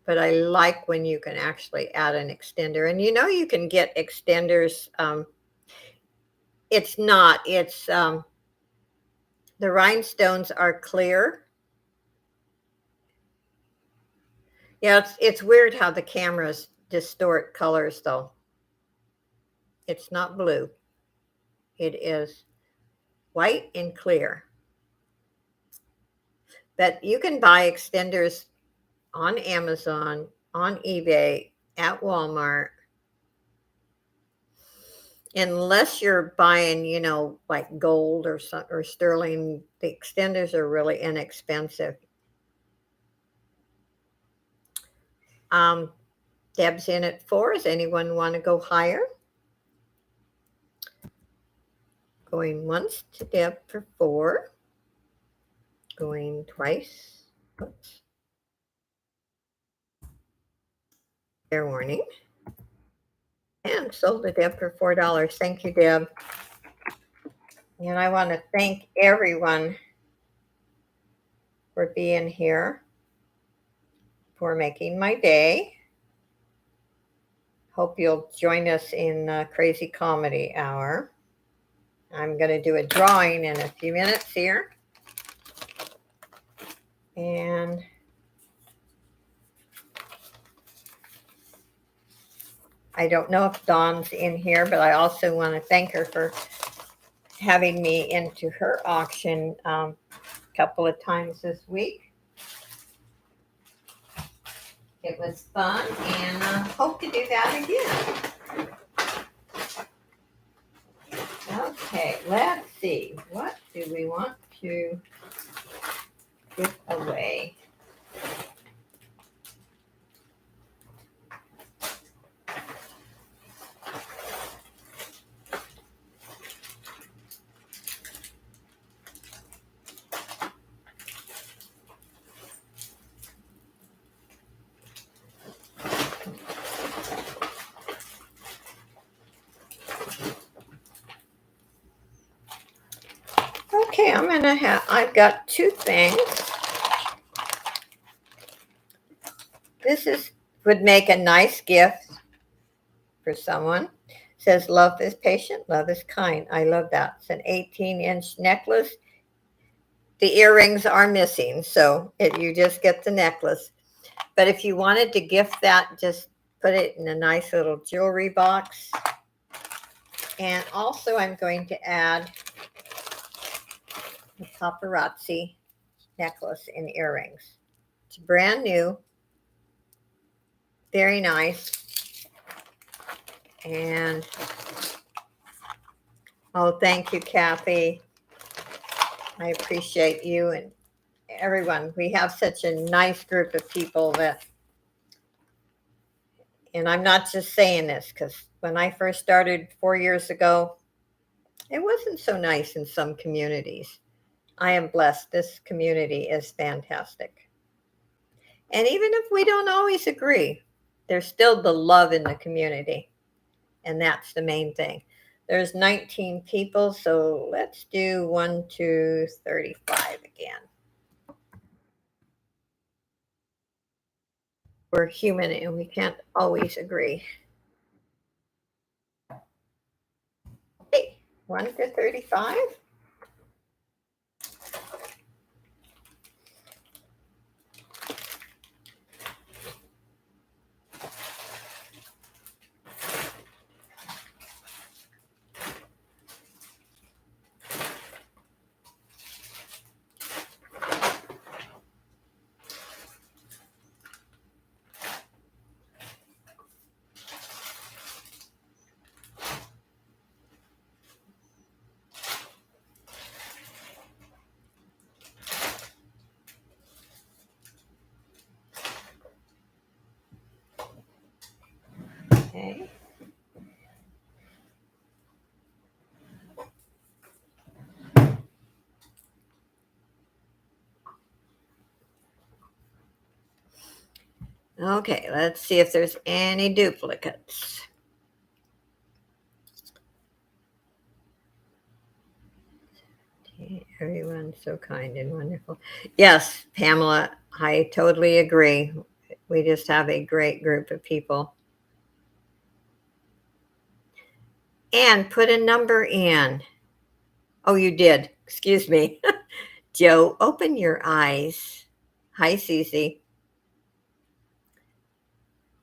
But I like when you can actually add an extender. And you know you can get extenders. It's not. It's the rhinestones are clear. Yeah, it's weird how the cameras distort colors though. It's not blue. It is white and clear. But you can buy extenders on Amazon, on eBay, at Walmart. Unless you're buying, you know, like gold or sterling, the extenders are really inexpensive. Deb's in at 4. Does anyone want to go higher? Going once to Deb for 4. Going twice. Oops. Fair warning. And sold to Deb for $4. Thank you, Deb. And I want to thank everyone for being here, for making my day. Hope you'll join us in Crazy Comedy Hour. I'm going to do a drawing in a few minutes here. And I don't know if Dawn's in here, but I also want to thank her for having me into her auction a couple of times this week. It was fun, and hope to do that again. Okay, let's see. What do we want to give away? I've got two things. Would make a nice gift for someone. It says love is patient, love is kind. I love that. It's an 18-inch necklace. The earrings are missing, so you just get the necklace. But if you wanted to gift that, just put it in a nice little jewelry box. And also I'm going to add a paparazzi necklace and earrings. It's brand new, very nice. And oh, thank you, Kathy. I appreciate you and everyone. We have such a nice group of people and I'm not just saying this because when I first started 4 years ago, it wasn't so nice in some communities. I am blessed. This community is fantastic. And even if we don't always agree, there's still the love in the community. And that's the main thing. There's 19 people, so let's do 1, 2, 35 again. We're human and we can't always agree. Hey, 1 to 35. Okay. Okay, let's see if there's any duplicates. Okay, everyone's so kind and wonderful. Yes, Pamela, I totally agree. We just have a great group of people. And put a number in. Oh, you did. Excuse me. Joe, open your eyes. Hi, Cece.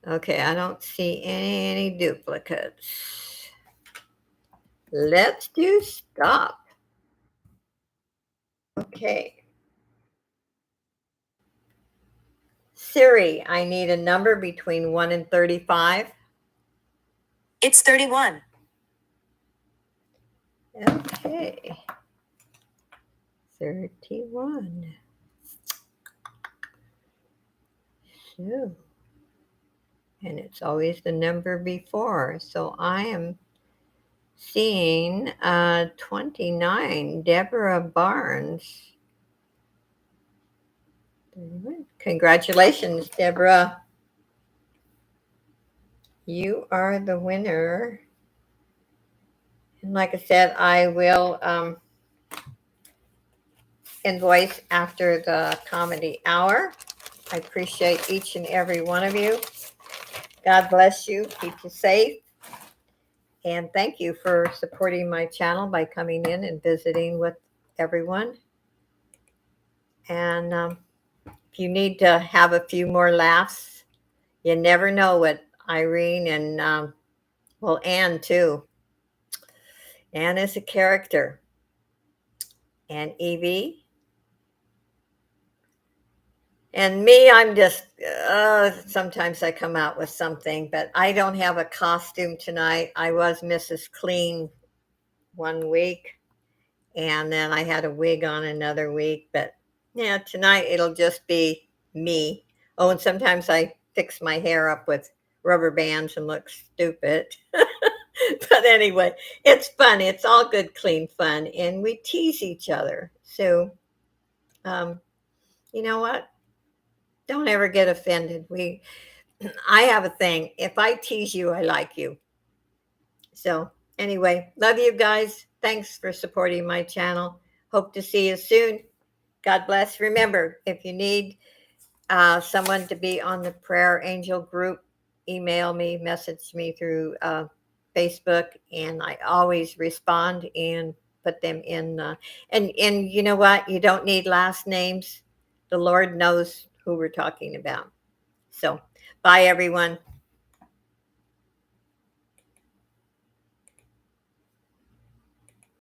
Okay, I don't see any duplicates. Let's do stop. Okay. Siri, I need a number between 1 and 35. It's 31. Okay. 31. So, and it's always the number before. So I am seeing 29, Deborah Barnes. Congratulations, Deborah. You are the winner. And like I said, I will invoice after the comedy hour. I appreciate each and every one of you. God bless you. Keep you safe. And thank you for supporting my channel by coming in and visiting with everyone. And if you need to have a few more laughs, you never know what Irene and, well, Anne too. Anne is a character. And Evie. And me, I'm just, sometimes I come out with something, but I don't have a costume tonight. I was Mrs. Clean one week, and then I had a wig on another week. But yeah, tonight it'll just be me. Oh, and sometimes I fix my hair up with rubber bands and look stupid. But anyway, it's fun. It's all good, clean fun. And we tease each other. So, you know what? Don't ever get offended. I have a thing. If I tease you, I like you. So anyway, love you guys. Thanks for supporting my channel. Hope to see you soon. God bless. Remember, if you need someone to be on the prayer angel group, email me, message me through Facebook, and I always respond and put them in. And you know what? You don't need last names. The Lord knows who we're talking about. So, bye everyone.